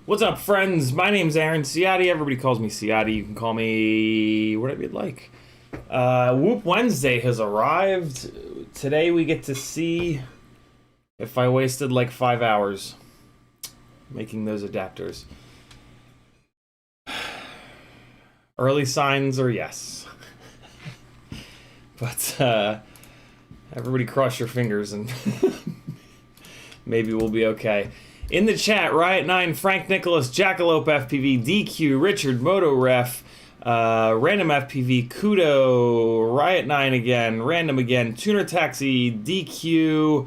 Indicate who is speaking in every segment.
Speaker 1: What's up, friends? My name's Aaron Ciotti. Everybody calls me Ciotti. You can call me whatever you'd like. Whoop Wednesday has arrived. Today we get to see if I wasted like 5 hours making those adapters. Early signs are yes. But everybody cross your fingers and maybe we'll be okay. In the chat, Riot9, Frank Nicholas, Jackalope FPV, DQ, Richard, Moto Ref, Random FPV, Kudo, Riot9 again, Random again, Tuner Taxi, DQ,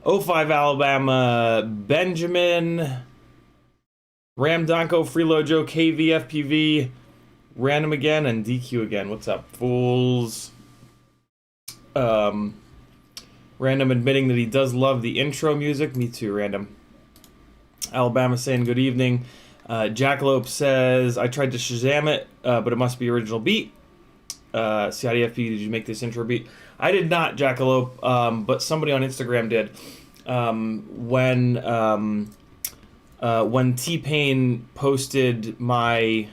Speaker 1: 05 Alabama, Benjamin, Ram Donko, Freeload Joe, KV FPV, Random again, and DQ again. What's up, fools? Random admitting that he does love the intro music. Me too, Random. Alabama saying good evening. Jackalope says, I tried to Shazam it, but it must be original beat. CiottiFPV, did you make this intro beat? I did not, Jackalope, but somebody on Instagram did. When T-Pain posted my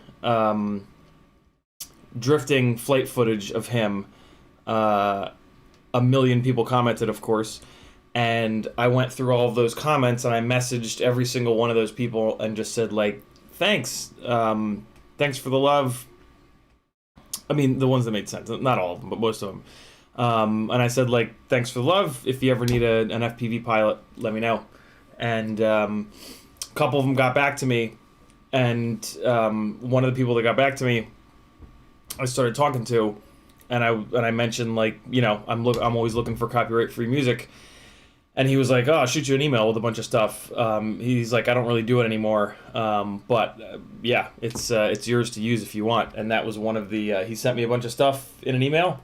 Speaker 1: drifting flight footage of him, a million people commented, of course. And I went through all of those comments and I messaged every single one of those people and just said, like, thanks. Thanks for the love. I mean, the ones that made sense. Not all of them, but most of them. And I said, like, thanks for the love. If you ever need an FPV pilot, let me know. And a couple of them got back to me. And one of the people that got back to me, I started talking to, and I mentioned, like, you know, I'm always looking for copyright-free music. And he was like, oh, I'll shoot you an email with a bunch of stuff. He's like, I don't really do it anymore. But yeah, it's yours to use if you want. And that was one of the, he sent me a bunch of stuff in an email,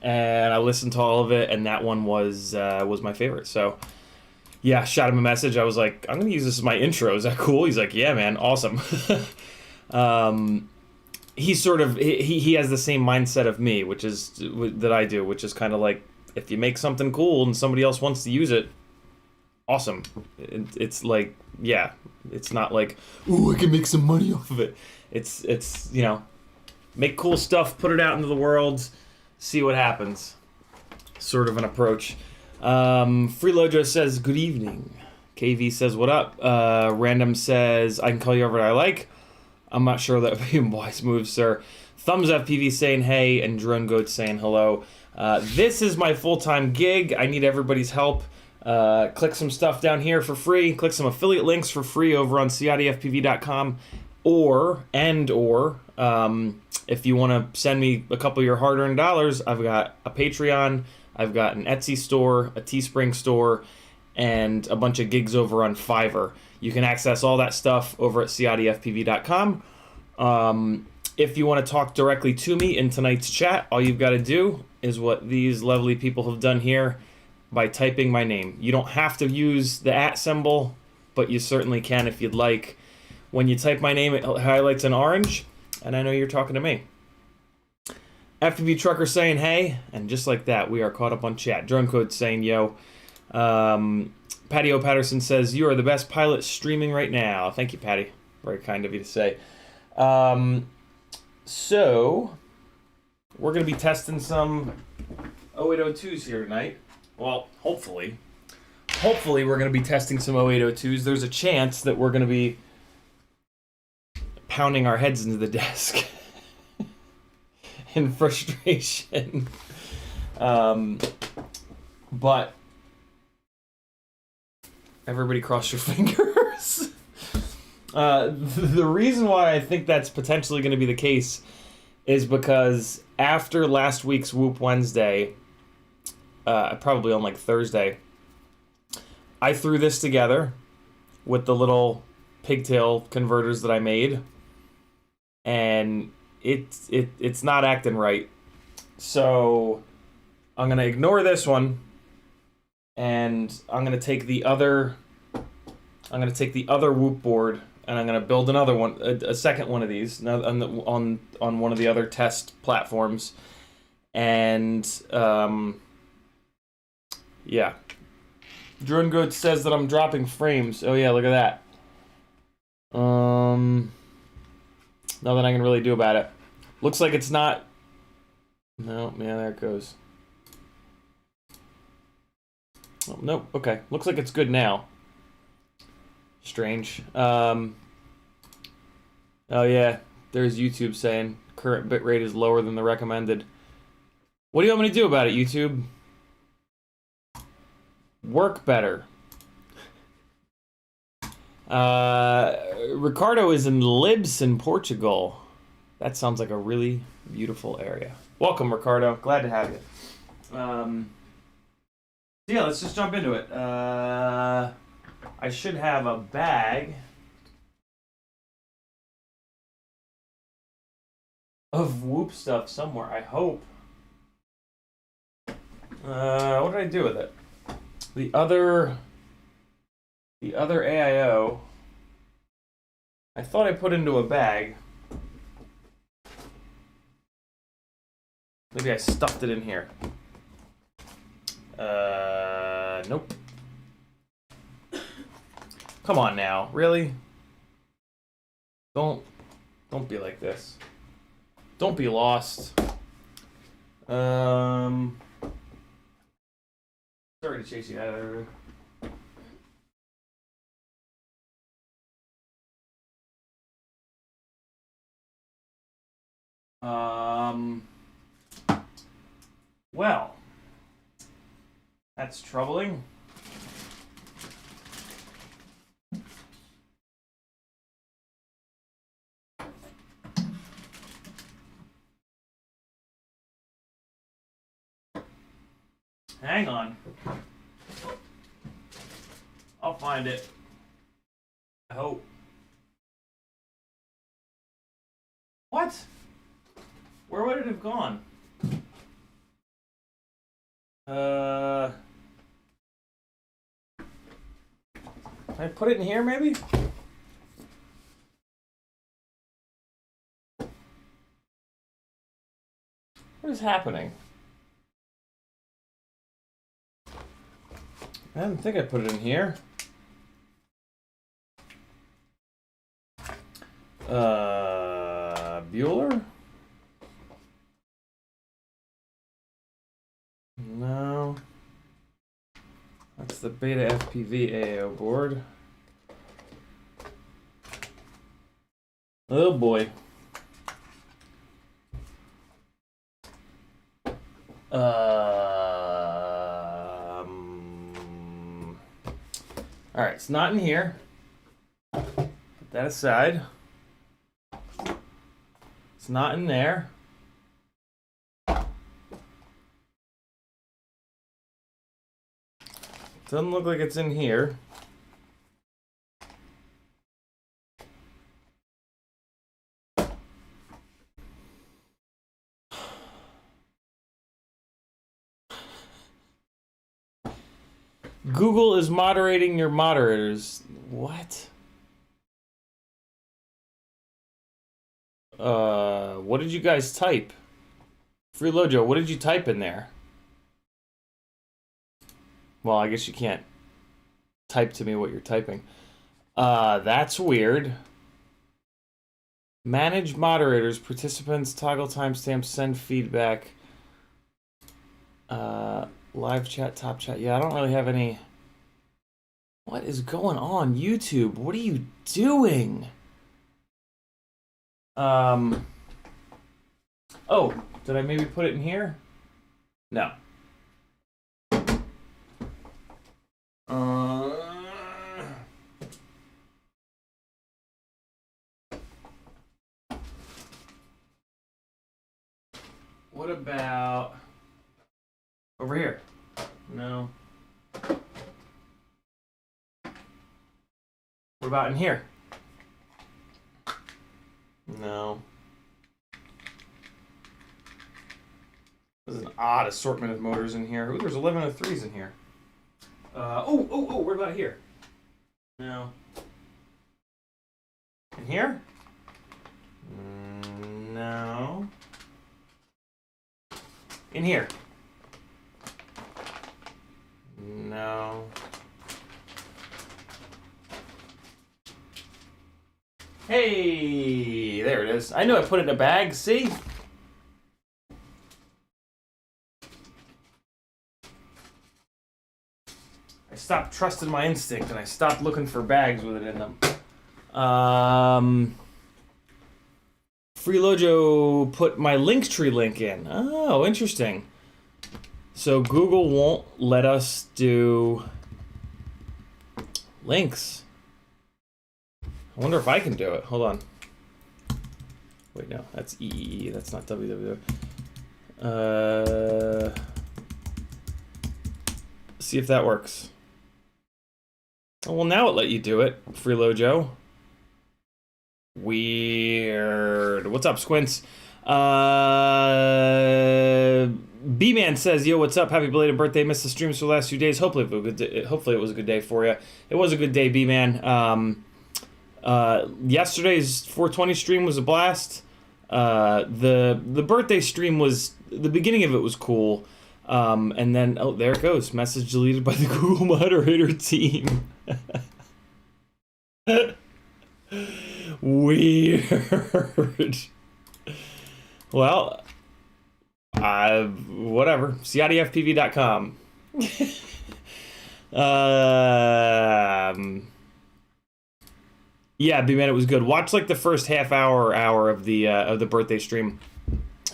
Speaker 1: and I listened to all of it, and that one was my favorite. So yeah, shot him a message. I was like, I'm going to use this as my intro. Is that cool? He's like, yeah, man, awesome. He's sort of, he has the same mindset of me, which is, that I do, which is kind of like, if you make something cool and somebody else wants to use it, awesome. It's like, yeah, it's not like, ooh, I can make some money off of it. It's you know, make cool stuff, put it out into the world, see what happens. Sort of an approach. Freelojo says, good evening. KV says, what up? Random says, I can call you over what I like. I'm not sure that would be a wise move, sir. Thumbs up PV saying hey, and Drone Goat saying hello. This is my full-time gig. I need everybody's help. Click some stuff down here for free. Click some affiliate links for free over on CiottiFPV.com. Or if you want to send me a couple of your hard-earned dollars, I've got a Patreon, I've got an Etsy store, a Teespring store, and a bunch of gigs over on Fiverr. You can access all that stuff over at CiottiFPV.com. If you want to talk directly to me in tonight's chat, all you've got to do is what these lovely people have done here by typing my name. You don't have to use the @ symbol, but you certainly can if you'd like. When you type my name, it highlights an orange, and I know you're talking to me. FPV Trucker saying hey, and just like that, we are caught up on chat. Drone Code saying yo. Patty O. Patterson says, you are the best pilot streaming right now. Thank you, Patty. Very kind of you to say. So, we're going to be testing some 0802's here tonight. Well, hopefully. Hopefully we're going to be testing some 0802's. There's a chance that we're going to be pounding our heads into the desk in frustration. But everybody cross your fingers. The reason why I think that's potentially going to be the case is because after last week's Whoop Wednesday, probably on like Thursday, I threw this together with the little pigtail converters that I made, and it's not acting right. So I'm going to ignore this one, and I'm going to take the other Whoop board, and I'm going to build another one, a second one of these on one of the other test platforms. And yeah. Drone Goat says that I'm dropping frames. Oh yeah, look at that. Nothing I can really do about it. Looks like it's not. No, yeah, there it goes. Oh, nope. Okay, looks like it's good now. Strange. Oh yeah, there's YouTube saying current bitrate is lower than the recommended. What do you want me to do about it, YouTube? Work better. Ricardo is in Libs in Portugal. That sounds like a really beautiful area. Welcome, Ricardo. Glad to have you. Yeah, let's just jump into it. I should have a bag of Whoop stuff somewhere, I hope. What did I do with it? The other AIO, I thought I put into a bag. Maybe I stuffed it in here. Nope. Come on now, really? Don't be like this. Don't be lost. Sorry to chase you out of there. Well, that's troubling. Hang on. I'll find it. I hope. What? Where would it have gone? Can I put it in here, maybe? What is happening? I didn't think I put it in here. Bueller? No. That's the Beta FPV AO board. Oh boy. All right, it's not in here. Put that aside. It's not in there. Doesn't look like it's in here. Google is moderating your moderators. What? What did you guys type? Freelojo, what did you type in there? Well, I guess you can't type to me what you're typing. That's weird. Manage moderators, participants, toggle timestamps, send feedback. Live chat, top chat. Yeah, I don't really have any. What is going on, YouTube? What are you doing? Oh, did I maybe put it in here? No. What about over here? No. What about in here? No. There's an odd assortment of motors in here. Ooh, there's 1103's in here. What about here? No. In here? No. In here? No. Hey, there it is. I knew I put it in a bag, see? I stopped trusting my instinct and I stopped looking for bags with it in them. Freelojo put my Linktree link in. Oh, interesting. So Google won't let us do links. I wonder if I can do it. Hold on. Wait, no, that's EEE. That's not www. See if that works. Oh, well, now it let you do it, Freelojo. Weird. What's up, Squints? B-Man says, yo, what's up? Happy belated birthday. Missed the streams for the last few days. Hopefully it was a good day for you. It was a good day, B-Man. Yesterday's 420 stream was a blast. The birthday stream was, the beginning of it was cool. And then, oh, there it goes. Message deleted by the Google moderator team. Weird. Well, whatever. CiottiFPV.com. Yeah, B-Man, it was good. Watch like the first half hour or hour of the birthday stream.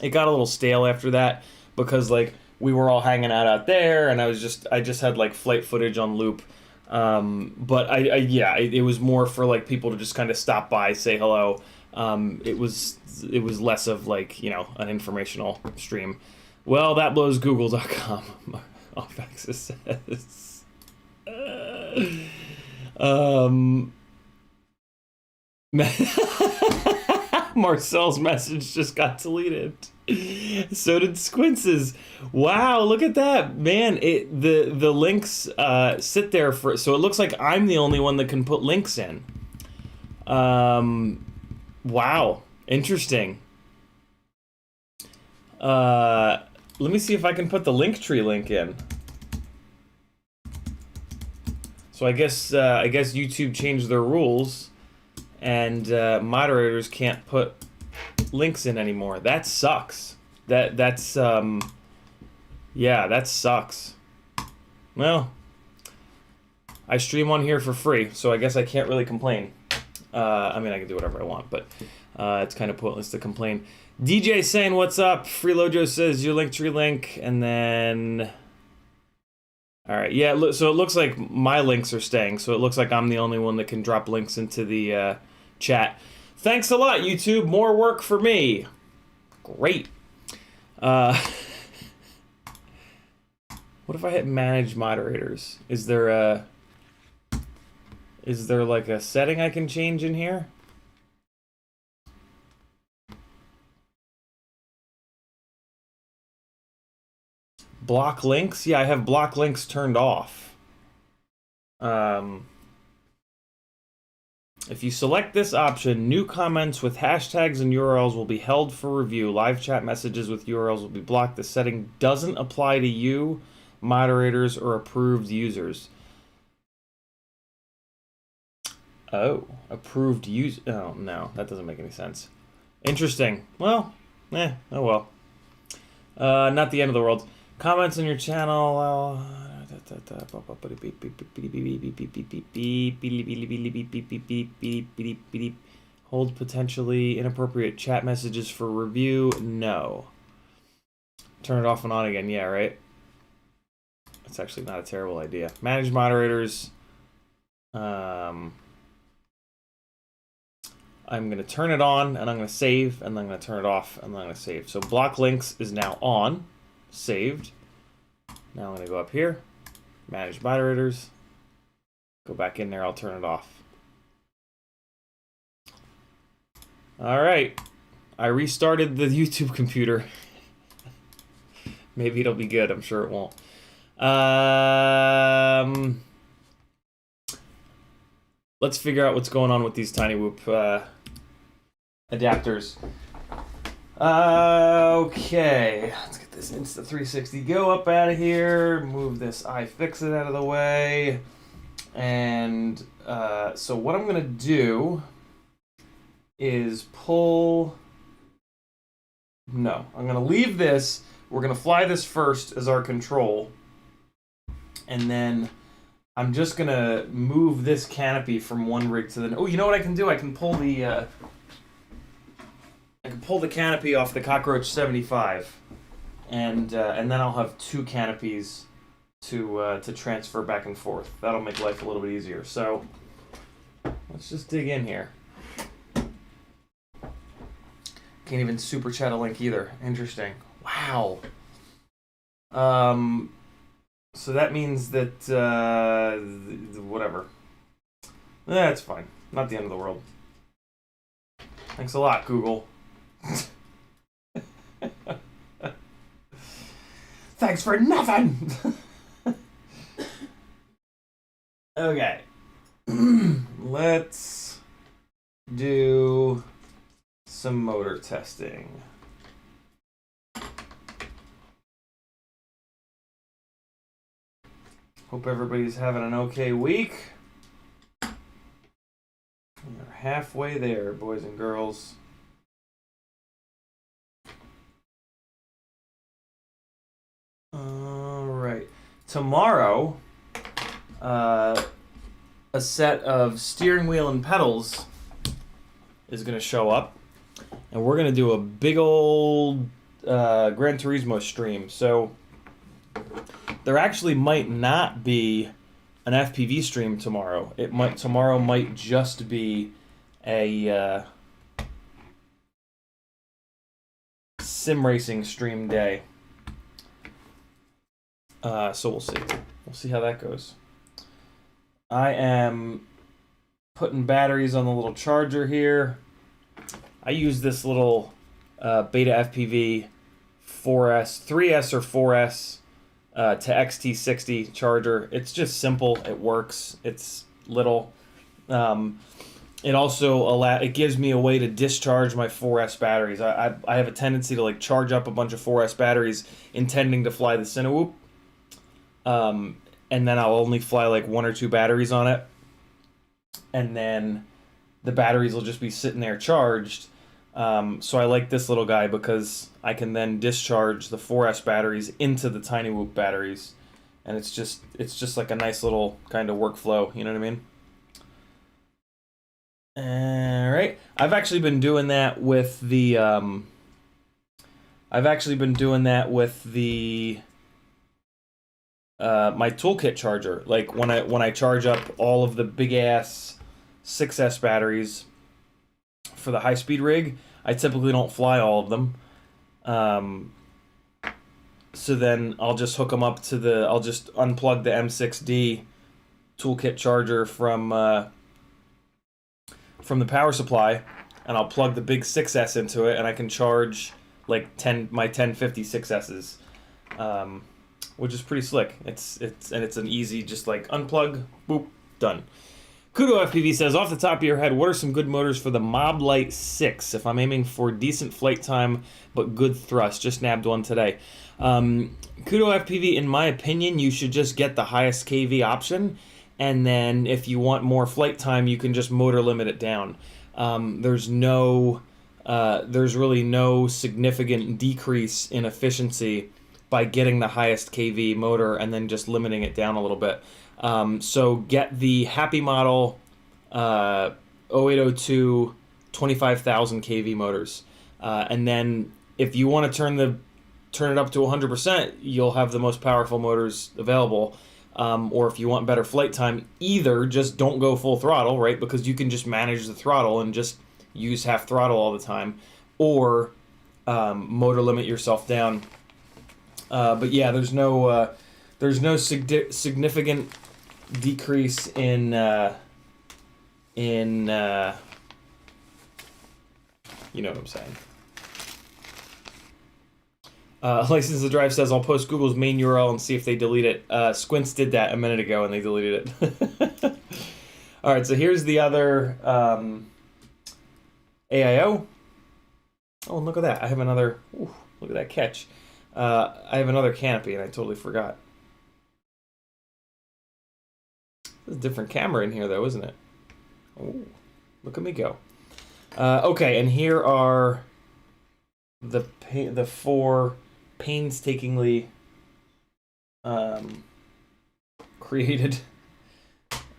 Speaker 1: It got a little stale after that because like we were all hanging out there, and I just had like flight footage on loop. But it was more for like people to just kind of stop by, say hello. It was less of like, you know, an informational stream. Well, that blows Google.com. Off access says. Marcel's message just got deleted. So did Squince's. Wow, look at that, man! The links sit there for, so it looks like I'm the only one that can put links in. Wow, interesting. Let me see if I can put the Linktree link in. So I guess YouTube changed their rules, and moderators can't put links in anymore. That sucks. That's yeah, that sucks. Well, I stream on here for free, so I guess I can't really complain. I mean, I can do whatever I want, but it's kind of pointless to complain. DJ saying what's up. Freelojo says your Linktree link, and then all right, yeah. So it looks like my links are staying. So it looks like I'm the only one that can drop links into the chat. Thanks a lot, YouTube. More work for me. Great. What if I hit manage moderators? Is there like a setting I can change in here? Block links? Yeah, I have block links turned off. If you select this option, new comments with hashtags and URLs will be held for review. Live chat messages with URLs will be blocked. The setting doesn't apply to you, moderators, or approved users. Oh, approved use. Oh, no, that doesn't make any sense. Interesting. Well, oh well. Not the end of the world. Comments on your channel. Hold potentially inappropriate chat messages for review. No. Turn it off and on again. Yeah, right? That's actually not a terrible idea. Manage moderators. I'm going to turn it on, and I'm going to save, and then I'm going to turn it off, and then I'm going to save. So block links is now on. Saved. Now I'm going to go up here. Manage moderators. Go back in there. I'll turn it off. All right. I restarted the YouTube computer. Maybe it'll be good. I'm sure it won't. Let's figure out what's going on with these Tiny Whoop adapters. Okay. Let's get this Insta360 Go up out of here. Move this iFixit out of the way. And so what I'm going to do is pull... No, I'm going to leave this. We're going to fly this first as our control. And then I'm just going to move this canopy from one rig to the... Oh, you know what I can do? I can pull the... I can pull the canopy off the Cockroach 75, and then I'll have two canopies to transfer back and forth. That'll make life a little bit easier. So let's just dig in here. Can't even super chat a link either. Interesting. Wow. So that means that whatever. That's fine. Not the end of the world. Thanks a lot, Google. Thanks for nothing. Okay. Let's do some motor testing. Hope everybody's having an okay week. We're halfway there, boys and girls. All right. Tomorrow, a set of steering wheel and pedals is going to show up. And we're going to do a big old Gran Turismo stream. So there actually might not be an FPV stream tomorrow. Tomorrow might just be a sim racing stream day. So we'll see. We'll see how that goes. I am putting batteries on the little charger here. I use this little Beta FPV 4S, 3S or 4S to XT60 charger. It's just simple. It works. It's little. It also it gives me a way to discharge my 4S batteries. I have a tendency to like charge up a bunch of 4S batteries intending to fly the Cinewoop. And then I'll only fly like 1 or 2 batteries on it. And then the batteries will just be sitting there charged. So I like this little guy because I can then discharge the 4S batteries into the TinyWhoop batteries. And it's just like a nice little kind of workflow, you know what I mean? All right. I've actually been doing that with the my toolkit charger. Like when I charge up all of the big ass 6S batteries for the high speed rig, I typically don't fly all of them. So then I'll just hook them up to I'll just unplug the M6D toolkit charger from the power supply, and I'll plug the big 6S into it, and I can charge like my 1050 6S's. Which is pretty slick. It's an easy, just like unplug, boop, done. Kudo FPV says, off the top of your head, what are some good motors for the Mob Light 6 if I'm aiming for decent flight time but good thrust? Just nabbed one today. Kudo FPV, in my opinion, you should just get the highest KV option, and then if you want more flight time, you can just motor limit it down. There's really no significant decrease in efficiency by getting the highest KV motor and then just limiting it down a little bit. So get the Happy Model 0802 25,000 KV motors. And then if you want to turn it up to 100%, you'll have the most powerful motors available. Or if you want better flight time, either just don't go full throttle, right? Because you can just manage the throttle and just use half throttle all the time. Or motor limit yourself down. But yeah, there's no significant decrease in you know what I'm saying. License to Drive says, I'll post Google's main URL and see if they delete it. Squints did that a minute ago and they deleted it. All right, so here's the other AIO. Oh, and look at that. I have another. Ooh, look at that catch. I have another canopy, and I totally forgot. There's a different camera in here, though, isn't it? Oh, look at me go. Okay, and here are the 4 painstakingly created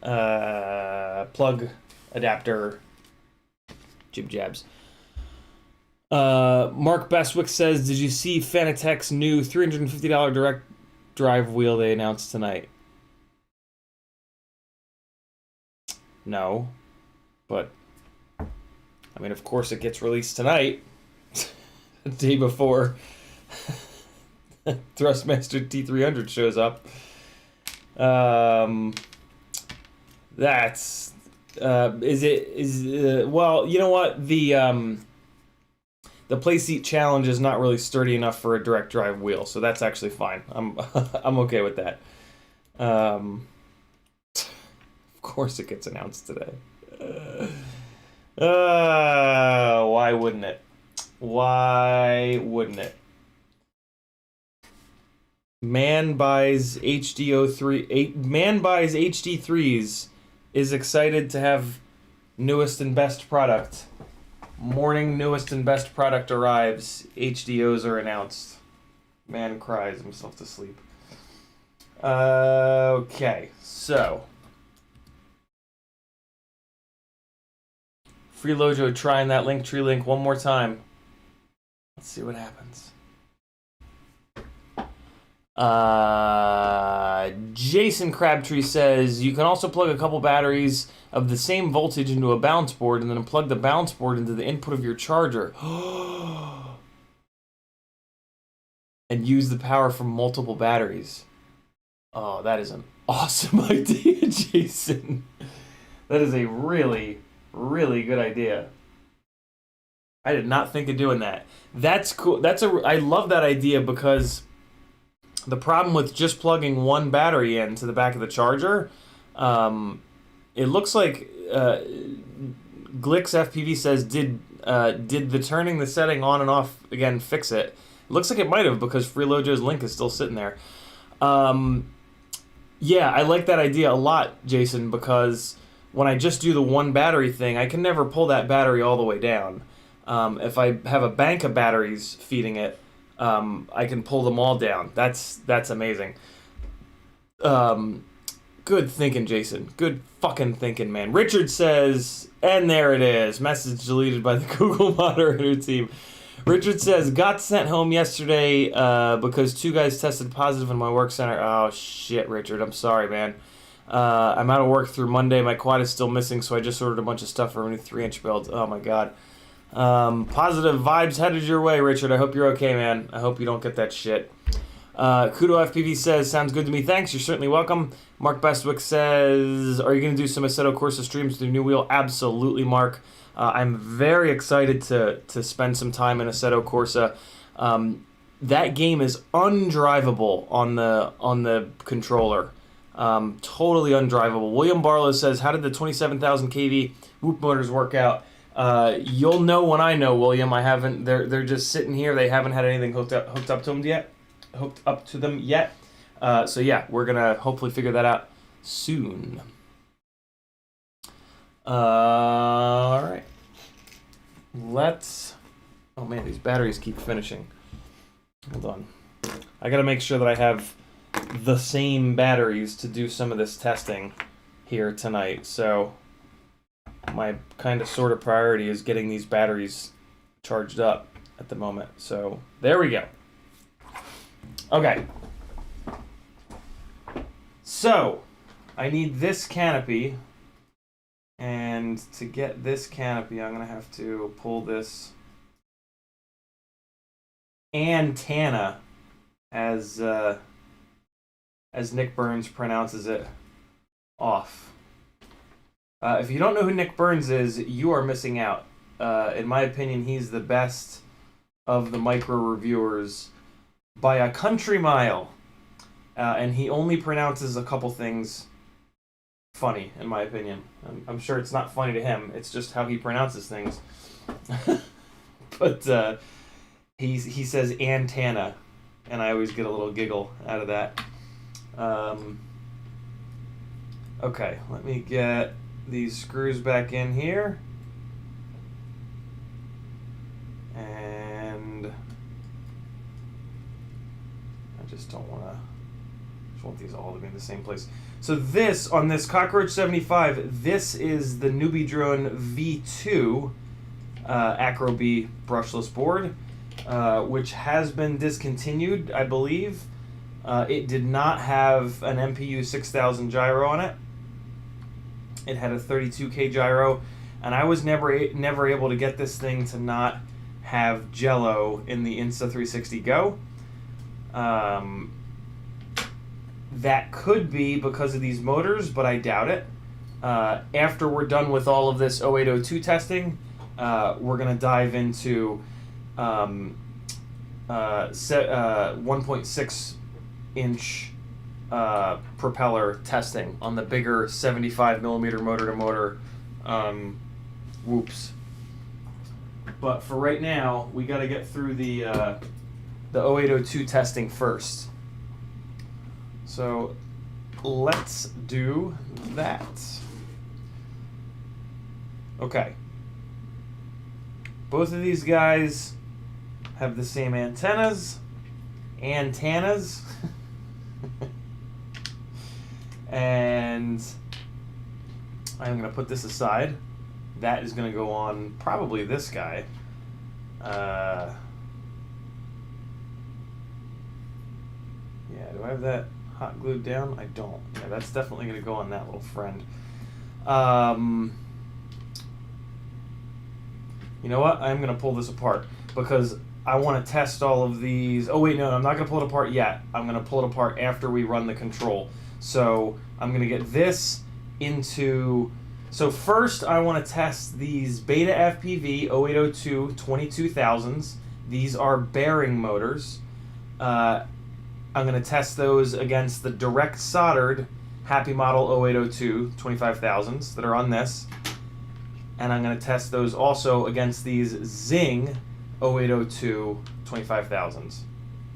Speaker 1: plug adapter jib jabs. Mark Bestwick says, did you see Fanatec's new $350 direct drive wheel they announced tonight? No, but I mean, of course it gets released tonight, the day before Thrustmaster T300 shows up. That's well, you know what, the Playseat Challenge is not really sturdy enough for a direct drive wheel, so that's actually fine. I'm okay with that. Of course it gets announced today. Why wouldn't it? Why wouldn't it? Man buys HD3s is excited to have newest and best product. Morning newest and best product arrives. HDOs are announced. Man cries himself to sleep. Okay, so Freelojo trying that Linktree link one more time. Let's see what happens. Jason Crabtree says you can also plug a couple batteries of the same voltage into a balance board and then plug the balance board into the input of your charger. And use the power from multiple batteries. Oh, that is an awesome idea, Jason. That is a really, really good idea. I did not think of doing that. That's cool. I love that idea because the problem with just plugging one battery into the back of the charger, it looks like Glix FPV says, did the turning the setting on and off again fix it? It looks like it might have because Freelojo's link is still sitting there. Yeah, I like that idea a lot, Jason, because when I just do the one battery thing, I can never pull that battery all the way down. If I have a bank of batteries feeding it, I can pull them all down. That's amazing. Good thinking, Jason. Good fucking thinking, man. Richard says, and there it is. Message deleted by the Google moderator team. Richard says, got sent home yesterday because 2 guys tested positive in my work center. Oh, shit, Richard. I'm sorry, man. I'm out of work through Monday. My quad is still missing, so I just ordered a bunch of stuff for a new 3-inch build. Oh, my God. Positive vibes headed your way, Richard. I hope you're okay, man. I hope you don't get that shit. Kudo FPV says, sounds good to me. Thanks. You're certainly welcome. Mark Bestwick says, are you going to do some Assetto Corsa streams with your new wheel? Absolutely, Mark. I'm very excited to spend some time in Assetto Corsa. That game is undrivable on the controller. Totally undrivable. William Barlow says, how did the 27,000 kV whoop motors work out? You'll know when I know, William. I haven't. They're just sitting here. They haven't had anything hooked up to them yet. So yeah, we're gonna hopefully figure that out soon. All right. Let's. Oh man, these batteries keep finishing. Hold on. I gotta make sure that I have the same batteries to do some of this testing here tonight. So my kind of sort of priority is getting these batteries charged up at the moment. So there we go. Okay. So I need this canopy, and to get this canopy, I'm gonna have to pull this antenna, as Nick Burns pronounces it, off. If you don't know who Nick Burns is, you are missing out. In my opinion, he's the best of the micro reviewers by a country mile. And he only pronounces a couple things funny, in my opinion. I'm sure it's not funny to him. It's just how he pronounces things. But he says antenna, and I always get a little giggle out of that. Okay, let me get these screws back in here. And I just don't want to... I want these all to be in the same place. So this, on this Cockroach 75, this is the Newbie Drone V2 Acro B brushless board, which has been discontinued, I believe. It did not have an MPU 6000 gyro on it. It had a 32K gyro, and I was never able to get this thing to not have jello in the Insta360 Go. That could be because of these motors, but I doubt it. After we're done with all of this 0802 testing, we're going to dive into 1.6 inch propeller testing on the bigger 75 millimeter motor-to-motor whoops. But for right now, we got to get through the 0802 testing first. So let's do that. Okay. Both of these guys have the same antennas. And I'm going to put this aside. That is going to go on probably this guy. Yeah, do I have that hot glued down? I don't. Yeah, that's definitely going to go on that little friend. You know what? I'm going to pull this apart because I want to test all of these. Oh, wait, no, I'm not going to pull it apart yet. I'm going to pull it apart after we run the control. So I'm going to get this into... So first, I want to test these Beta FPV 0802 22,000s. These are bearing motors. I'm going to test those against the direct soldered Happy Model 0802 25,000s that are on this. And I'm going to test those also against these Zing 0802 25,000s.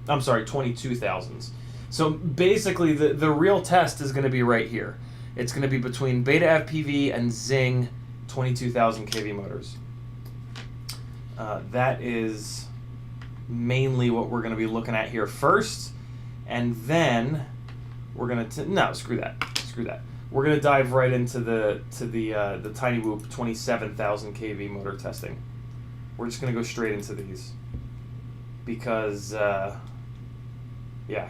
Speaker 1: I'm sorry, 22,000s. So basically, the real test is going to be right here. It's going to be between Beta FPV and Zing 22,000 kV motors. That is mainly what we're going to be looking at here first. And then we're going to... No, screw that. Screw that. We're going to dive right into the Tiny Whoop 27,000 kV motor testing. We're just going to go straight into these. Because, yeah,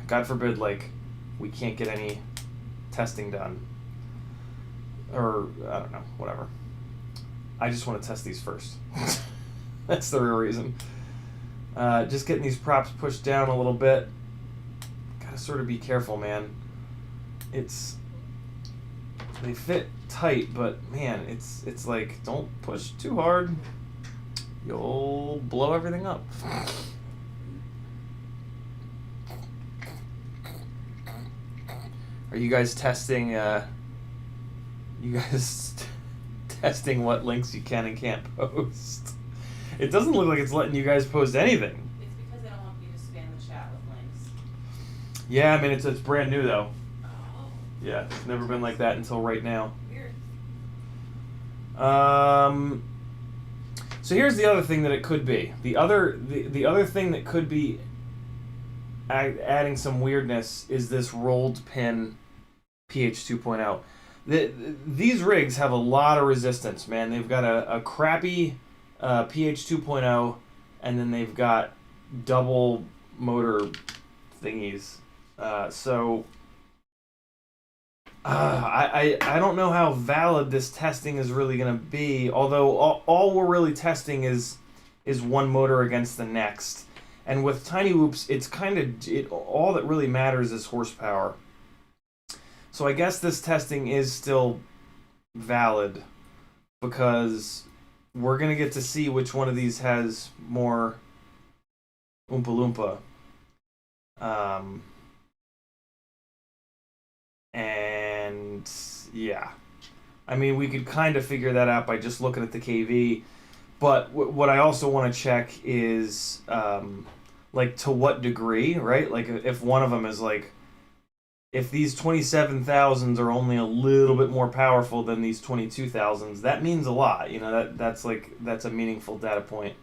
Speaker 1: God forbid, like, we can't get any testing done. Or, I don't know, whatever. I just want to test these first. That's the real reason. Just getting these props pushed down a little bit. Gotta sort of be careful, man. They fit tight, but man, it's like, don't push too hard. You'll blow everything up. Are you guys testing, testing what links you can and can't post? It doesn't look like it's letting you guys post anything.
Speaker 2: It's because they don't want you to spam the chat with links.
Speaker 1: Yeah, I mean, it's brand new, though.
Speaker 2: Oh.
Speaker 1: Yeah, it's never been like that until right now.
Speaker 2: Weird.
Speaker 1: So here's the other thing that it could be. The other thing that could be adding some weirdness is this rolled pin PH 2.0. These rigs have a lot of resistance, man. They've got a crappy PH 2.0, and then they've got double motor thingies. So I don't know how valid this testing is really going to be, although all we're really testing is one motor against the next. And with Tiny Whoops, it's kind of all that really matters is horsepower. So I guess this testing is still valid because we're going to get to see which one of these has more Oompa Loompa. And yeah, I mean, we could kind of figure that out by just looking at the KV. But what I also want to check is like to what degree, right? Like if one of them is like, if these 27,000s are only a little bit more powerful than these 22,000s, that means a lot. You know, that's a meaningful data point.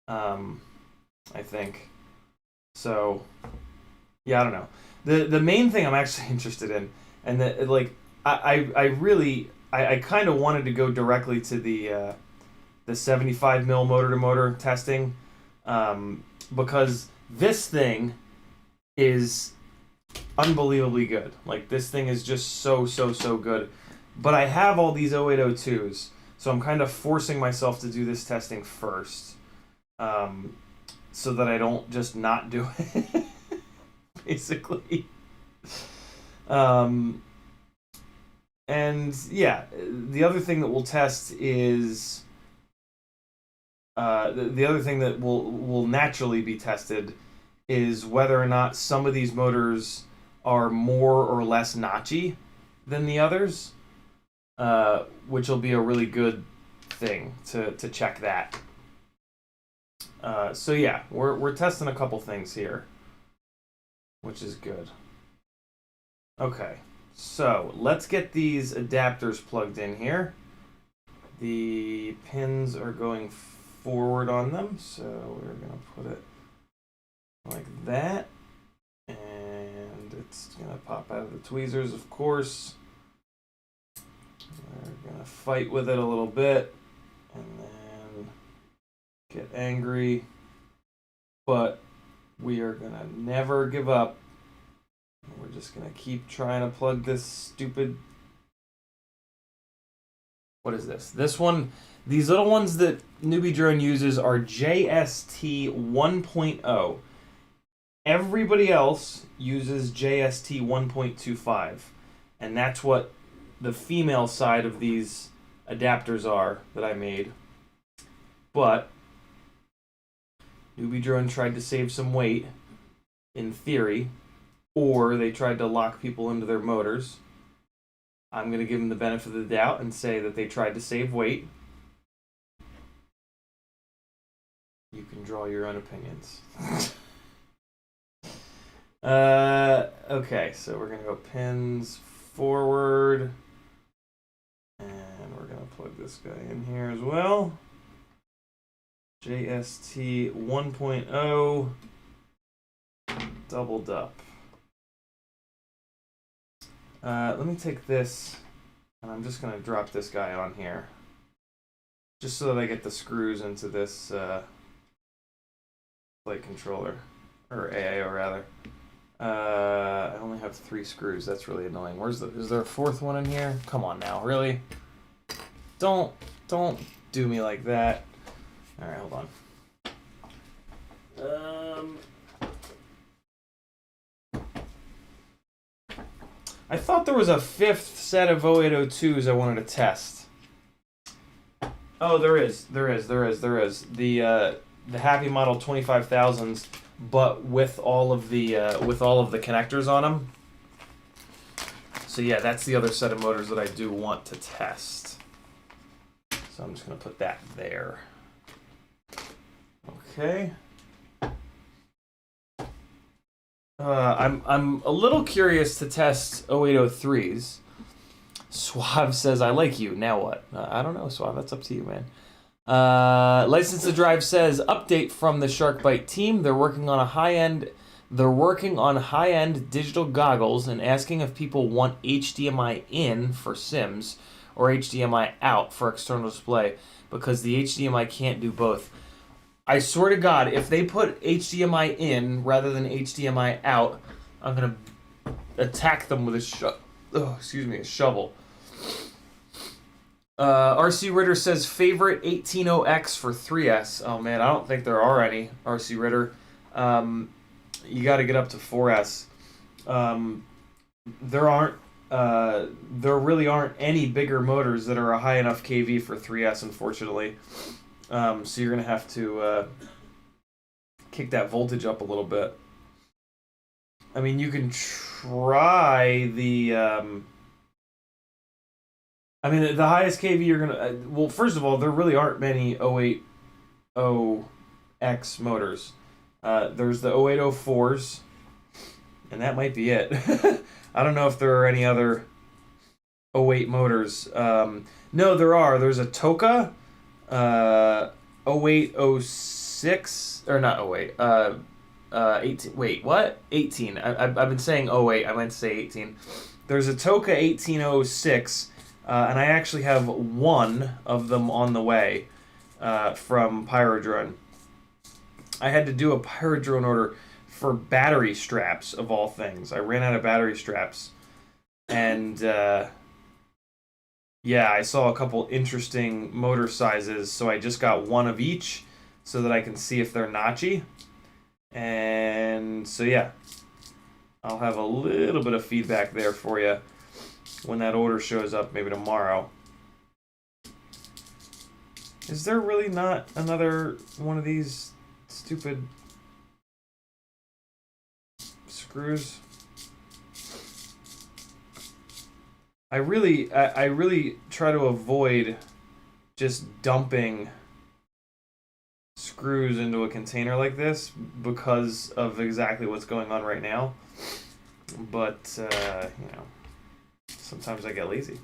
Speaker 1: I think. So, yeah, I don't know. The main thing I'm actually interested in, and that like I kind of wanted to go directly to the 75 mil motor to motor testing, because this thing is unbelievably good. Like, this thing is just so good. But I have all these 0802's, so I'm kind of forcing myself to do this testing first, so that I don't just not do it, basically. And yeah, the other thing that we'll test is the other thing that will naturally be tested is whether or not some of these motors are more or less notchy than the others, which will be a really good thing to check that. So yeah, we're testing a couple things here, which is good. Okay, so let's get these adapters plugged in here. The pins are going forward on them, so we're gonna put it like that, and It's gonna pop out of the tweezers, of course. We're gonna fight with it a little bit, and then get angry. But we are gonna never give up. We're just gonna keep trying to plug this stupid... What is this? This one, these little ones that Newbie Drone uses are JST 1.0. Everybody else uses JST 1.25. And that's what the female side of these adapters are that I made. But Newbie Drone tried to save some weight, in theory, or they tried to lock people into their motors. I'm going to give them the benefit of the doubt and say that they tried to save weight. You can draw your own opinions. Okay, so we're going to go pins forward. And we're going to plug this guy in here as well. JST 1.0 doubled up. Let me take this, and I'm just going to drop this guy on here. Just so that I get the screws into this flight controller. Or AAO, rather. I only have 3 screws. That's really annoying. Is there a 4th one in here? Come on now, really? Don't do me like that. Alright, hold on. I thought there was a 5th set of 0802's I wanted to test. Oh, there is. The Happy Model 25,000s, but with all of the connectors on them. So yeah, that's the other set of motors that I do want to test. So I'm just gonna put that there. Okay. I'm a little curious to test 0803's. Suave says, I like you. Now what? I don't know, Suave. That's up to you, man. License to Drive says, update from the Sharkbite team. They're working on high-end digital goggles and asking if people want HDMI in for Sims or HDMI out for external display because the HDMI can't do both. I swear to God, if they put HDMI in rather than HDMI out, I'm gonna attack them with a shovel. RC Ritter says favorite 180X for 3S. Oh man, I don't think there are any. RC Ritter, you got to get up to 4S. There really aren't any bigger motors that are a high enough kV for 3S, unfortunately. So you're gonna have to kick that voltage up a little bit. I mean, you can try the. I mean, the highest kV you're gonna. Well, first of all, there really aren't many 080X motors. There's the 0804's, and that might be it. I don't know if there are any other 08 motors. No, there are. There's a Toka. 0806 or not 08 18. Wait, what? 18. I've been saying 08. I meant to say 18. There's a Toka 1806, and I actually have one of them on the way from Pyrodrone. I had to do a Pyrodrone order for battery straps of all things. I ran out of battery straps, and yeah, I saw a couple interesting motor sizes, so I just got one of each so that I can see if they're notchy. And so yeah, I'll have a little bit of feedback there for you when that order shows up, maybe tomorrow. Is there really not another one of these stupid screws? I really try to avoid just dumping screws into a container like this because of exactly what's going on right now. But, you know, sometimes I get lazy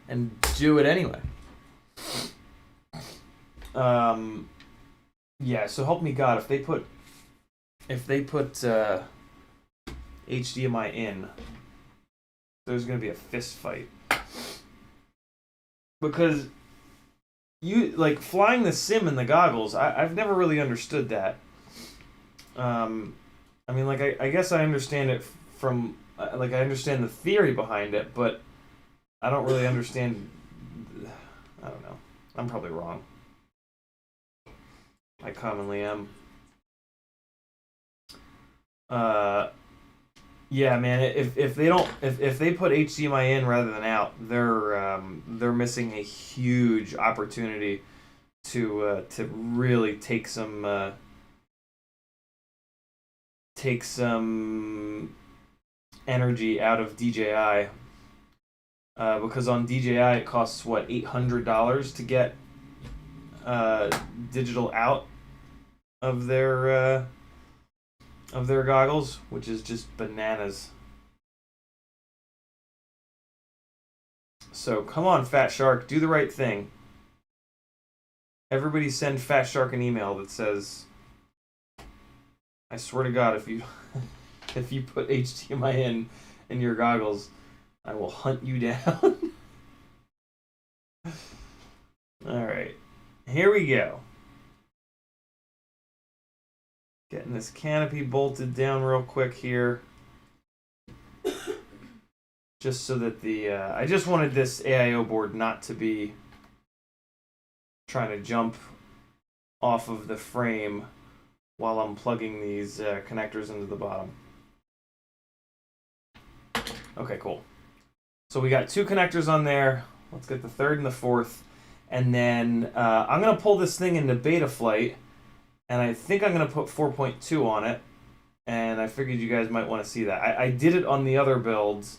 Speaker 1: and do it anyway. Yeah, so help me God, if they put HDMI in, there's going to be a fist fight. Because you, like, flying the sim in the goggles, I've never really understood that. I mean, like, I guess I understand it from, like, I understand the theory behind it, but I don't really understand, I don't know. I'm probably wrong. I commonly am. Yeah, man. If they don't if they put HDMI in rather than out, they're missing a huge opportunity to really take some energy out of DJI. Because on DJI it costs what, $800 to get digital out of their goggles, which is just bananas. So come on, Fat Shark, do the right thing. Everybody send Fat Shark an email that says, I swear to God, if you if you put HDMI in your goggles, I will hunt you down. Alright. Here we go. Getting this canopy bolted down real quick here. Just so that the... I just wanted this AIO board not to be trying to jump off of the frame while I'm plugging these connectors into the bottom. Okay, cool. So we got 2 connectors on there. Let's get the 3rd and the 4th. And then I'm going to pull this thing into beta flight. And I think I'm going to put 4.2 on it. And I figured you guys might want to see that. I did it on the other builds.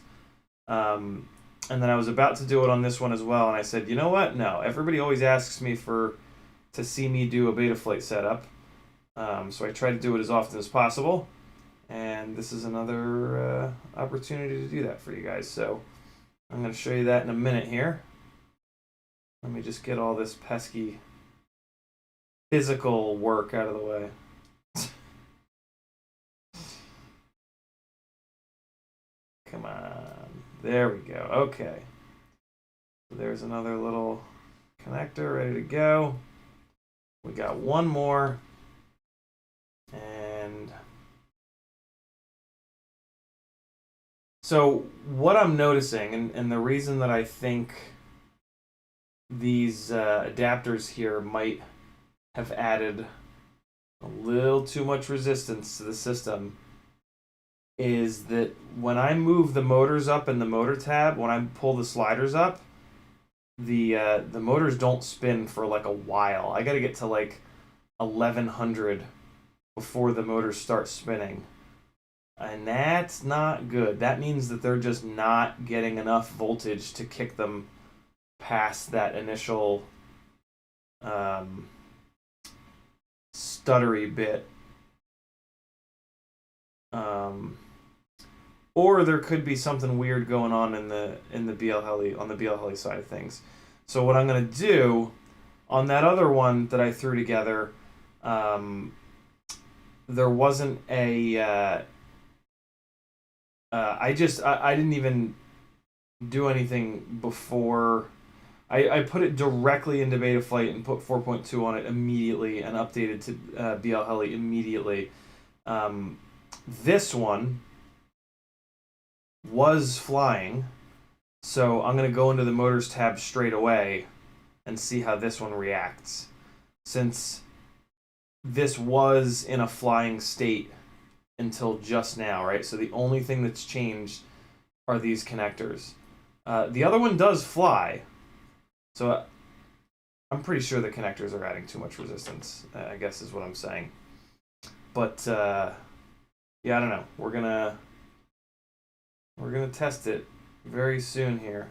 Speaker 1: And then I was about to do it on this one as well. And I said, you know what? No. Everybody always asks me to see me do a beta flight setup. So I try to do it as often as possible. And this is another opportunity to do that for you guys. So I'm going to show you that in a minute here. Let me just get all this pesky physical work out of the way. Come on. There we go. Okay. So there's another little connector ready to go. We got one more. And so what I'm noticing, and the reason that I think these adapters here might have added a little too much resistance to the system, is that when I move the motors up in the motor tab, when I pull the sliders up, the motors don't spin for like a while. I gotta get to like 1100 before the motors start spinning. And that's not good. That means that they're just not getting enough voltage to kick them past that initial stuttery bit. Or there could be something weird going on in the BL Heli, on the BL Heli side of things. So what I'm going to do on that other one that I threw together, there wasn't a I didn't even do anything before. I put it directly into beta flight and put 4.2 on it immediately and updated to BL Heli immediately. This one was flying, so I'm going to go into the motors tab straight away and see how this one reacts, since this was in a flying state until just now, right? So the only thing that's changed are these connectors. The other one does fly, so I'm pretty sure the connectors are adding too much resistance, I guess is what I'm saying. But yeah, I don't know. We're gonna test it very soon here.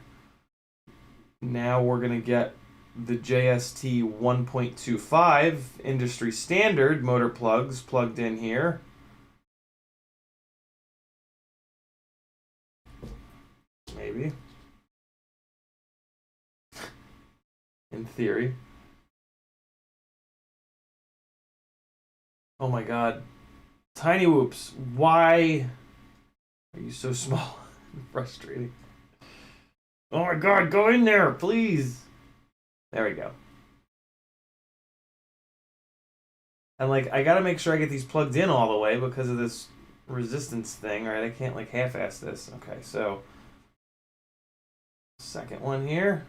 Speaker 1: Now we're gonna get the JST 1.25 industry standard motor plugs plugged in here. Maybe. In theory. Oh my god. Tiny Whoops, why Are you so small and frustrating? Oh my god, go in there, please. There we go. And like, I gotta make sure I get these plugged in all the way because of this resistance thing, right? I can't like half-ass this. Okay, so second one here.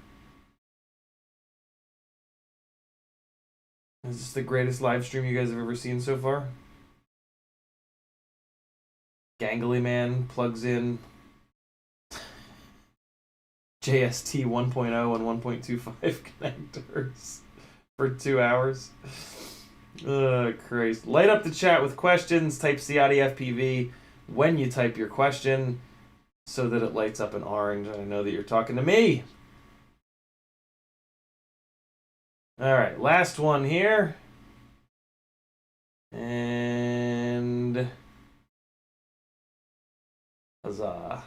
Speaker 1: Is this the greatest live stream you guys have ever seen so far? Gangly Man plugs in JST 1.0 and 1.25 connectors for 2 hours. Christ. Light up the chat with questions. Type CiottiFPV when you type your question so that it lights up in orange and I know that you're talking to me. Alright, last one here. And huzzah.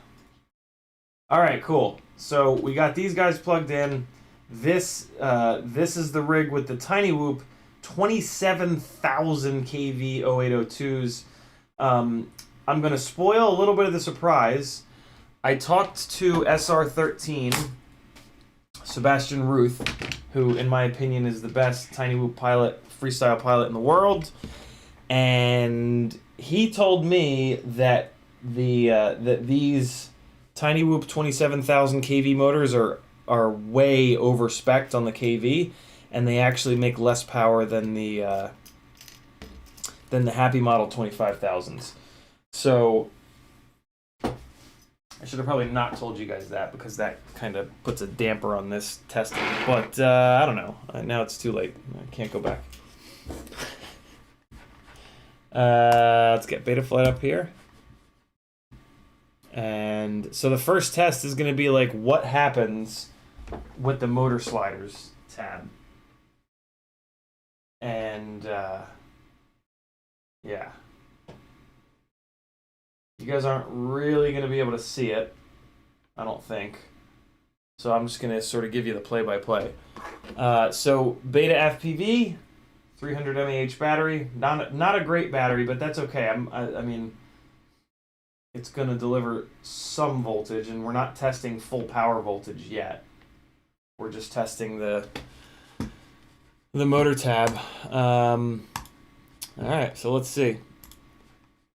Speaker 1: Alright, cool. So we got these guys plugged in. This is the rig with the Tiny Whoop 27,000 kV 0802's. I'm going to spoil a little bit of the surprise. I talked to SR13, Sebastian Ruth, who in my opinion is the best Tiny Whoop pilot, freestyle pilot in the world. And he told me that that these Tiny Whoop 27,000 kV motors are way over spec'd on the kV, and they actually make less power than the Happy Model 25,000s. So I should have probably not told you guys that because that kind of puts a damper on this testing. But I don't know. Now it's too late. I can't go back. Let's get Betaflight up here. And so the first test is going to be like what happens with the motor sliders tab. And yeah. You guys aren't really going to be able to see it, I don't think. So I'm just going to sort of give you the play-by-play. So Beta FPV, 300 mAh battery. Not a great battery, but that's okay. I mean, it's going to deliver some voltage, and we're not testing full power voltage yet. We're just testing the motor tab. All right, so let's see.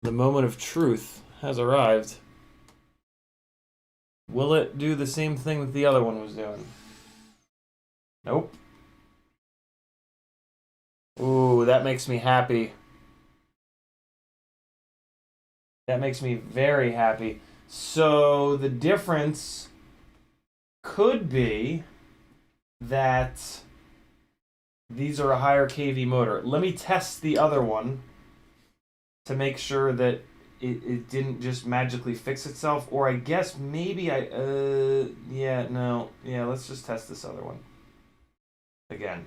Speaker 1: The moment of truth has arrived. Will it do the same thing that the other one was doing? Nope. Ooh, that makes me happy. That makes me very happy. So the difference could be that these are a higher kV motor. Let me test the other one to make sure that it didn't just magically fix itself. Or I guess maybe yeah, no. Yeah, let's just test this other one again.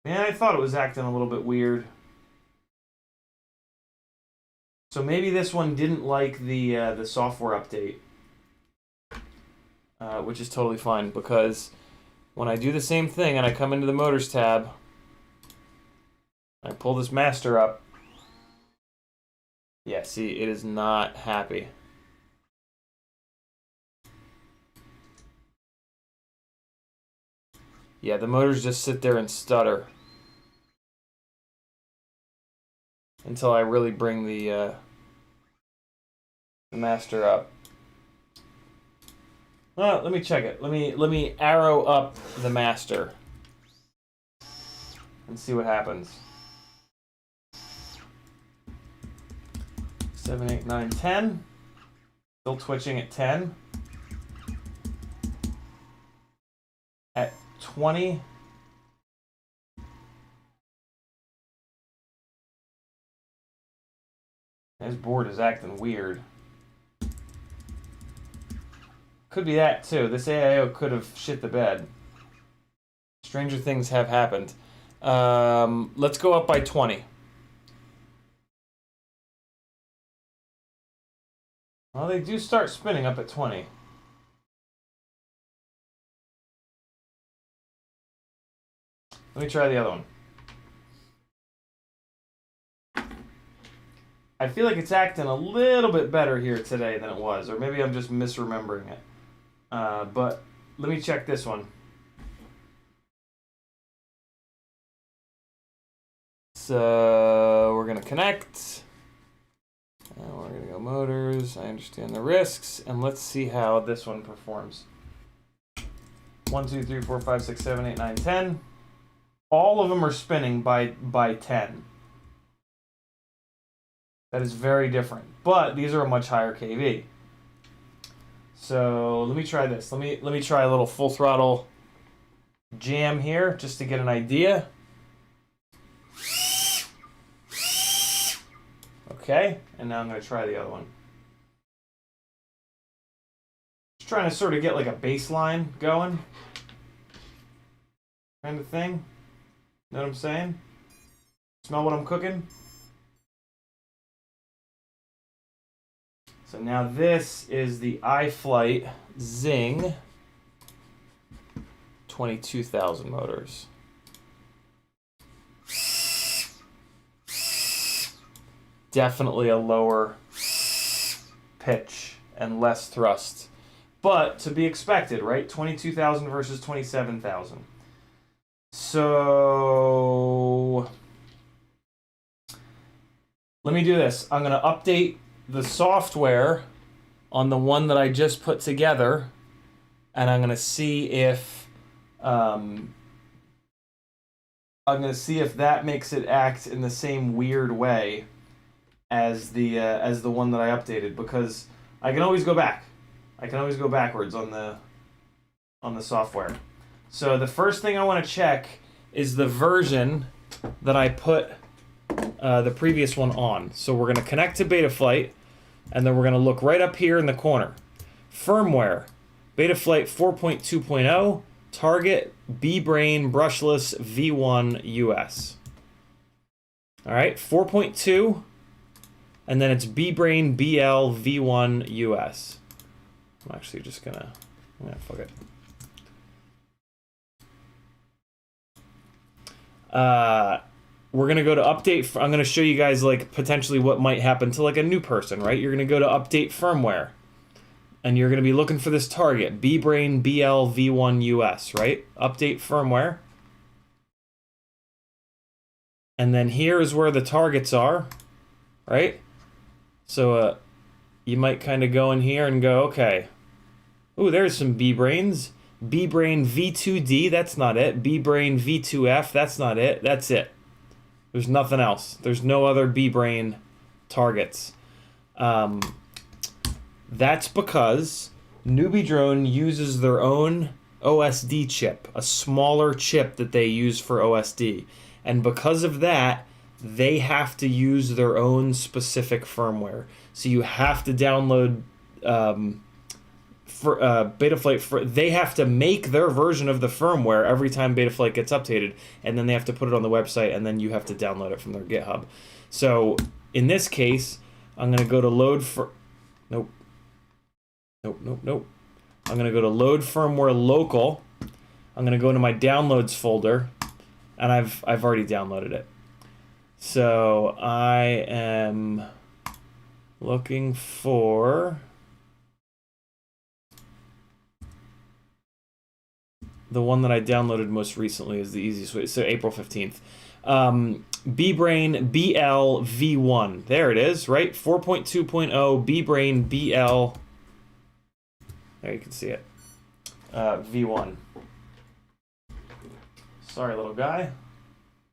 Speaker 1: Man, I thought it was acting a little bit weird. So maybe this one didn't like the software update, which is totally fine because when I do the same thing and I come into the motors tab, I pull this master up. Yeah, see, it is not happy. Yeah, the motors just sit there and stutter until I really bring the master up. Well, let me check it. Let me arrow up the master and see what happens. 7, 8, 9, 10. Still twitching at 10. At 20. This board is acting weird. Could be that too. This AIO could have shit the bed. Stranger things have happened. Let's go up by 20. Well, they do start spinning up at 20. Let me try the other one. I feel like it's acting a little bit better here today than it was, or maybe I'm just misremembering it. But let me check this one. So we're gonna connect. And we're gonna go motors. I understand the risks, and let's see how this one performs. 1, 2, 3, 4, 5, 6, 7, 8, 9, 10. All of them are spinning by 10. That is very different, but these are a much higher kV. So let me try this. Let me try a little full throttle jam here just to get an idea. Okay, and now I'm going to try the other one. Just trying to sort of get like a baseline going, kind of thing. Know what I'm saying? Smell what I'm cooking? So now this is the iFlight Zing 22,000 motors. Definitely a lower pitch and less thrust, but to be expected, right? 22,000 versus 27,000. So let me do this. I'm going to update the software on the one that I just put together, and I'm going to see if that makes it act in the same weird way as the one that I updated, because I can always go back. I can always go backwards on the software. So the first thing I want to check is the version that I put the previous one on. So we're going to connect to Betaflight, and then we're going to look right up here in the corner. Firmware, Betaflight 4.2.0, target B-Brain brushless V1 US. All right, 4.2, and then it's B-Brain BL V1 US. I'm actually just going to, fuck it. We're going to go to update. I'm going to show you guys like potentially what might happen to like a new person, right? You're going to go to update firmware, and you're going to be looking for this target, B-Brain BL V1 US, right? Update firmware. And then here is where the targets are, right? So you might kind of go in here and go, okay, ooh, there's some B-Brains. B-Brain V2D, that's not it. B-Brain V2F, that's not it. That's it. There's nothing else. There's no other B-Brain targets. That's because Newbie Drone uses their own OSD chip, a smaller chip that they use for OSD. And because of that, they have to use their own specific firmware. So you have to download Betaflight. They have to make their version of the firmware every time Betaflight gets updated, and then they have to put it on the website, and then you have to download it from their GitHub. So in this case, I'm going to go to load for. Nope. I'm going to go to load firmware local. I'm going to go into my downloads folder, and I've already downloaded it. So I am looking for the one that I downloaded most recently is the easiest way. So April 15th. B-Brain BL V1. There it is, right? 4.2.0 B-Brain BL. There you can see it. V1. Sorry, little guy.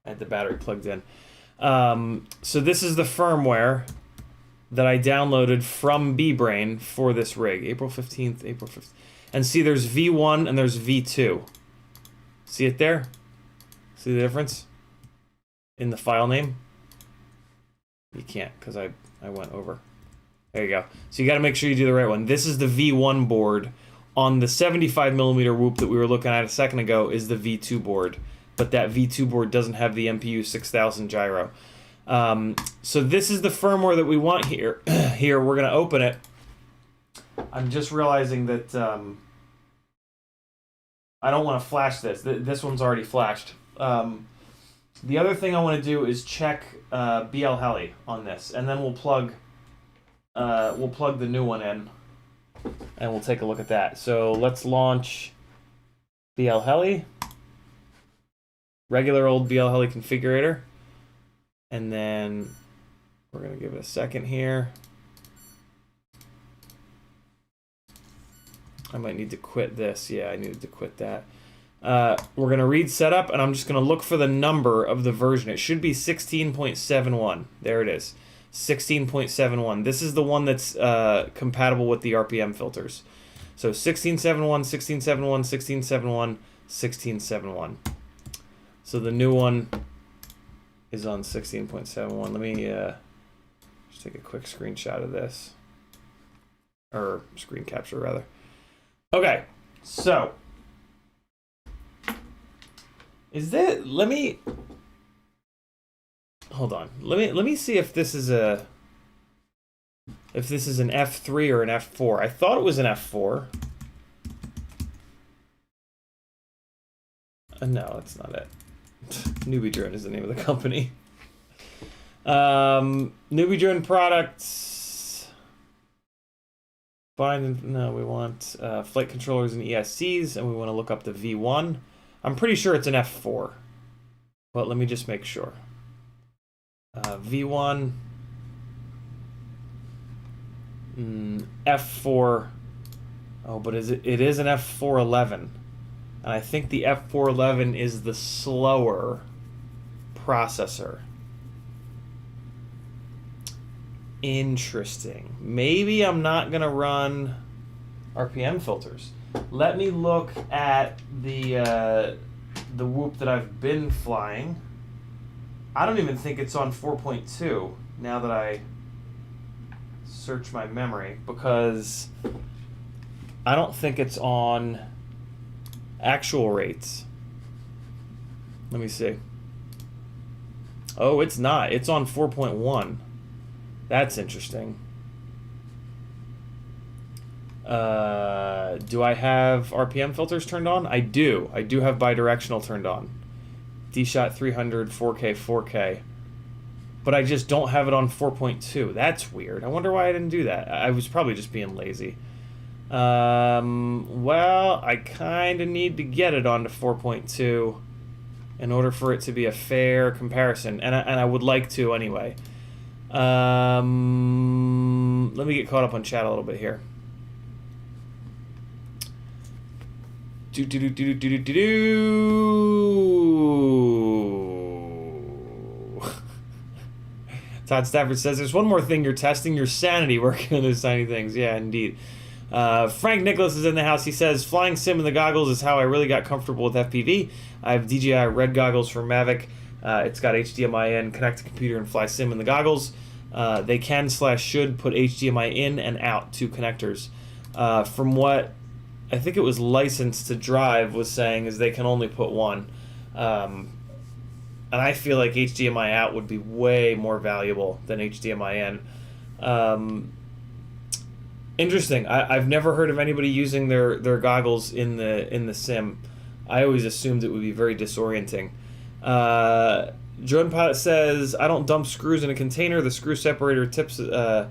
Speaker 1: I had the battery plugged in. So this is the firmware that I downloaded from B-Brain for this rig. April 15th. And see, there's V1 and there's V2. See it there? See the difference in the file name? You can't, because I went over. There you go. So you got to make sure you do the right one. This is the V1 board. On the 75mm whoop that we were looking at a second ago is the V2 board. But that V2 board doesn't have the MPU 6000 gyro. So this is the firmware that we want here. Here, we're going to open it. I'm just realizing that I don't want to flash this. This one's already flashed. The other thing I want to do is check BL Heli on this, and then we'll plug the new one in, and we'll take a look at that. So let's launch BL Heli, regular old BL Heli configurator, and then we're gonna give it a second here. I might need to quit this. Yeah, I needed to quit that. We're going to read setup, and I'm just going to look for the number of the version. It should be 16.71. There it is. 16.71. This is the one that's compatible with the RPM filters. So 16.71, 16.71, 16.71, 16.71. So the new one is on 16.71. Let me just take a quick screenshot of this. Or screen capture, rather. Okay, so is that, hold on. Let me see if this is an F3 or an F4. I thought it was an F4. No, that's not it. Newbie Drone is the name of the company. Newbie Drone products. No, we want flight controllers and ESCs, and we want to look up the V1. I'm pretty sure it's an F4, but let me just make sure. V1, F4. Oh, but it is an F411, and I think the F411 is the slower processor. Interesting. Maybe I'm not gonna run RPM filters. Let me look at the Whoop that I've been flying. I don't even think it's on 4.2 now that I search my memory, because I don't think it's on actual rates. Let me see. Oh, it's not. It's on 4.1. That's interesting. Do I have RPM filters turned on? I do. I do have bidirectional turned on. D-Shot 300, 4K, 4K. But I just don't have it on 4.2. That's weird. I wonder why I didn't do that. I was probably just being lazy. Well, I kind of need to get it onto 4.2 in order for it to be a fair comparison. And I would like to anyway. Let me get caught up on chat a little bit here. Todd Stafford says, there's one more thing, you're testing your sanity working on those tiny things. Yeah, indeed. Frank Nicholas is in the house. He says, flying sim in the goggles is how I really got comfortable with FPV. I have DJI red goggles from Mavic. It's got HDMI in, connect to computer and fly sim in the goggles. They can/should put HDMI in and out, two connectors. From what I think it was licensed to drive was saying is they can only put one. And I feel like HDMI out would be way more valuable than HDMI in. Interesting. I've never heard of anybody using their goggles in the sim. I always assumed it would be very disorienting. Drone Pilot says, I don't dump screws in a container. The screw separator tips off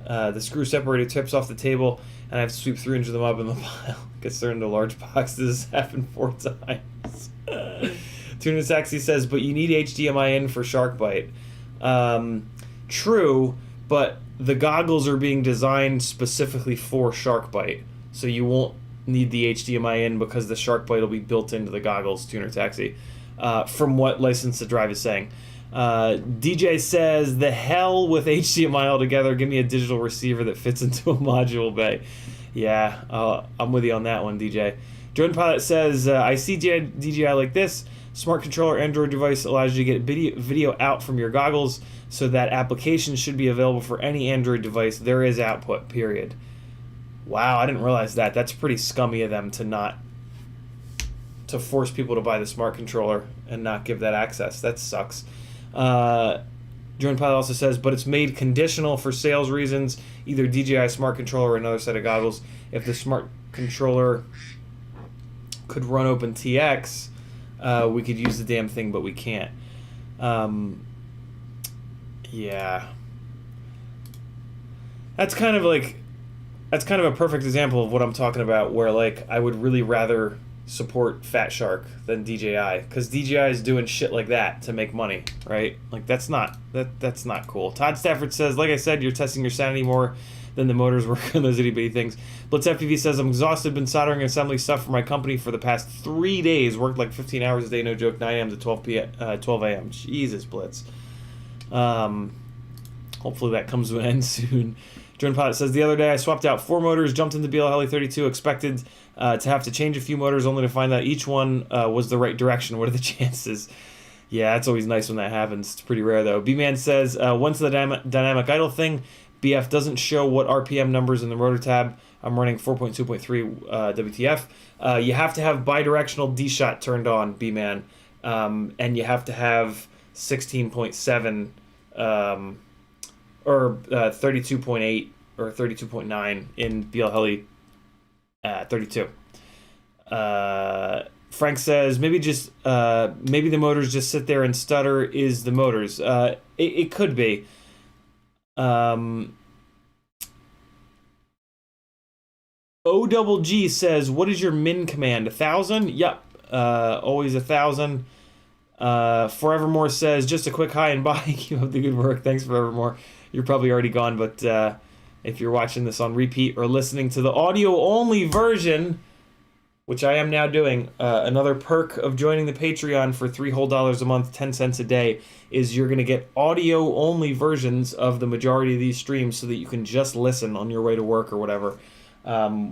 Speaker 1: the table, and I have to sweep 3 inches of them up in the pile. Gets thrown into large boxes. Happened 4 times. Tuna Taxi says, but you need HDMI in for shark bite. True, but the goggles are being designed specifically for shark bite, so you won't need the HDMI in because the shark bite will be built into the goggles. Tuner Taxi, from what License to Drive is saying. DJ says, the hell with HDMI altogether. Give me a digital receiver that fits into a module bay. Yeah, I'm with you on that one, DJ. Drone Pilot says, I see DJI like this. Smart controller Android device allows you to get video out from your goggles, so that applications should be available for any Android device. There is output, period. Wow, I didn't realize that. That's pretty scummy of them to force people to buy the smart controller and not give that access. That sucks. Drone Pilot also says, but it's made conditional for sales reasons, either DJI smart controller or another set of goggles. If the smart controller could run OpenTX, we could use the damn thing, but we can't. Yeah. That's kind of a perfect example of what I'm talking about, where like I would really rather support Fat Shark than DJI, because DJI is doing shit like that to make money, right? Like that's not cool. Todd Stafford says, like I said, you're testing your sanity more than the motors work on those itty bitty things. Blitz FPV says, I'm exhausted, been soldering and assembly stuff for my company for the past 3 days, worked like 15 hours a day, no joke, 9 a.m. to 12 a.m. Jesus, Blitz. Hopefully that comes to an end soon. Drone Pilot says, the other day I swapped out 4 motors, jumped into BL Heli 32, expected to have to change a few motors, only to find that each one was the right direction. What are the chances? Yeah, it's always nice when that happens. It's pretty rare, though. B-Man says, once the dynamic idle thing, BF doesn't show what RPM numbers in the rotor tab. I'm running 4.2.3 WTF. You have to have bidirectional D-shot turned on, B-Man. And you have to have 16.7 or 32.8 or 32.9 in BL Heli 32. Frank says maybe the motors just sit there and stutter is the motors. It could be. OGG says, what is your min command? 1,000? Yep. Always 1,000. Forevermore says, just a quick hi and bye. Keep up the good work. Thanks, Forevermore. You're probably already gone, but if you're watching this on repeat or listening to the audio-only version, which I am now doing, another perk of joining the Patreon for $3 whole a month, 10 cents a day, is you're going to get audio-only versions of the majority of these streams so that you can just listen on your way to work or whatever,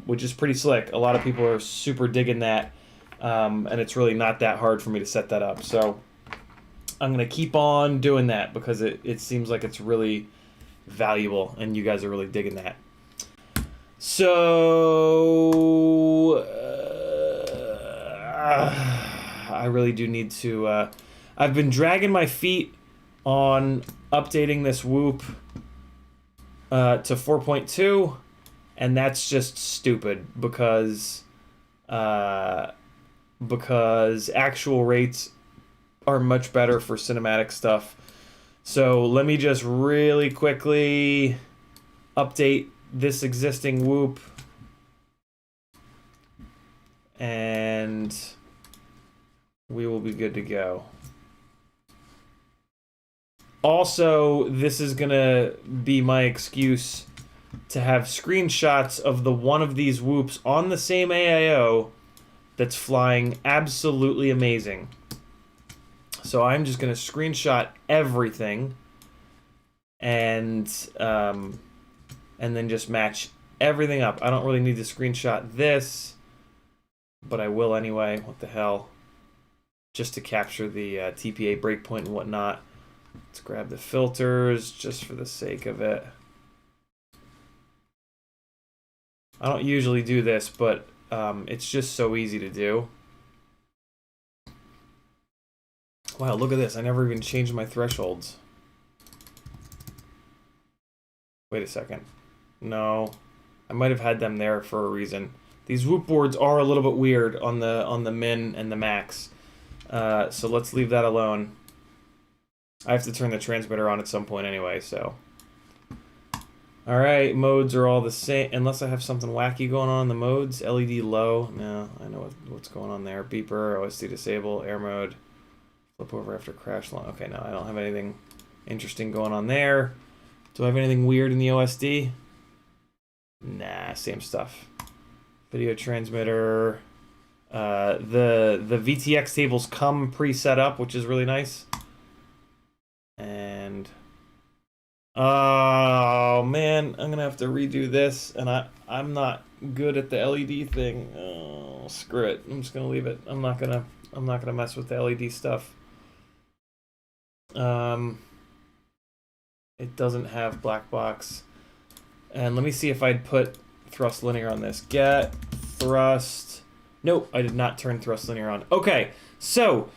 Speaker 1: which is pretty slick. A lot of people are super digging that, and it's really not that hard for me to set that up. So I'm going to keep on doing that because it seems like it's really valuable, and you guys are really digging that. So I really do need to I've been dragging my feet on updating this Whoop to 4.2, and that's just stupid because actual rates are much better for cinematic stuff. So let me just really quickly update this existing Whoop, and we will be good to go. Also, this is gonna be my excuse to have screenshots of the one of these Whoops on the same AIO that's flying absolutely amazing. So I'm just gonna screenshot everything and then just match everything up. I don't really need to screenshot this, but I will anyway. What the hell? Just to capture the TPA breakpoint and whatnot. Let's grab the filters just for the sake of it. I don't usually do this, but it's just so easy to do. Wow, look at this. I never even changed my thresholds. Wait a second. No, I might have had them there for a reason. These Whoop boards are a little bit weird on the min and the max. So let's leave that alone. I have to turn the transmitter on at some point anyway, so. Alright, modes are all the same, unless I have something wacky going on in the modes. LED low, no, I know what's going on there. Beeper, OSD disable, air mode. Flip over after crash line. Okay, no, I don't have anything interesting going on there. Do I have anything weird in the OSD? Nah, same stuff. Video transmitter. The VTX tables come pre-set up, which is really nice. And oh man, I'm gonna have to redo this, and I'm not good at the LED thing. Oh, screw it. I'm just gonna leave it. I'm not gonna mess with the LED stuff. It doesn't have black box. And let me see if I'd put thrust linear on this. Get thrust. Nope, I did not turn thrust linear on. Okay, so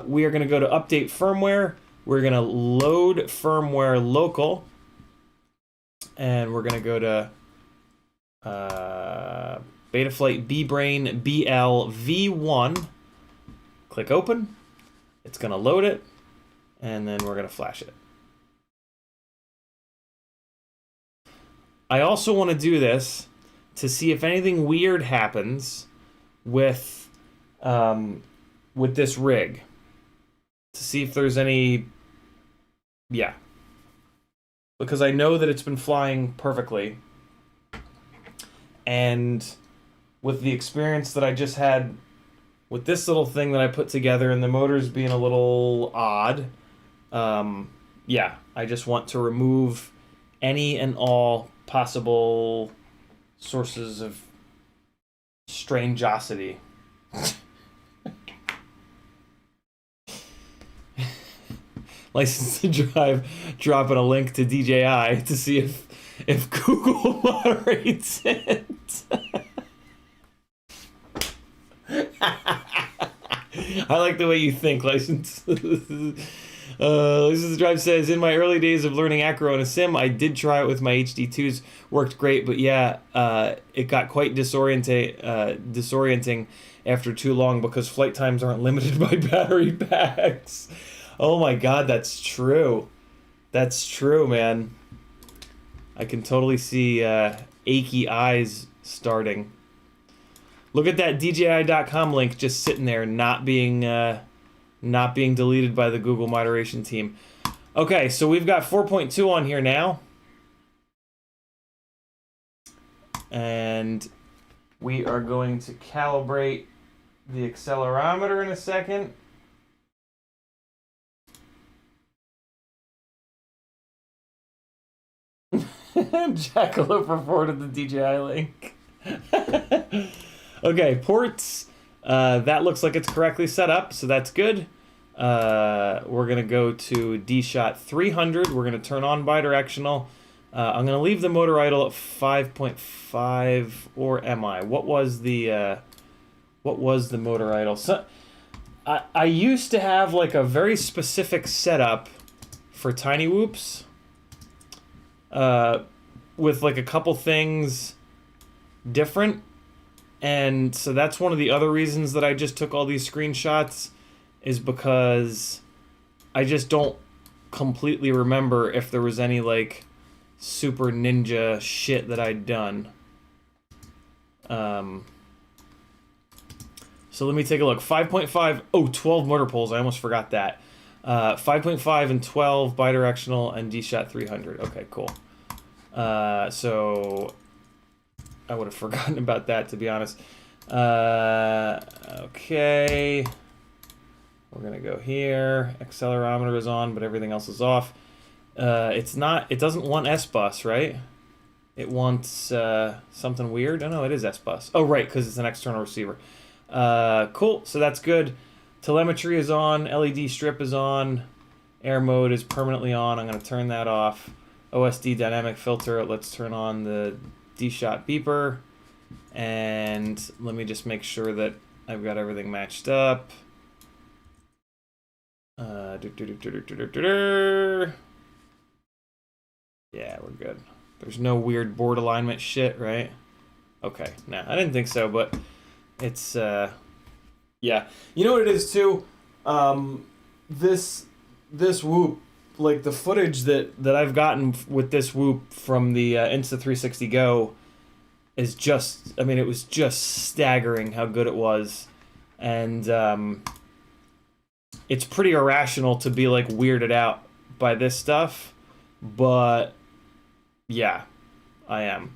Speaker 1: we are going to go to update firmware. We're going to load firmware local. And we're going to go to Betaflight BBrain BL V1. Click open. It's going to load it. And then we're going to flash it. I also want to do this to see if anything weird happens with this rig. To see if there's any... Yeah. Because I know that it's been flying perfectly. And with the experience that I just had with this little thing that I put together and the motors being a little odd, yeah, I just want to remove any and all possible sources of strangeosity. License to Drive dropping a link to DJI to see if Google moderates it. I like the way you think, License. License to Drive says, in my early days of learning acro in a sim, I did try it with my HD2s. Worked great, but yeah, it got quite disorienting after too long because flight times aren't limited by battery packs. Oh my god, that's true. That's true, man. I can totally see achy eyes starting. Look at that DJI.com link just sitting there, not being deleted by the Google moderation team. Okay, so we've got 4.2 on here now. And we are going to calibrate the accelerometer in a second. Jackalope forwarded the DJI link. Okay, ports. That looks like it's correctly set up, so that's good. We're going to go to D-Shot 300. We're going to turn on bidirectional. I'm going to leave the motor idle at 5.5, or am I? What was the motor idle? So, I used to have like a very specific setup for tiny whoops. With like a couple things different, and so that's one of the other reasons that I just took all these screenshots, is because I just don't completely remember if there was any like super ninja shit that I'd done. So let me take a look. 5.5, oh, 12 motor poles, I almost forgot that. 5.5 and 12 bidirectional and D-Shot 300. Okay, cool. So I would have forgotten about that, to be honest. Okay. We're gonna go here. Accelerometer is on, but everything else is off. It doesn't want S-Bus, right? It wants something weird. Oh no, it is S-Bus. Oh right, because it's an external receiver. Cool, so that's good. Telemetry is on, LED strip is on, air mode is permanently on. I'm gonna turn that off. OSD dynamic filter, let's turn on the D-Shot beeper. And let me just make sure that I've got everything matched up. Yeah, we're good. There's no weird board alignment shit, right? Okay, nah, I didn't think so, but it's, yeah. You know what it is, too? This whoop, like the footage that I've gotten with this whoop from the Insta360 Go is just, I mean, it was just staggering how good it was. And it's pretty irrational to be like weirded out by this stuff, but yeah, I am.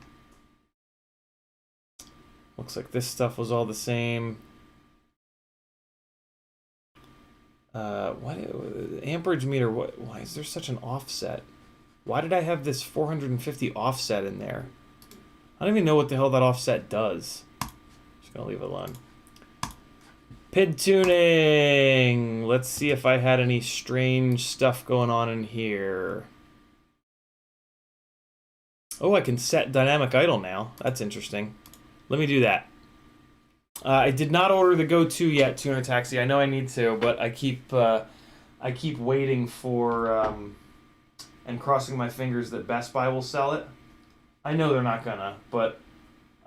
Speaker 1: Looks like this stuff was all the same. What amperage meter? Why is there such an offset? Why did I have this 450 offset in there? I don't even know what the hell that offset does. Just gonna leave it alone. PID tuning. Let's see if I had any strange stuff going on in here. Oh, I can set dynamic idle now. That's interesting. Let me do that. I did not order the Go 2 yet, Tuner Taxi. I know I need to, but I keep waiting for and crossing my fingers that Best Buy will sell it. I know they're not gonna, but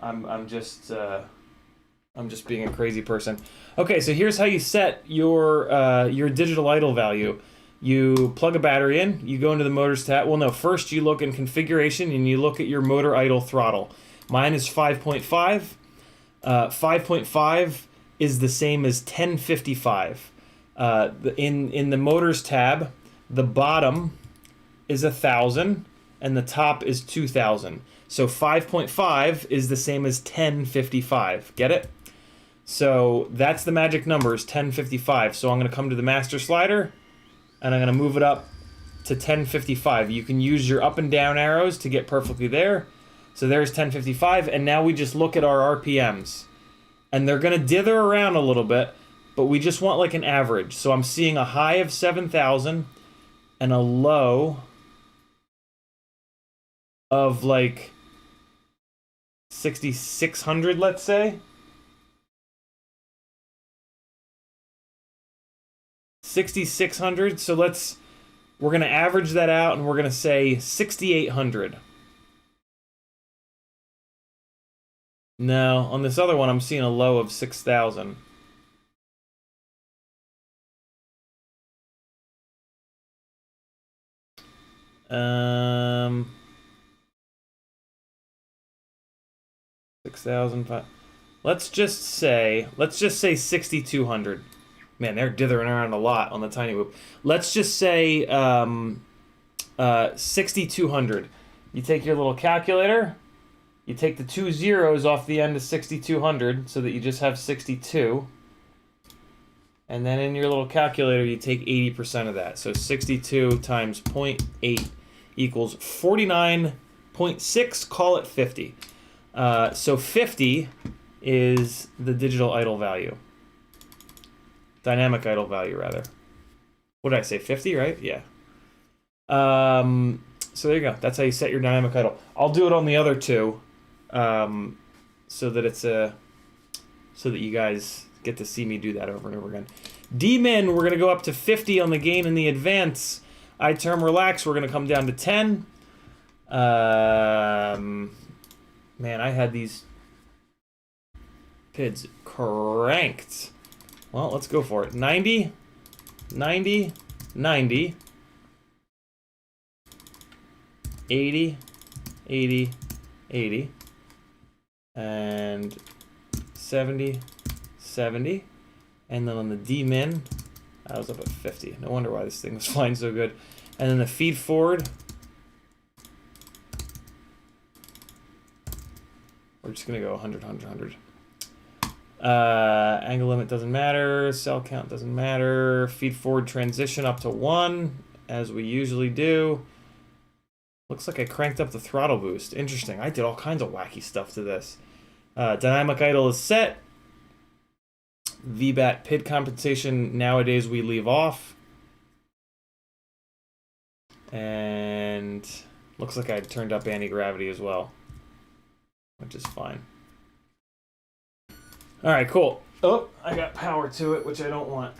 Speaker 1: I'm just being a crazy person. Okay, so here's how you set your digital idle value. You plug a battery in, you go into the motors tab. Well, no, first you look in configuration and you look at your motor idle throttle. Mine is 5.5. 5.5 is the same as 1055. In the motors tab, the bottom is 1,000 and the top is 2,000. So 5.5 is the same as 1055. Get it? So that's the magic number, is 1055. So I'm going to come to the master slider and I'm going to move it up to 1055. You can use your up and down arrows to get perfectly there. So there's 1055, and now we just look at our RPMs. And they're going to dither around a little bit, but we just want like an average. So I'm seeing a high of 7,000 and a low of like 6,600, let's say. 6,600. So we're going to average that out and we're going to say 6,800. No, on this other one I'm seeing a low of 6,000. Um, 6,005. Let's just say 6,200. Man, they're dithering around a lot on the tiny whoop. Let's just say 6,200. You take your little calculator, you take the 2 zeros off the end of 6,200 so that you just have 62. And then in your little calculator, you take 80% of that. So 62 times 0.8 equals 49.6, call it 50. So 50 is the digital idle value. Dynamic idle value, rather. What did I say, 50, right? Yeah. So there you go. That's how you set your dynamic idle. I'll do it on the other two, so that it's so that you guys get to see me do that over and over again. D-min, we're going to go up to 50 on the gain and the advance. I-term relax, we're going to come down to 10. Man, I had these PIDs cranked. Well, let's go for it. 90, 90, 90, 80, 80, 80, and 70, 70. And then on the D-min, I was up at 50. No wonder why this thing was flying so good. And then the feed forward, we're just going to go 100, 100, 100. Angle limit doesn't matter. Cell count doesn't matter. Feed forward transition up to 1, as we usually do. Looks like I cranked up the throttle boost. Interesting. I did all kinds of wacky stuff to this. Dynamic idle is set. VBAT PID compensation nowadays we leave off. And looks like I turned up anti-gravity as well, which is fine. All right, cool. Oh, I got power to it, which I don't want.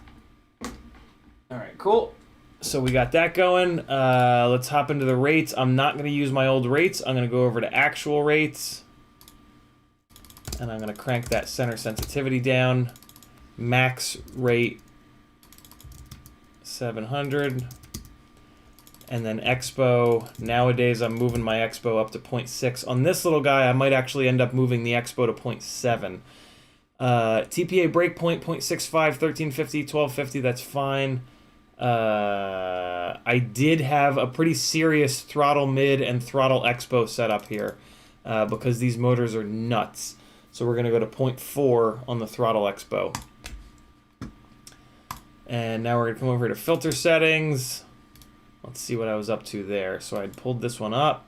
Speaker 1: All right, cool. So we got that going. Let's hop into the rates. I'm not going to use my old rates. I'm going to go over to actual rates. And I'm going to crank that center sensitivity down. Max rate 700. And then expo. Nowadays, I'm moving my expo up to 0.6. On this little guy, I might actually end up moving the expo to 0.7. TPA breakpoint 0.65, 1350, 1250, that's fine. I did have a pretty serious throttle mid and throttle expo set up here because these motors are nuts. So we're going to go to 0.4 on the throttle expo. And now we're going to come over to filter settings. Let's see what I was up to there. So I'd pulled this one up.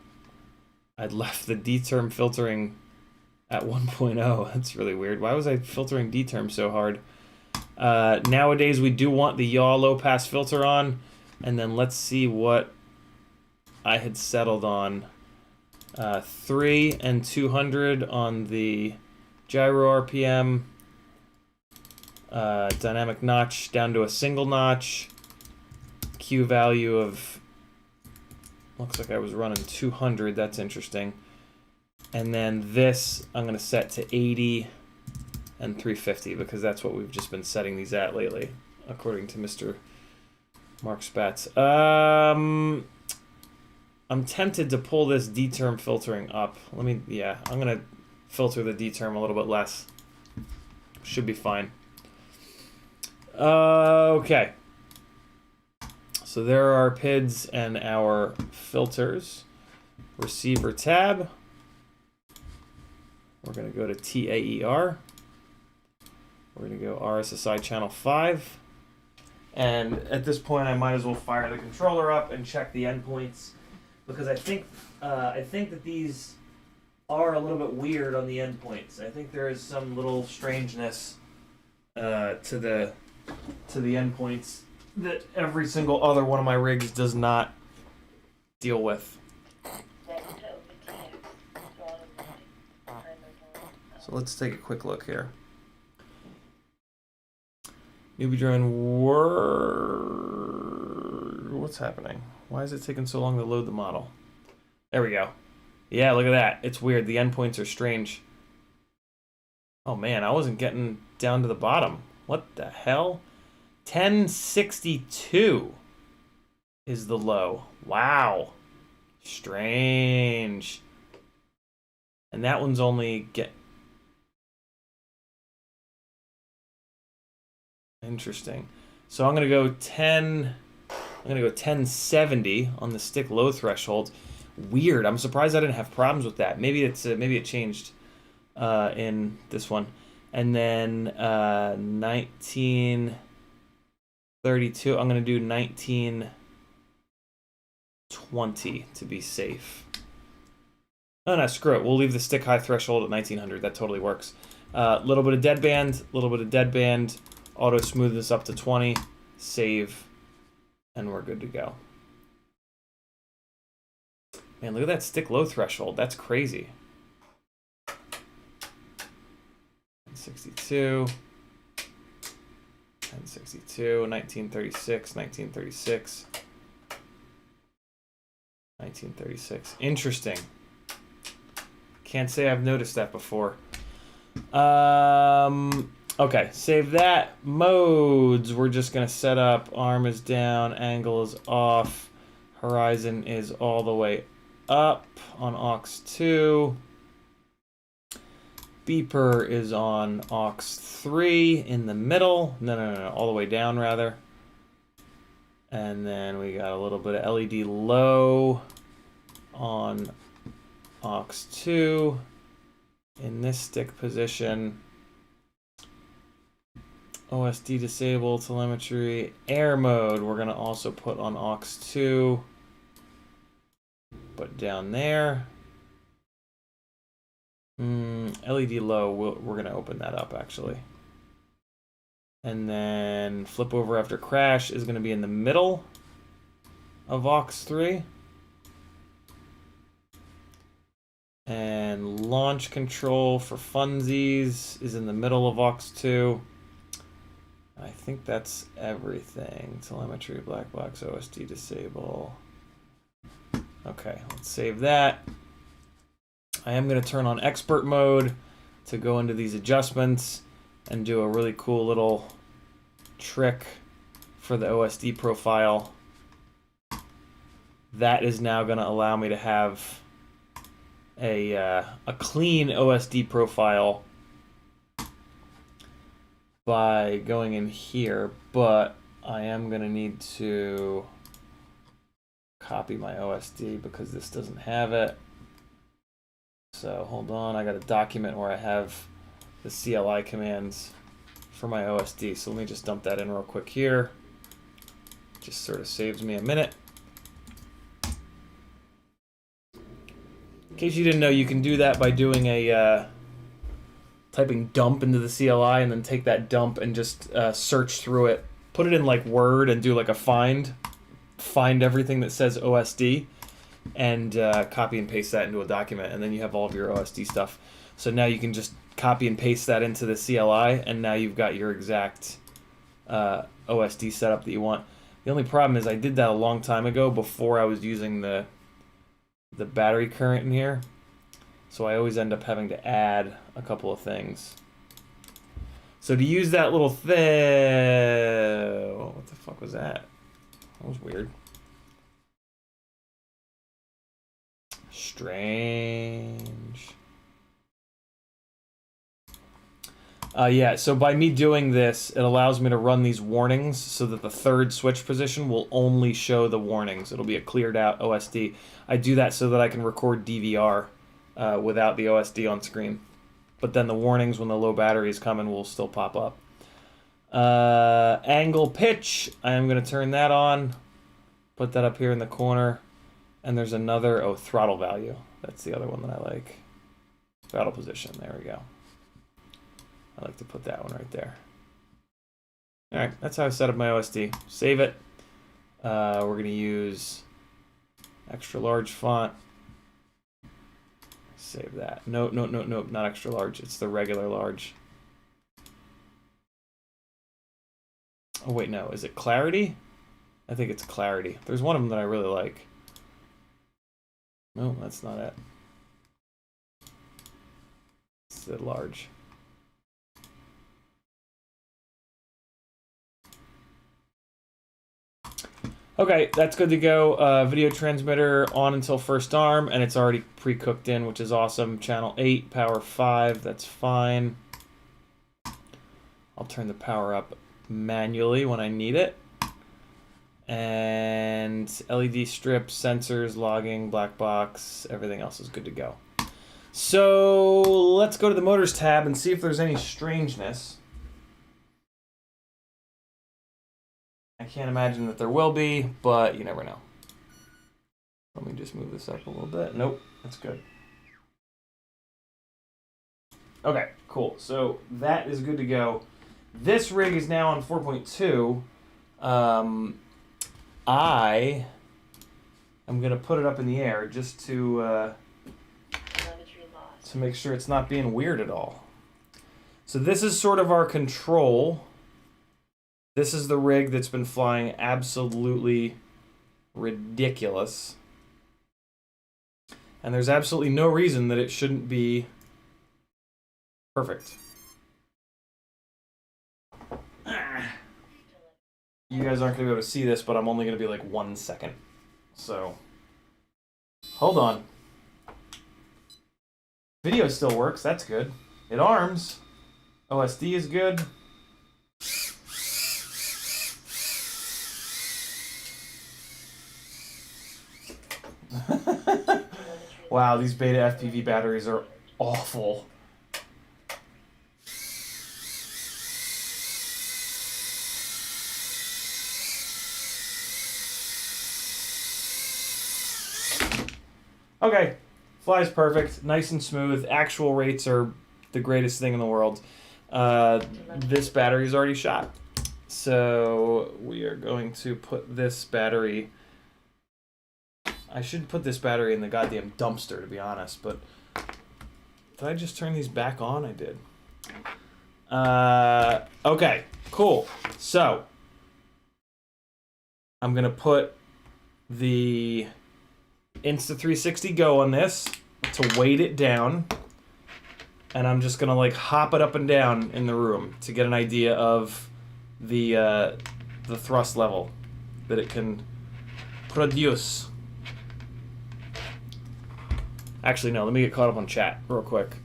Speaker 1: I'd left the D-term filtering at 1.0. That's really weird. Why was I filtering D-term so hard? Nowadays, we do want the yaw low-pass filter on. And then let's see what I had settled on. 3 and 200 on the gyro RPM. Dynamic notch down to a single notch. Q value of... looks like I was running 200. That's interesting. And then this, I'm going to set to 80 and 350 because that's what we've just been setting these at lately, according to Mr. Mark Spatz. I'm tempted to pull this D-term filtering up. I'm gonna filter the D-term a little bit less. Should be fine. Okay. So there are our PIDs and our filters. Receiver tab. We're gonna go to TAER. We're gonna go RSSI channel 5. And at this point, I might as well fire the controller up and check the endpoints, because I think that these are a little bit weird on the endpoints. I think there is some little strangeness to the endpoints that every single other one of my rigs does not deal with. So let's take a quick look here. Newbie drone what's happening? Why is it taking so long to load the model? There we go. Yeah, look at that. It's weird. The endpoints are strange. Oh man, I wasn't getting down to the bottom. What the hell? 1062 is the low. Wow. Strange. And that one's only Interesting. So I'm gonna go 1070 on the stick low threshold. Weird. I'm surprised I didn't have problems with that. Maybe it changed in this one. And then 1932. I'm gonna do 1920 to be safe. Oh no, screw it. We'll leave the stick high threshold at 1900. That totally works. Little bit of deadband. Auto smooth this up to 20. Save. And we're good to go. Man, look at that stick low threshold. That's crazy. 1062. 1062. 1936. 1936. 1936. Interesting. Can't say I've noticed that before. Okay, save that. Modes, we're just going to set up arm is down, angle is off, horizon is all the way up on aux 2. Beeper is on aux 3 in the middle. No, all the way down rather. And then we got a little bit of LED low on aux 2 in this stick position. OSD disable, telemetry, air mode, we're going to also put on aux 2, but down there. LED low, we're going to open that up actually. And then flip over after crash is going to be in the middle of aux 3. And launch control for funsies is in the middle of aux 2. I think that's everything. Telemetry, black box, OSD disable. Okay, let's save that. I am going to turn on expert mode to go into these adjustments and do a really cool little trick for the OSD profile. That is now going to allow me to have a clean OSD profile by going in here, but I am going to need to copy my OSD because this doesn't have it. So hold on, I got a document where I have the CLI commands for my OSD. So let me just dump that in real quick here. Just sort of saves me a minute. In case you didn't know, you can do that by doing a typing dump into the CLI and then take that dump and just search through it. Put it in like Word and do like a find everything that says OSD and copy and paste that into a document, and then you have all of your OSD stuff. So now you can just copy and paste that into the CLI, and now you've got your exact OSD setup that you want. The only problem is I did that a long time ago before I was using the battery current in here. So I always end up having to add a couple of things. So to use that little thing, what the fuck was that? That was weird. Strange. Yeah, so by me doing this, it allows me to run these warnings so that the third switch position will only show the warnings. It'll be a cleared out OSD. I do that so that I can record DVR without the OSD on screen. But then the warnings when the low battery is coming will still pop up. Angle pitch, I am going to turn that on. Put that up here in the corner. And there's another, throttle value. That's the other one that I like. Throttle position, there we go. I like to put that one right there. All right, that's how I set up my OSD. Save it. We're going to use extra large font. Save that. No, not extra large. It's the regular large. Oh, wait, no. Is it clarity? I think it's clarity. There's one of them that I really like. No, that's not it. It's the large. Okay, that's good to go. Video transmitter on until first arm, and it's already pre-cooked in, which is awesome. Channel 8, power 5, that's fine. I'll turn the power up manually when I need it. And LED strips, sensors, logging, black box, everything else is good to go. So let's go to the motors tab and see if there's any strangeness. I can't imagine that there will be, but you never know. Let me just move this up a little bit. Nope, that's good. Okay, cool. So that is good to go. This rig is now on 4.2. I am going to put it up in the air just to make sure it's not being weird at all. So this is sort of our control. This is the rig that's been flying absolutely ridiculous. And there's absolutely no reason that it shouldn't be perfect. You guys aren't going to be able to see this, but I'm only going to be like 1 second. So, hold on. Video still works, that's good. It arms. OSD is good. Wow, these beta FPV batteries are awful. Okay, flies perfect, nice and smooth. Actual rates are the greatest thing in the world. This battery is already shot. So we are going to put this battery... I should put this battery in the goddamn dumpster, to be honest, but... Did I just turn these back on? I did. Okay, cool. So, I'm going to put the Insta360 Go on this to weight it down. And I'm just going to like hop it up and down in the room to get an idea of the thrust level that it can produce. Actually, no, let me get caught up on chat real quick.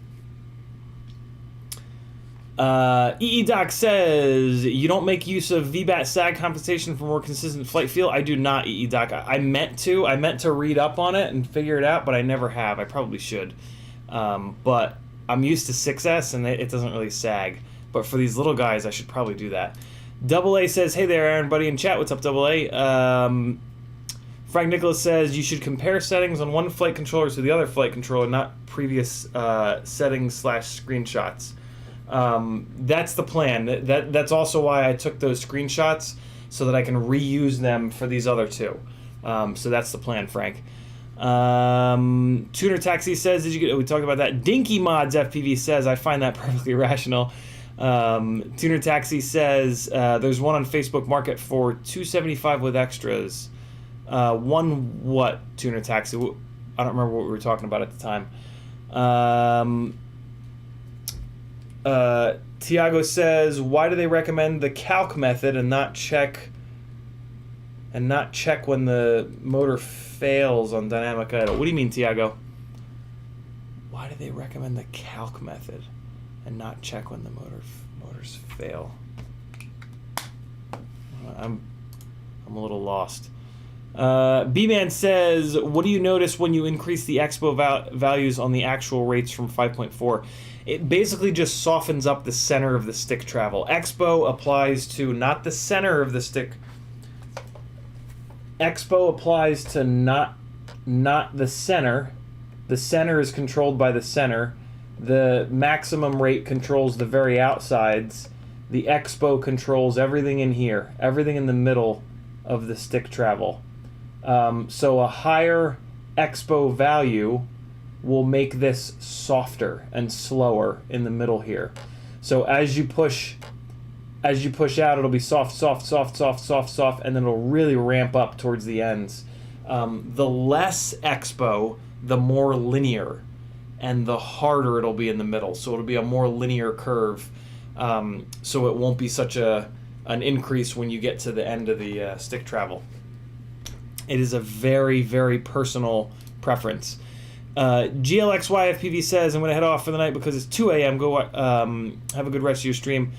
Speaker 1: EEDoc says, you don't make use of VBAT SAG compensation for more consistent flight feel. I do not, EEDoc. I meant to. I meant to read up on it and figure it out, but I never have. I probably should. But I'm used to 6S, and it doesn't really sag. But for these little guys, I should probably do that. Double A says, hey there, Aaron, buddy in chat. What's up, Double A? Frank Nicholas says, you should compare settings on one flight controller to the other flight controller, not previous settings / screenshots. That's the plan. That's also why I took those screenshots, so that I can reuse them for these other two. So that's the plan, Frank. Tuner Taxi says, we talked about that. Dinky Mods FPV says, I find that perfectly rational. Tuner Taxi says, there's one on Facebook Market for $275 with extras. One what, Tuner Taxi? I don't remember what we were talking about at the time. Tiago says, why do they recommend the calc method and not check and not check when the motor fails on dynamic idle. What do you mean, Tiago? Why do they recommend the calc method and not check when the motors fail? I'm a little lost. B-Man says, what do you notice when you increase the expo values on the actual rates from 5.4? It basically just softens up the center of the stick travel. Expo applies to not the center of the stick. Expo applies to not the center. The center is controlled by the center. The maximum rate controls the very outsides. The expo controls everything in here, everything in the middle of the stick travel. So a higher expo value will make this softer and slower in the middle here. So as you push out, it'll be soft, soft, soft, soft, soft, soft, and then it'll really ramp up towards the ends. The less expo, the more linear, and the harder it'll be in the middle. So it'll be a more linear curve. So it won't be such an increase when you get to the end of the stick travel. It is a very, very personal preference. GLXYFPV says, I'm going to head off for the night because it's 2 a.m. Go have a good rest of your stream.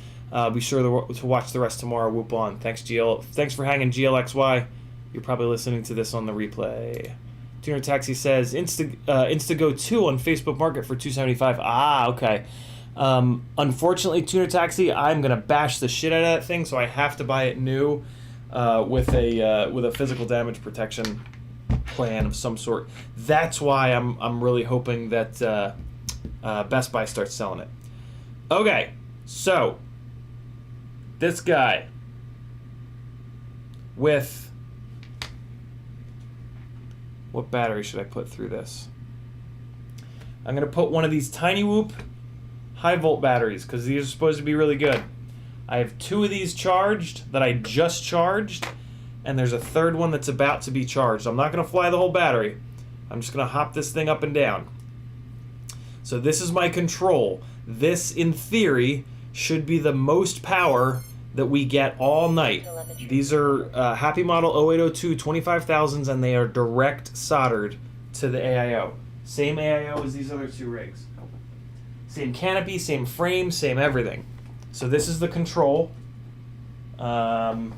Speaker 1: Be sure to watch the rest tomorrow. Whoop on. Thanks, GL. Thanks for hanging, GLXY. You're probably listening to this on the replay. Tuner Taxi says, Instago 2 on Facebook Market for $275. Ah, okay. Unfortunately, Tuner Taxi, I'm going to bash the shit out of that thing, so I have to buy it new with a physical damage protection plan of some sort. That's why I'm really hoping that Best Buy starts selling it. Okay, so this guy with what battery should I put through this? I'm gonna put one of these Tiny Whoop high volt batteries because these are supposed to be really good. I have 2 of these charged that I just charged, and there's a third one that's about to be charged. I'm not going to fly the whole battery. I'm just going to hop this thing up and down. So this is my control. This, in theory, should be the most power that we get all night. These are Happy Model 0802 25,000s, and they are direct soldered to the AIO. Same AIO as these other 2 rigs. Same canopy, same frame, same everything. So this is the control. Give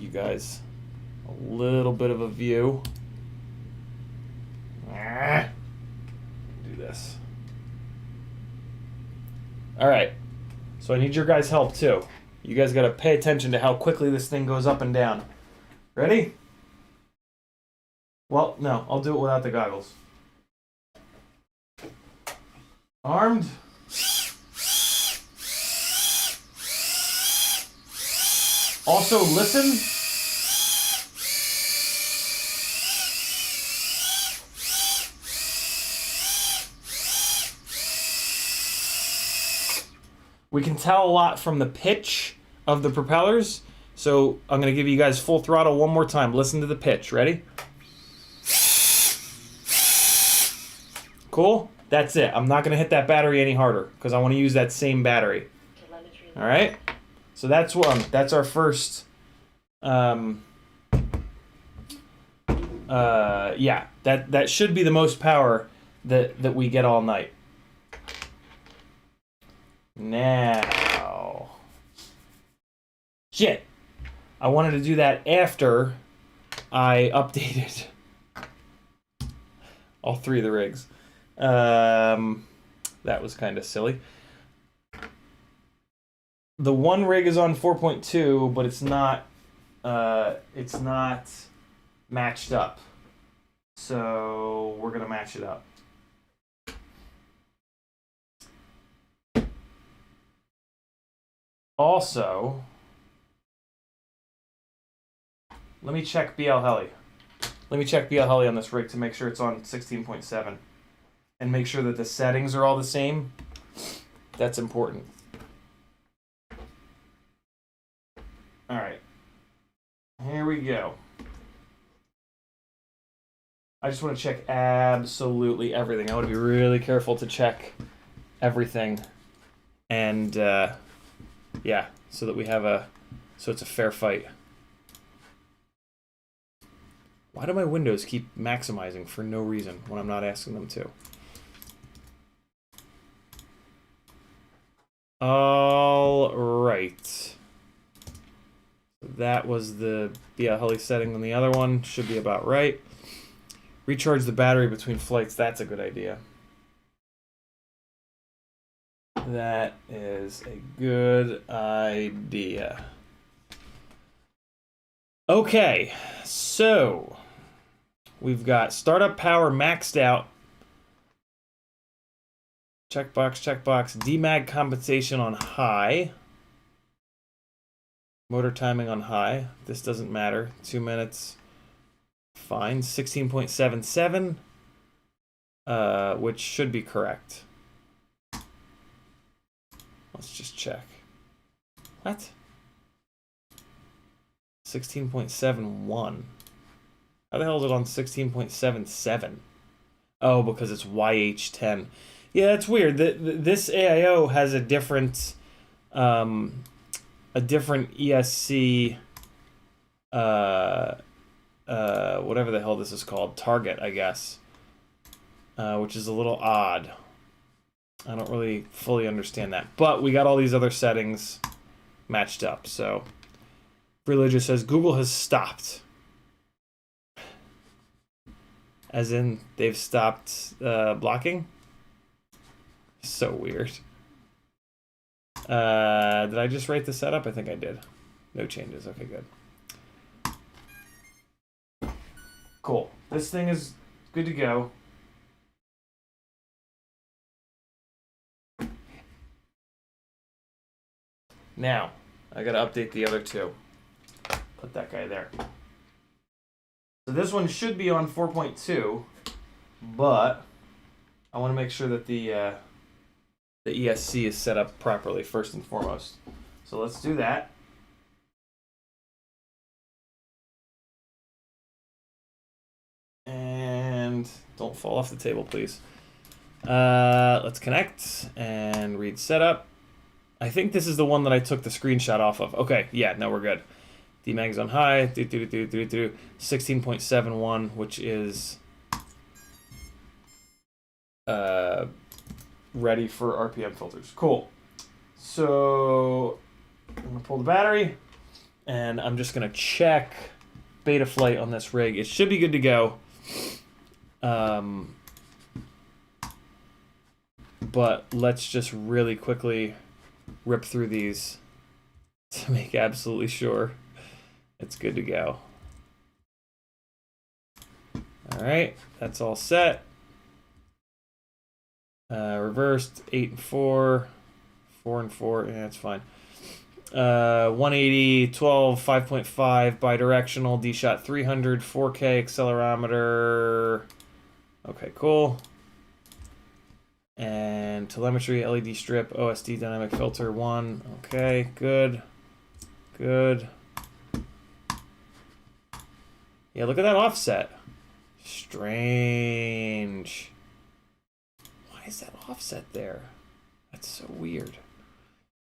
Speaker 1: you guys a little bit of a view. Do this. All right. So I need your guys' help too. You guys got to pay attention to how quickly this thing goes up and down. Ready? Well, no, I'll do it without the goggles. Armed. Also, listen. We can tell a lot from the pitch of the propellers, so I'm going to give you guys full throttle one more time. Listen to the pitch. Ready? Cool? That's it. I'm not going to hit that battery any harder because I want to use that same battery. All right? So that's our first, yeah, that should be the most power that we get all night. Now, shit, I wanted to do that after I updated all 3 of the rigs. That was kind of silly. The one rig is on 4.2, but it's not matched up. So we're gonna match it up. Also, let me check BL Heli. Let me check BL Heli on this rig to make sure it's on 16.7 and make sure that the settings are all the same. That's important. All right, here we go. I just want to check absolutely everything. I want to be really careful to check everything, and yeah, so that we have so it's a fair fight. Why do my windows keep maximizing for no reason when I'm not asking them to? All right. That was the Holly setting on the other one. Should be about right. Recharge the battery between flights. That's a good idea. That is a good idea. Okay, so we've got startup power maxed out. Checkbox, checkbox. Demag compensation on high. Motor timing on high. This doesn't matter. 2 minutes. Fine. 16.77. Which should be correct. Let's just check. What? 16.71. How the hell is it on 16.77? Oh, because it's YH10. Yeah, that's weird. This AIO has a different ESC, whatever the hell this is called, target, I guess, which is a little odd. I don't really fully understand that, but we got all these other settings matched up. So, Religious says Google has stopped, as in they've stopped blocking. So weird. Did I just write the setup? I think I did. No changes. Okay, good. Cool. This thing is good to go. Now, I gotta update the other two. Put that guy there. So this one should be on 4.2, but I want to make sure that the ESC is set up properly first and foremost. So let's do that. And don't fall off the table, please. Let's connect and read setup. I think this is the one that I took the screenshot off of. Okay, yeah, no, we're good. Demag's on high, 16.71, which is ready for RPM filters. Cool. So I'm gonna pull the battery, and I'm just gonna check beta flight on this rig. It should be good to go. But let's just really quickly rip through these to make absolutely sure it's good to go. All right, that's all set. Reversed 8 and 4, 4 and 4. Yeah, that's fine. 180, 12, 5.5 bidirectional, D-Shot 300, 4K accelerometer. Okay, cool. And telemetry, LED strip, OSD dynamic filter 1. Okay, good. Good. Yeah, look at that offset. Strange. Why is that offset there? That's so weird.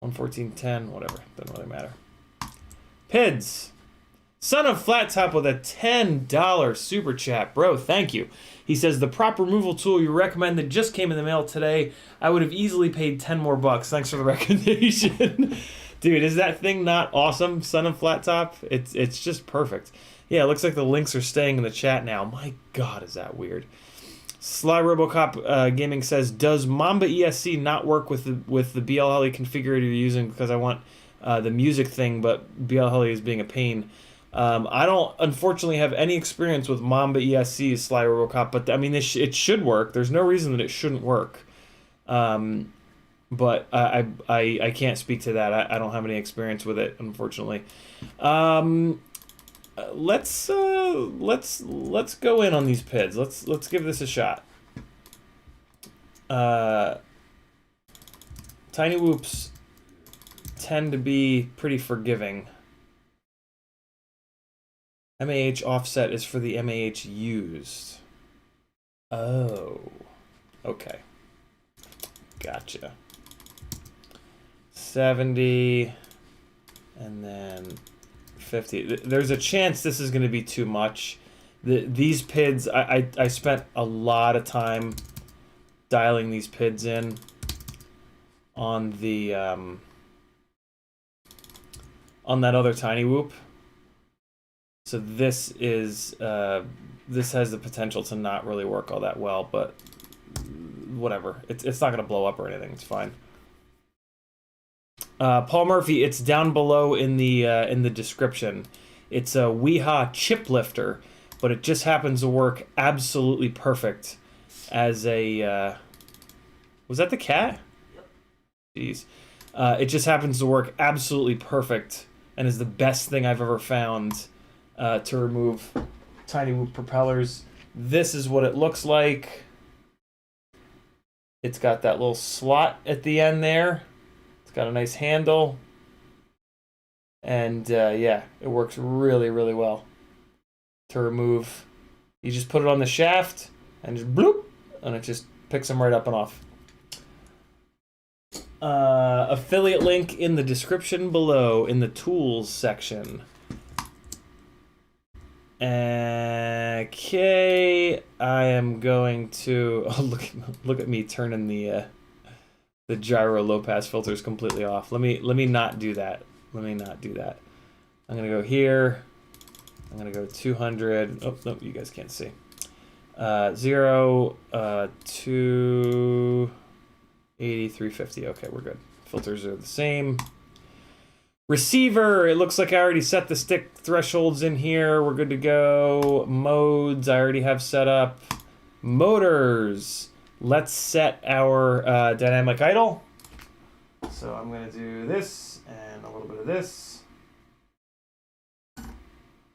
Speaker 1: 114.10, whatever. Doesn't really matter. PIDS. Son of Flat Top with a $10 super chat. Bro, thank you. He says, the prop removal tool you recommend that just came in the mail today, I would have easily paid 10 more bucks. Thanks for the recommendation. Dude, is that thing not awesome, Son of Flat Top? It's just perfect. Yeah, it looks like the links are staying in the chat now. My God, is that weird. Sly Robocop Gaming says, does Mamba ESC not work with the BLHeli configurator you're using? Because I want the music thing, but BLHeli is being a pain. I don't, unfortunately, have any experience with Mamba ESC, Sly Robocop, but I mean, it should work. There's no reason that it shouldn't work. But I can't speak to that. I don't have any experience with it, unfortunately. Let's go in on these PIDs. Let's give this a shot. Tiny whoops tend to be pretty forgiving. MAH offset is for the MAH used. Oh, okay. Gotcha. 70, and then 50. There's a chance this is going to be too much These PIDs, I spent a lot of time dialing these PIDs in on the on that other Tiny Whoop. So this is this has the potential to not really work all that well, but whatever. It's not gonna blow up or anything. It's fine. Paul Murphy, it's down below in the description. It's a Weeha chip lifter, but it just happens to work absolutely perfect as a. Was that the cat?
Speaker 2: Yep.
Speaker 1: Jeez. It just happens to work absolutely perfect and is the best thing I've ever found to remove Tiny Whoop propellers. This is what it looks like. It's got that little slot at the end there. It's got a nice handle. And yeah, it works really, really well to remove. You just put it on the shaft and just bloop, and it just picks them right up and off. Affiliate link in the description below in the tools section. Okay, I am going to look at me turning the gyro low pass filters completely off. Let me not do that. Let me not do that. I'm gonna go here. I'm gonna go 200. Oh no, you guys can't see. 0, 280, 350. Okay, we're good. Filters are the same. Receiver, it looks like I already set the stick thresholds in here. We're good to go. Modes, I already have set up. Motors, let's set our dynamic idle. So I'm gonna do this and a little bit of this.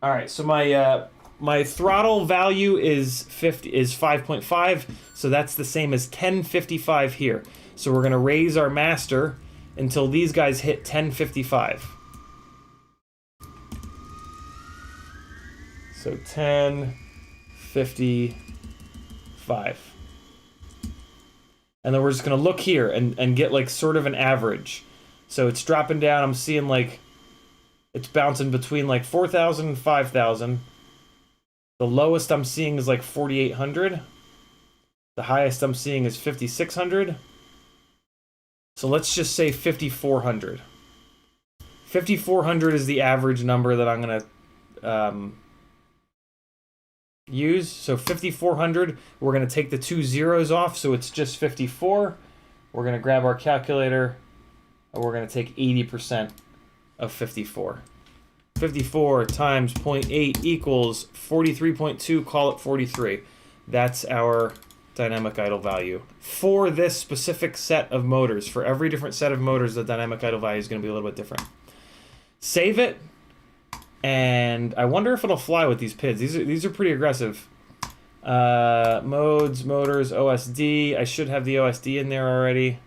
Speaker 1: All right, so my throttle value is 5.5, so that's the same as 1055 here. So we're gonna raise our master until these guys hit 1055. So 1055. And then we're just gonna look here and get like sort of an average. So it's dropping down, I'm seeing like, it's bouncing between like 4,000 and 5,000. The lowest I'm seeing is like 4,800. The highest I'm seeing is 5,600. So let's just say 5,400. 5,400 is the average number that I'm gonna use. So 5,400, we're gonna take the 2 zeros off, so it's just 54. We're gonna grab our calculator, and we're gonna take 80% of 54. 54 times 0.8 equals 43.2, call it 43. That's our dynamic idle value for this specific set of motors. For every different set of motors, the dynamic idle value is going to be a little bit different. Save it, and I wonder if it'll fly with these PIDs. These are pretty aggressive. Modes, motors, OSD. I should have the OSD in there already.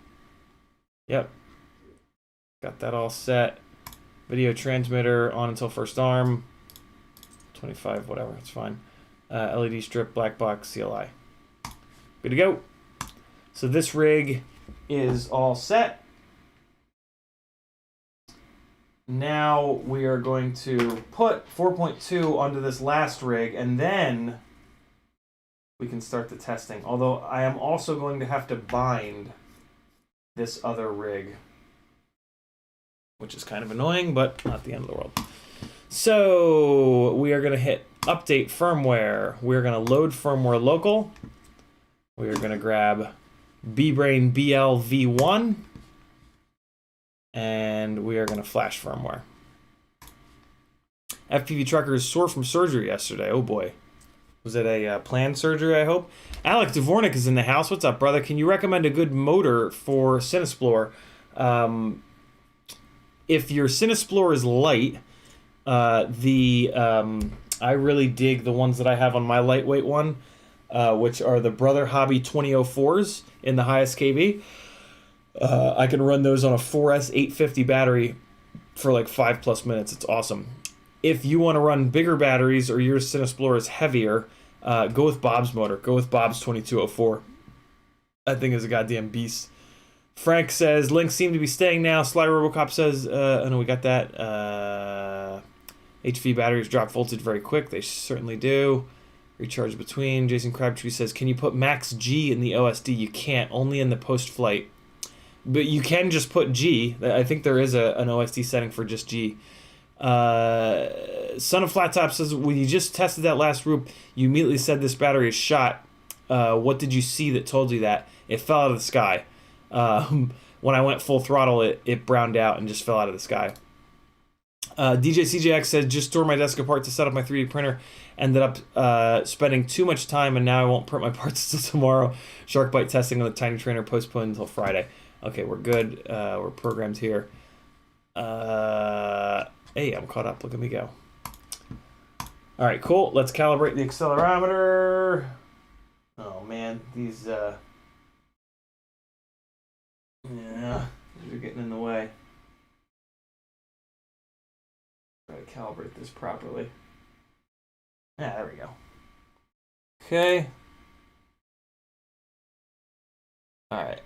Speaker 1: Yep, got that all set. Video transmitter on until first arm. 25, whatever, it's fine. LED strip, black box, CLI. Good to go. So this rig is all set. Now we are going to put 4.2 onto this last rig, and then we can start the testing. Although I am also going to have to bind this other rig, which is kind of annoying, but not the end of the world. So we are going to hit update firmware. We're going to load firmware local. We are going to grab bbrain BLV1, and we are going to flash firmware. FPV trucker is sore from surgery yesterday. Oh boy. Was it a planned surgery, I hope? Alec Dvornik is in the house. What's up, brother? Can you recommend a good motor for Cinesplore? If your Cinesplore is light, I really dig the ones that I have on my lightweight one, which are the Brother Hobby 2004s in the highest kV. I can run those on a 4S 850 battery for like 5+ minutes. It's awesome. If you want to run bigger batteries or your Cinesplore is heavier, go with Bob's motor. Go with Bob's 2204. That thing is a goddamn beast. Frank says, links seem to be staying now. Sly Robocop says, oh no, we got that. HV batteries drop voltage very quick. They certainly do. Recharge between. Jason Crabtree says, can you put max G in the OSD? You can't, only in the post-flight. But you can just put G. I think there is an OSD setting for just G. Son of Flat Top says, when you just tested that last roop, you immediately said this battery is shot. What did you see that told you that? It fell out of the sky. When I went full throttle, it browned out and just fell out of the sky. DJ CJX said, just store my desk apart to set up my 3D printer. Ended up spending too much time, and now I won't print my parts until tomorrow. Shark bite testing on the Tiny Trainer postponed until Friday. Okay, we're good. We're programmed here. Hey, I'm caught up. Look at me go. All right, cool. Let's calibrate the accelerometer. Oh, man. These, yeah, these are getting in the way. Try to calibrate this properly. Yeah, there we go. Okay. All right.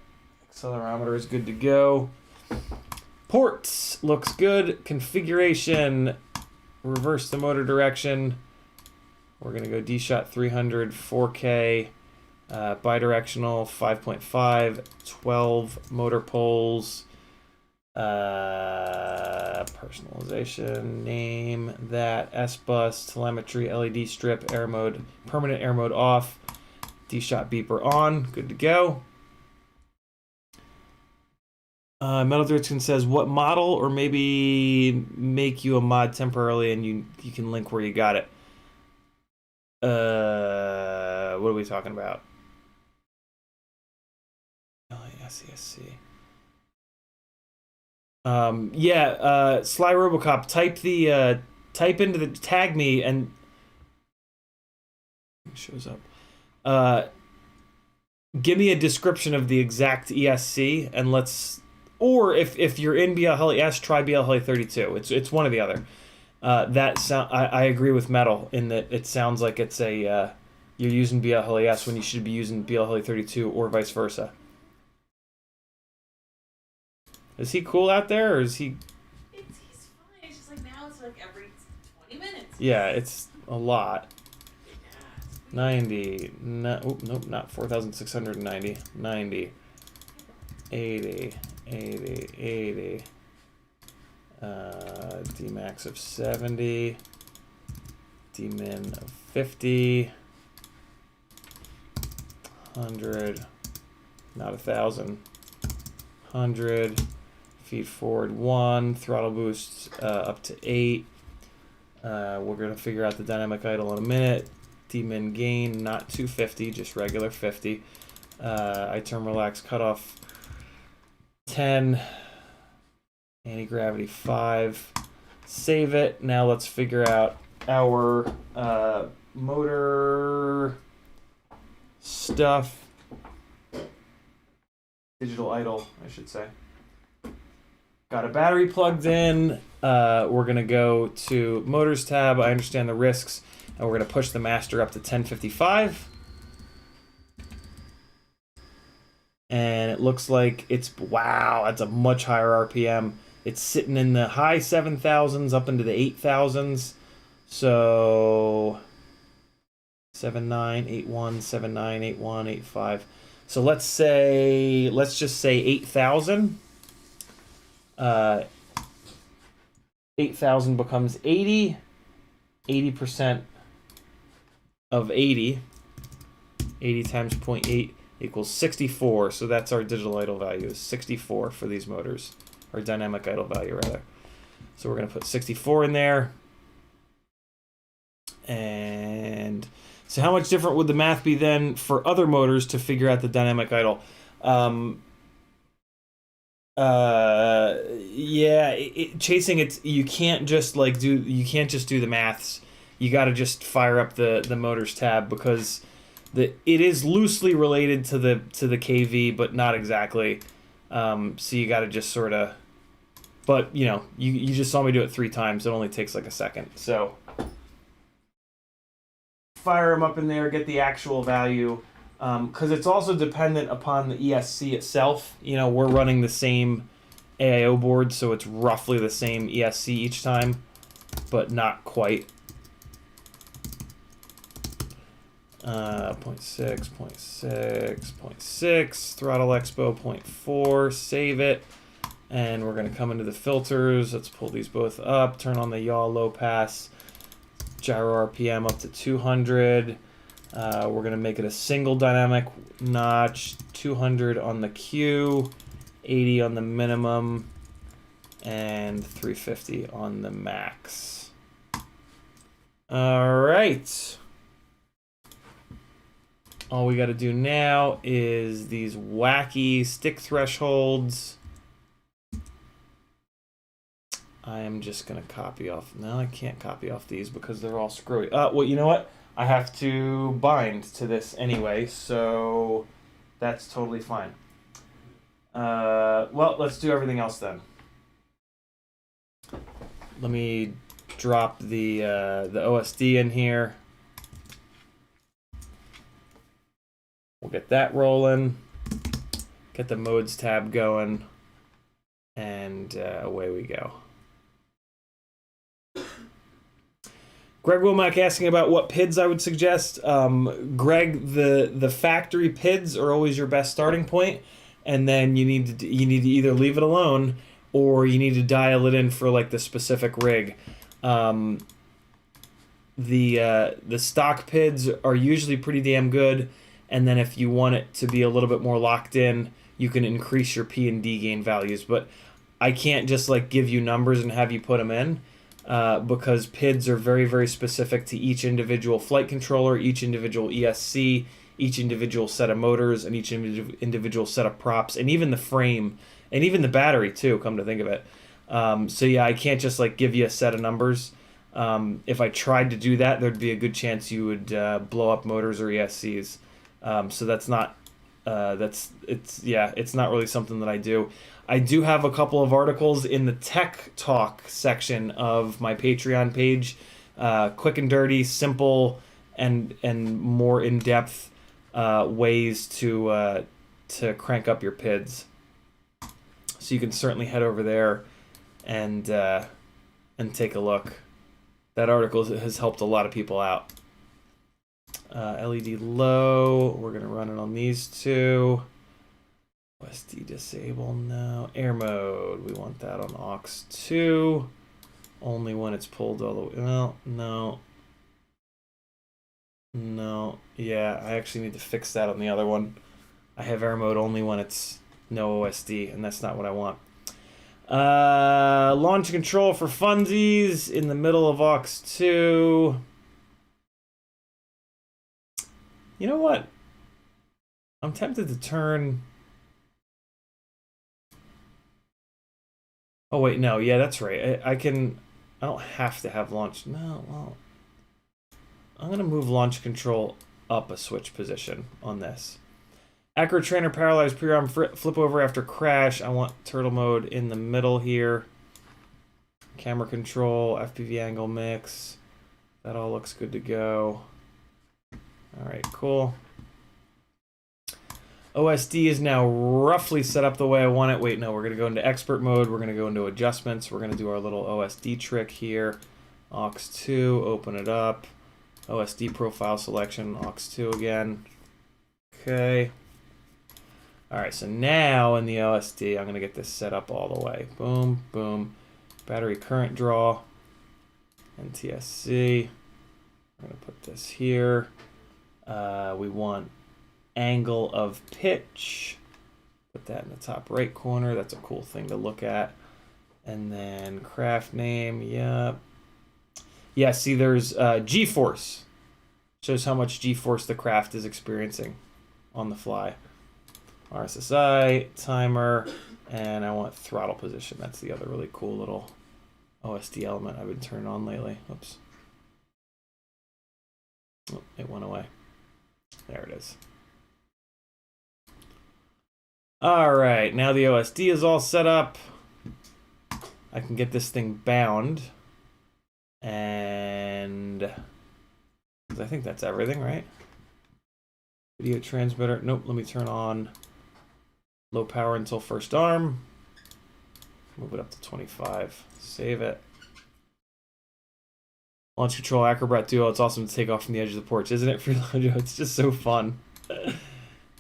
Speaker 1: Accelerometer is good to go. Ports looks good. Configuration. Reverse the motor direction. We're going to go D-Shot 300, 4K, bidirectional, 5.5, 12 motor poles. Personalization, name that, S-Bus, telemetry, LED strip, air mode, permanent air mode off, D-Shot beeper on, good to go. Metal Dirtson says, what model, or maybe make you a mod temporarily and you can link where you got it. What are we talking about? LASCSC. Yeah, Sly Robocop, type into the tag me and it shows up. Give me a description of the exact ESC and let's, or if you're in BLHeli-S, try BLHeli-32. It's one or the other. I agree with Metal in that it sounds like it's a you're using BLHeli-S when you should be using BLHeli-32 or vice versa. Is he cool out there, or is he?
Speaker 2: He's fine. It's just like now it's like every 20 minutes.
Speaker 1: Yeah, it's a lot. 90. No, nope, not 4,690. 90. 80. 80. 80. D-max of 70. D-min of 50. 100. Not 1,000. 100. Feed forward 1, throttle boost up to 8. We're going to figure out the dynamic idle in a minute. D-min gain, not 250, just regular 50. I-term relax cutoff 10. Anti-gravity 5. Save it. Now let's figure out our motor stuff. Digital idle, I should say. Got a battery plugged in. We're going to go to Motors tab. I understand the risks. And we're going to push the master up to 1055. And it looks like it's, wow, that's a much higher RPM. It's sitting in the high 7,000s up into the 8,000s. So 79, 81, 79, 81, 85. So let's just say 8,000. 8,000 becomes 80. 80% of 80. 80 times 0.8 equals 64. So that's our digital idle value, is 64 for these motors. Or dynamic idle value, rather. So we're going to put 64 in there. And so how much different would the math be then for other motors to figure out the dynamic idle? Yeah, chasing it, you can't just do the maths. You got to just fire up the motors tab, because it is loosely related to the KV, but not exactly. So you got to just sort of, but you just saw me do it 3 times. It only takes like a second. So fire them up in there, get the actual value. Because it's also dependent upon the ESC itself. We're running the same AIO board, so it's roughly the same ESC each time, but not quite. 0.6, 0.6, 0.6, throttle expo 0.4, save it. And we're gonna come into the filters. Let's pull these both up, turn on the yaw low pass, gyro RPM up to 200. We're gonna make it a single dynamic notch, 200 on the Q, 80 on the minimum, and 350 on the max. All right. All we got to do now is these wacky stick thresholds. I am just going to copy off. No, I can't copy off these because they're all screwy. Well, you know what? I have to bind to this anyway, so that's totally fine. Well, let's do everything else then. Let me drop the OSD in here. We'll get that rolling. Get the modes tab going, and away we go. Greg Womack asking about what PIDs I would suggest. Greg, the factory PIDs are always your best starting point, and then you need to either leave it alone or you need to dial it in for like the specific rig. The stock PIDs are usually pretty damn good, and then if you want it to be a little bit more locked in, you can increase your P and D gain values. But I can't just like give you numbers and have you put them in. Because PIDs are very, very specific to each individual flight controller, each individual ESC, each individual set of motors, and each individual set of props, and even the frame, and even the battery too, come to think of it. So yeah, I can't just like give you a set of numbers. If I tried to do that, there'd be a good chance you would blow up motors or ESCs. So that's not, it's not really something that I do. I do have a couple of articles in the tech talk section of my Patreon page, quick and dirty, simple, and more in-depth ways to crank up your PIDs. So you can certainly head over there and take a look. That article has helped a lot of people out. LED low, we're gonna run it on these two. OSD disable, no. Air mode, we want that on aux 2. Only when it's pulled all the way. Well, no. No, yeah, I actually need to fix that on the other one. I have air mode only when it's no OSD, and that's not what I want. Launch control for funsies in the middle of aux 2. You know what? I'm tempted to turn... Oh wait, no, yeah, that's right. I don't have to have launch. No, well, I'm gonna move launch control up a switch position on this. Acro trainer paralyzed pre-arm flip over after crash. I want turtle mode in the middle here. Camera control, FPV angle mix. That all looks good to go. All right, cool. OSD is now roughly set up the way I want it. Wait, no, we're going to go into expert mode. We're going to go into adjustments. We're going to do our little OSD trick here. aux 2, open it up. OSD profile selection, aux 2 again. Okay. All right, so now in the OSD, I'm going to get this set up all the way. Boom, boom. Battery current draw. NTSC. We're going to put this here. We want angle of pitch. Put that in the top right corner. That's a cool thing to look at. And then craft name, yep. Yeah, see there's G-force. Shows how much G-force the craft is experiencing on the fly. RSSI, timer, and I want throttle position. That's the other really cool little OSD element I've been turning on lately. Oops. Oh, it went away. There it is. All right, now the OSD is all set up. I can get this thing bound. And I think that's everything, right? Video transmitter. Nope, let me turn on low power until first arm. Move it up to 25. Save it. Launch Control Acrobat Duo. It's awesome to take off from the edge of the porch, isn't it, Freelojo? It's just so fun.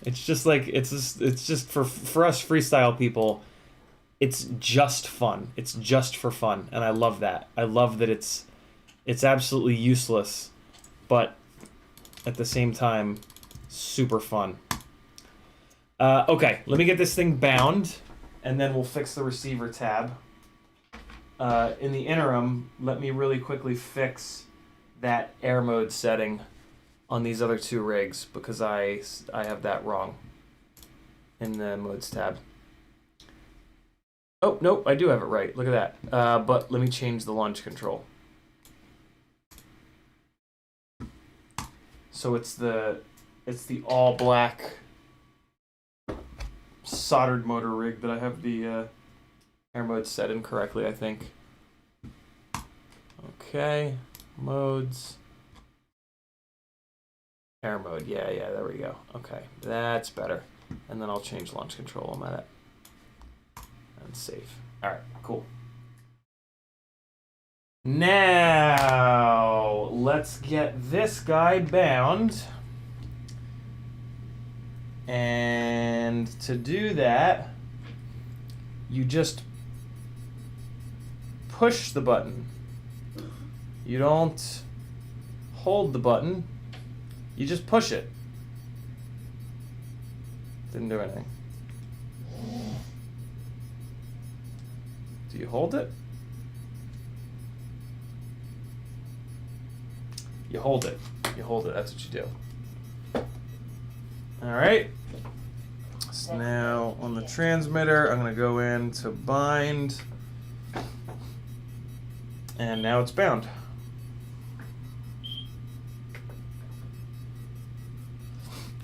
Speaker 1: It's just like it's just for us freestyle people. It's just fun. It's just for fun, and I love that. I love that it's absolutely useless, but at the same time, super fun. Okay, let me get this thing bound, and then we'll fix the receiver tab. In the interim, let me really quickly fix that air mode setting on these other two rigs, because I have that wrong in the modes tab. Oh, nope, I do have it right. Look at that. But let me change the launch control. So it's the all black soldered motor rig that I have the air mode set incorrectly, I think. Okay, modes. Air mode, yeah, there we go. Okay, that's better. And then I'll change launch control on that. And save. Alright, cool. Now, let's get this guy bound. And to do that, you just push the button. You don't hold the button. You just push it. Didn't do anything. Do you hold it? You hold it. You hold it. That's what you do. All right. So now on the transmitter, I'm going to go in to bind. And now it's bound.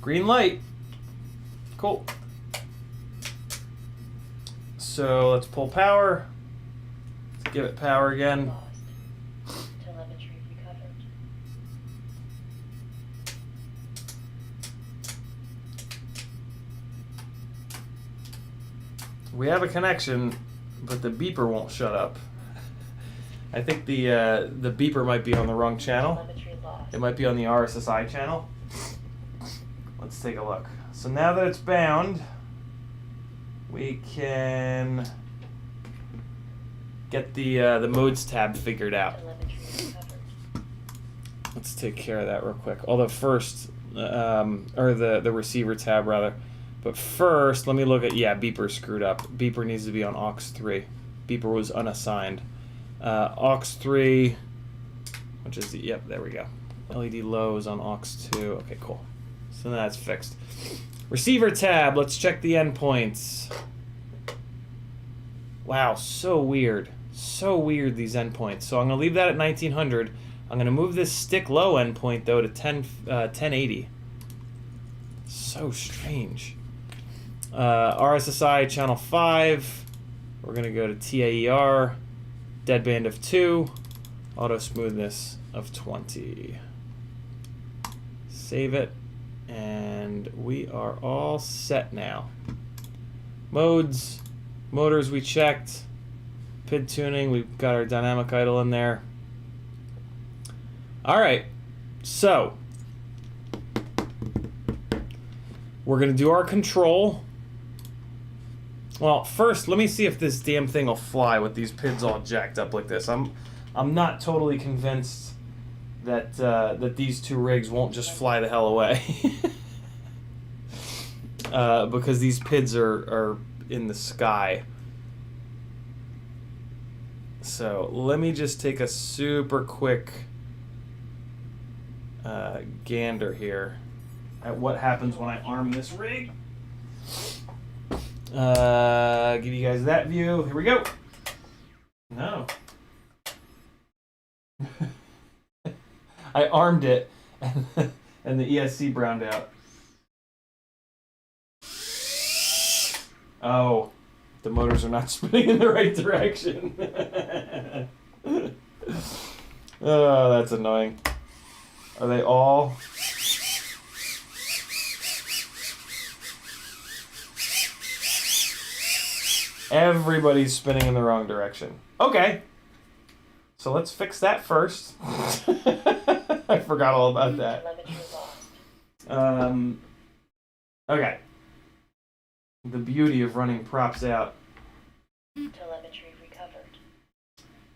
Speaker 1: Green light. Cool. So let's pull power. Let's give it power again.
Speaker 2: Telemetry recovered.
Speaker 1: We have a connection, but the beeper won't shut up. I think the beeper might be on the wrong channel.
Speaker 2: Telemetry lost.
Speaker 1: It might be on the RSSI channel. Let's take a look. So now that it's bound, we can get the modes tab figured out.
Speaker 2: Telemetry recovered.
Speaker 1: Let's take care of that real quick. Although first, or the receiver tab rather. But first, let me look at, beeper screwed up. Beeper needs to be on aux 3. Beeper was unassigned. Aux 3, which is there we go. LED low is on aux 2. Okay, cool. So that's fixed. Receiver tab, let's check the endpoints. Wow, so weird. So weird, these endpoints. So I'm going to leave that at 1900. I'm going to move this stick low endpoint, though, to 1080. So strange. RSSI channel 5. We're going to go to TAER. Deadband of 2. Auto smoothness of 20. Save it. And we are all set now. Modes. Motors we checked. PID tuning. We've got our dynamic idle in there. Alright. So. We're going to do our control. Well, first, let me see if this damn thing will fly with these PIDs all jacked up like this. I'm not totally convinced that that these two rigs won't just fly the hell away. Because these PIDs are in the sky. So let me just take a super quick gander here at what happens when I arm this rig. Give you guys that view. Here we go. No. I armed it, and the ESC browned out. Oh, the motors are not spinning in the right direction. Oh, that's annoying. Are they all? Everybody's spinning in the wrong direction. Okay. So let's fix that first. I forgot all about that.
Speaker 3: Telemetry lost.
Speaker 1: Okay. The beauty of running props out.
Speaker 3: Telemetry recovered.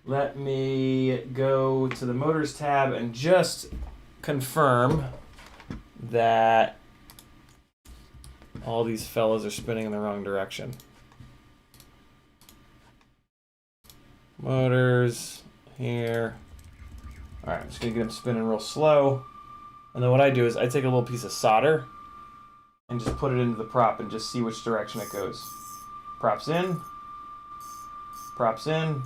Speaker 1: Let me go to the motors tab and just confirm that all these fellas are spinning in the wrong direction. Motors here. All right, I'm just gonna get them spinning real slow. And then what I do is I take a little piece of solder and just put it into the prop and just see which direction it goes. Props in, props in,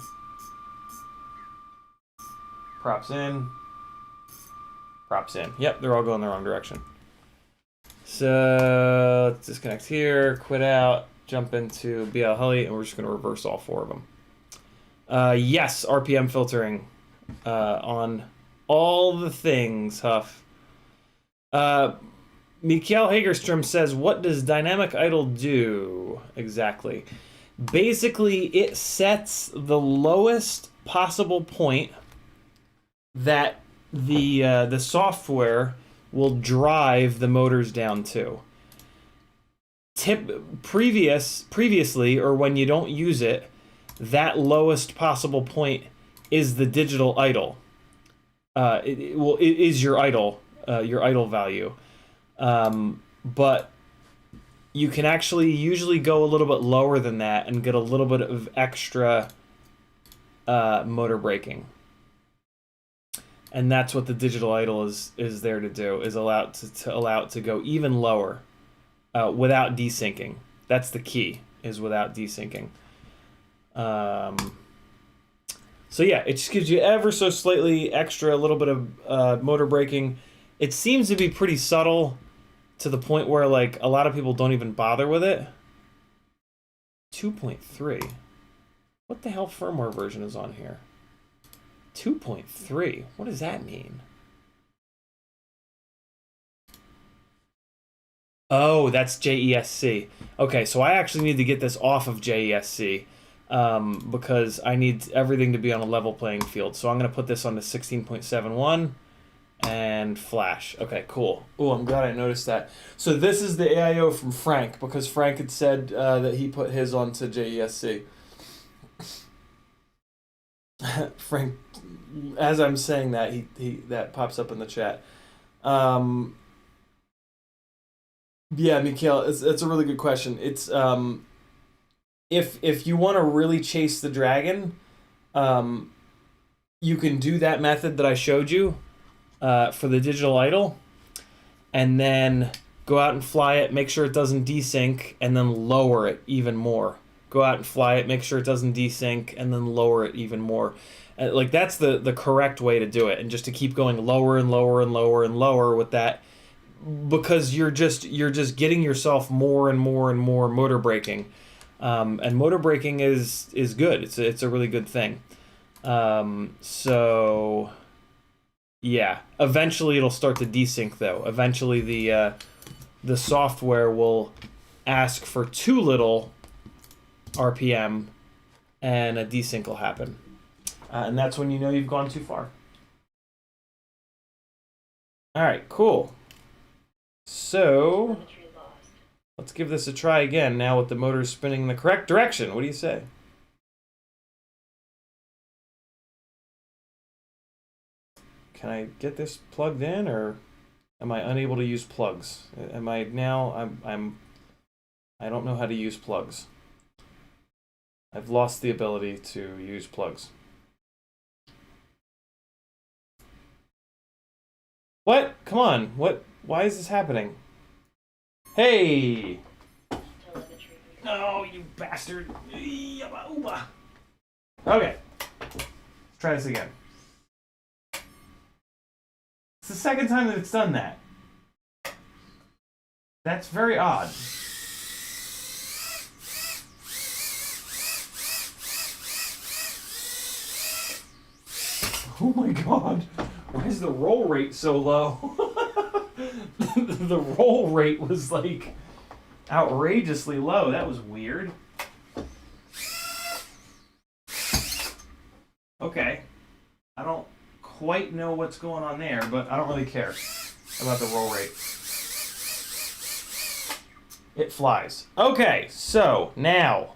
Speaker 1: props in, props in. Yep, they're all going the wrong direction. So let's disconnect here, quit out, jump into BL Heli, and we're just going to reverse all 4 of them. Yes, RPM filtering on all the things, Huff. Mikael Hagerstrom says, what does dynamic idle do exactly? Basically, it sets the lowest possible point that the software will drive the motors down to. Previously, or when you don't use it, that lowest possible point is the digital idle. It is your idle value. But you can actually usually go a little bit lower than that and get a little bit of extra motor braking. And that's what the digital idle is there to do, is allow it to go even lower without desyncing. That's the key, is without desyncing. So yeah, it just gives you ever so slightly extra, a little bit of motor braking. It seems to be pretty subtle to the point where like a lot of people don't even bother with it. 2.3. What the hell firmware version is on here? 2.3. What does that mean? Oh, that's JESC. Okay, so I actually need to get this off of JESC because I need everything to be on a level playing field. So I'm going to put this on to 16.71 and flash. Okay, cool. Oh, I'm glad I noticed that. So this is the AIO from Frank, because Frank had said that he put his onto JESC. Frank, as I'm saying that, he that pops up in the chat. Yeah, Mikhail, it's a really good question. It's if you want to really chase the dragon, you can do that method that I showed you for the digital idle, and then go out and fly it, make sure it doesn't desync, and then lower it even more. Go out and fly it, make sure it doesn't desync, and then lower it even more. Like that's the correct way to do it, and just to keep going lower and lower and lower and lower with that, because you're just getting yourself more and more and more motor braking, and motor braking is good. It's a really good thing. So yeah, eventually it'll start to desync though. Eventually the software will ask for too little RPM, and a desync will happen. And that's when you know you've gone too far. All right, cool. So let's give this a try again now with the motors spinning in the correct direction. What do you say? Can I get this plugged in, or am I unable to use plugs? Am I now? I don't know how to use plugs. I've lost the ability to use plugs. What? Come on. What? Why is this happening? Hey! No, you bastard. Okay. Let's try this again. It's the second time that it's done that. That's very odd. Oh my god. Why is the roll rate so low? The roll rate was like outrageously low. That was weird. Okay. quite know what's going on there, but I don't really care about the roll rate. It flies. Okay, so now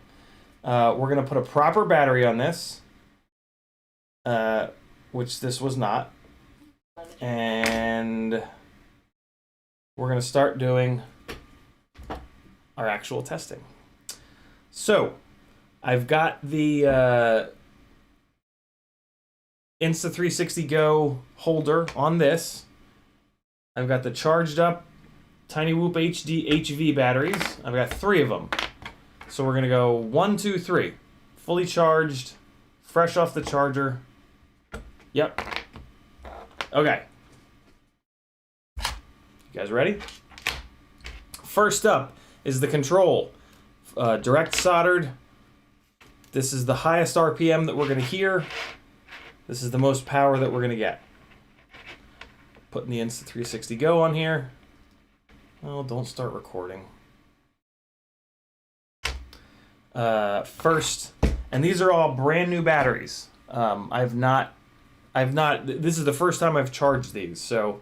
Speaker 1: we're going to put a proper battery on this, which this was not. And we're going to start doing our actual testing. So I've got the Insta360 Go holder on this. I've got the charged up Tiny Whoop HD HV batteries. I've got 3 of them. So we're going to go 1, 2, 3. Fully charged, fresh off the charger. Yep. Okay. You guys ready? First up is the control. Direct soldered. This is the highest RPM that we're going to hear. This is the most power that we're going to get. Putting the Insta360 Go on here. Oh, don't start recording. First, and these are all brand new batteries. I've not, this is the first time I've charged these, so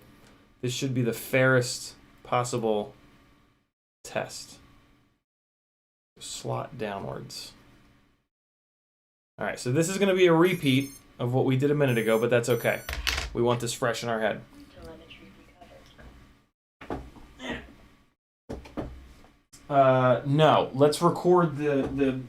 Speaker 1: this should be the fairest possible test. Slot downwards. All right, so this is going to be a repeat of what we did a minute ago, but that's okay. We want this fresh in our head.
Speaker 3: Telemetry recovered.
Speaker 1: No. Let's record the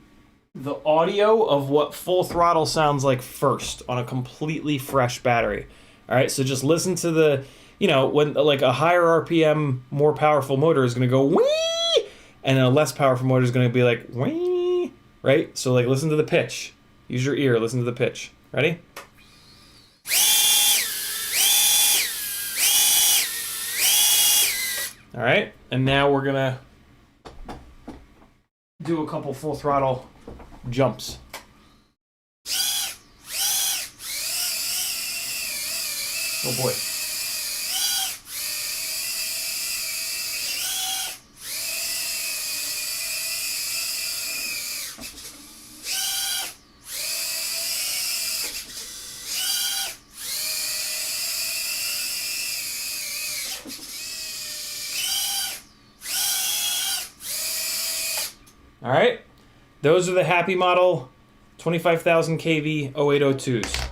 Speaker 1: audio of what full throttle sounds like first on a completely fresh battery. All right, so just listen to the, you know, when like a higher RPM, more powerful motor is going to go wee, and a less powerful motor is going to be like wee, right? So like listen to the pitch. Use your ear, listen to the pitch. Ready? All right, and now we're gonna do a couple full throttle jumps. Oh boy. All right, those are the Happy Model 25,000 kV 0802's.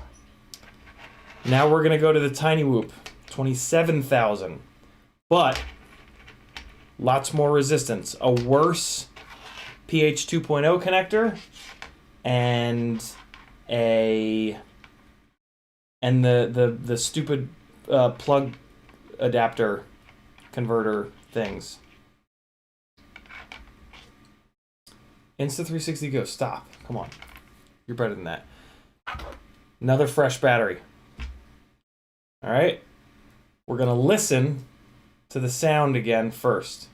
Speaker 1: Now we're gonna go to the Tiny Whoop 27,000, but lots more resistance, a worse PH 2.0 connector, and the stupid plug adapter converter things. Insta360 Go, stop. Come on. You're better than that. Another fresh battery. All right. We're going to listen to the sound again first.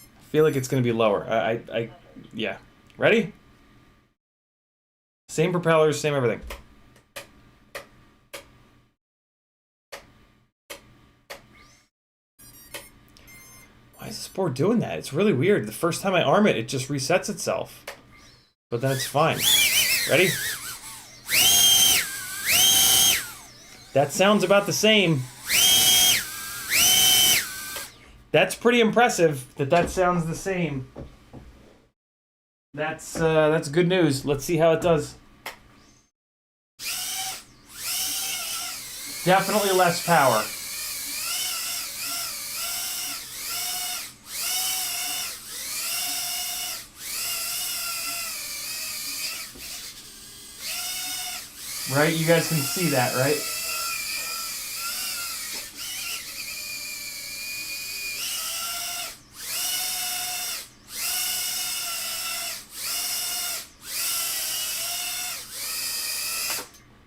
Speaker 1: I feel like it's going to be lower. Yeah. Ready? Same propellers, same everything. Why is this board doing that? It's really weird. The first time I arm it, it just resets itself. But then it's fine. Ready? That sounds about the same. That's pretty impressive that sounds the same. That's good news. Let's see how it does. Definitely less power. Right? You guys can see that, right?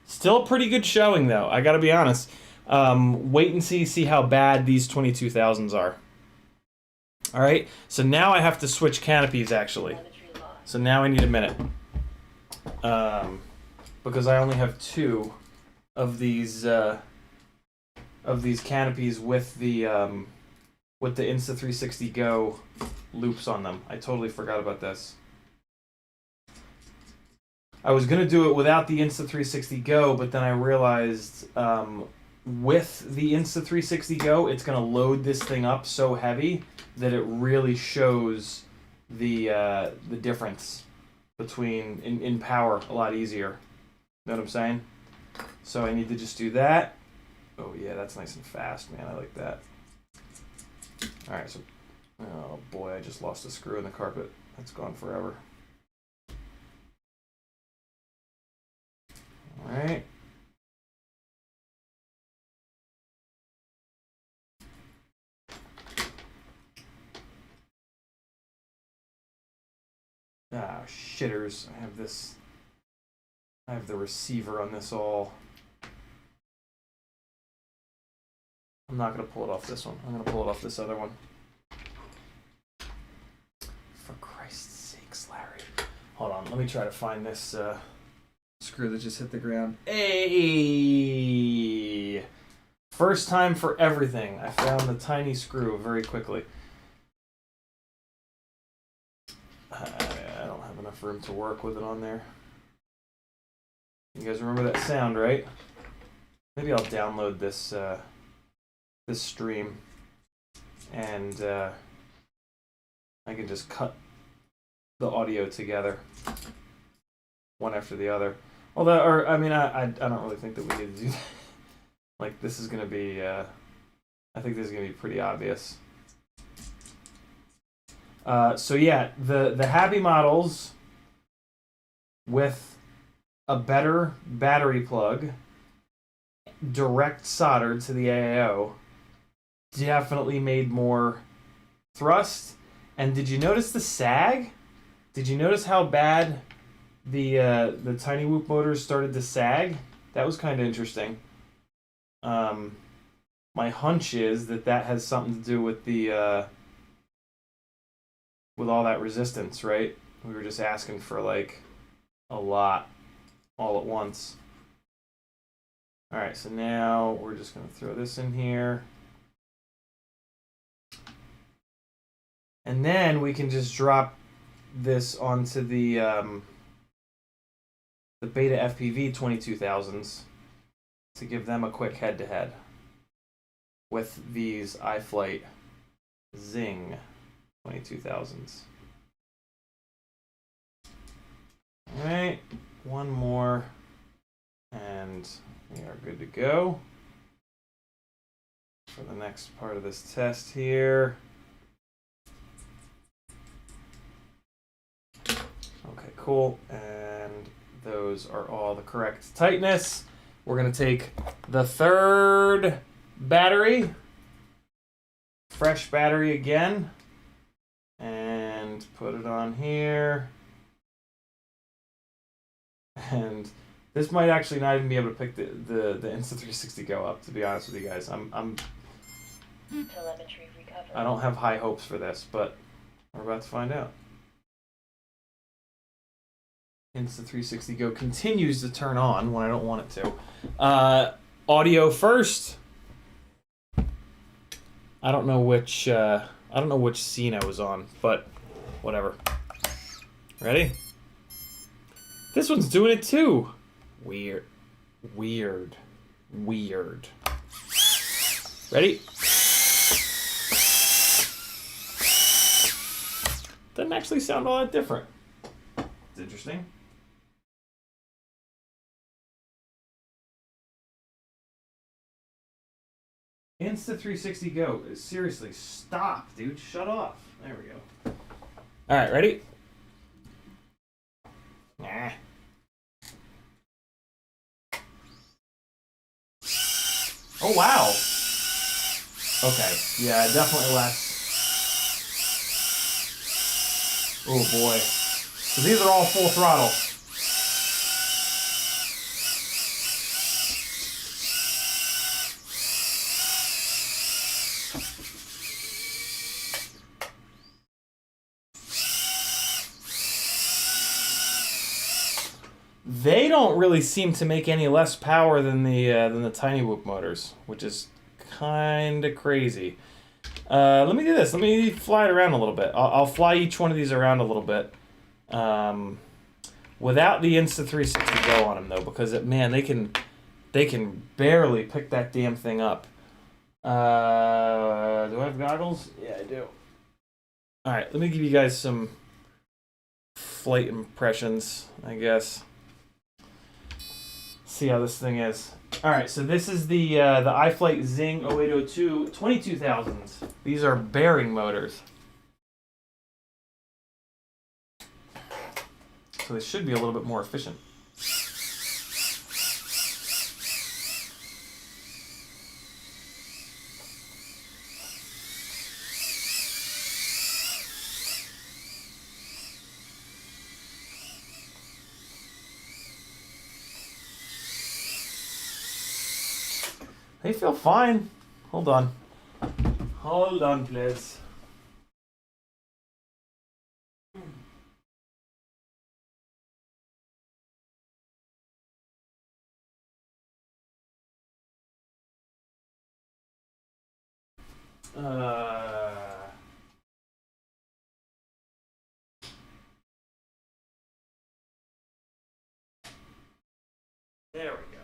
Speaker 1: Still a pretty good showing, though. I gotta be honest. Wait and see how bad these 22,000s are. All right. So now I have to switch canopies, actually. So now I need a minute. Because I only have 2 of these canopies with the Insta360 Go loops on them. I totally forgot about this. I was gonna do it without the Insta360 Go, but then I realized with the Insta360 Go, it's gonna load this thing up so heavy that it really shows the difference between in power a lot easier. Know what I'm saying? So I need to just do that. Oh yeah, that's nice and fast, man. I like that. All right, so oh boy, I just lost a screw in the carpet. That's gone forever. All right. Ah, shitters. I have the receiver on this all. I'm not going to pull it off this one. I'm going to pull it off this other one. For Christ's sakes, Larry. Hold on. Let me try to find this screw that just hit the ground. Hey! First time for everything. I found the tiny screw very quickly. I don't have enough room to work with it on there. You guys remember that sound, right? Maybe I'll download this this stream, and I can just cut the audio together, one after the other. Although, or I mean, I don't really think that we need to do that. Like, this is gonna be, I think this is gonna be pretty obvious. So yeah, the Happy models with a better battery plug, direct soldered to the AAO, definitely made more thrust. And did you notice the sag? Did you notice how bad the Tiny Whoop motors started to sag? That was kind of interesting. My hunch is that has something to do with the with all that resistance, right? We were just asking for like a lot all at once. All right, so now we're just going to throw this in here. And then we can just drop this onto the Beta FPV 22,000s to give them a quick head-to-head with these iFlight Zing 22,000s. All right, one more, and we are good to go for the next part of this test here. Okay, cool, and those are all the correct tightness. We're gonna take the third battery, fresh battery again, and put it on here. And this might actually not even be able to pick the Insta360 Go up, to be honest with you guys.
Speaker 3: Telemetry recovered.
Speaker 1: I don't have high hopes for this, but we're about to find out. Insta360 Go continues to turn on when I don't want it to. Audio first. I don't know which scene I was on, but whatever. Ready? This one's doing it too. Weird. Ready? Doesn't actually sound all that different. It's interesting. Insta360 Go. Seriously, stop, dude. Shut off. There we go. All right, ready? Nah. Oh, wow. Okay. Yeah, definitely less. Oh, boy. So these are all full throttle. They don't really seem to make any less power than the Tiny Whoop motors, which is kind of crazy. Let me do this. Let me fly it around a little bit. I'll fly each one of these around a little bit. without the Insta360 Go on them though, because man, they can barely pick that damn thing up. Do I have goggles? Yeah, I do. All right, let me give you guys some flight impressions, I guess. See how this thing is. All right, so this is the iFlight Zing 0802 22,000s. These are bearing motors. So they should be a little bit more efficient. They feel fine. Hold on. Hold on, please. There we go.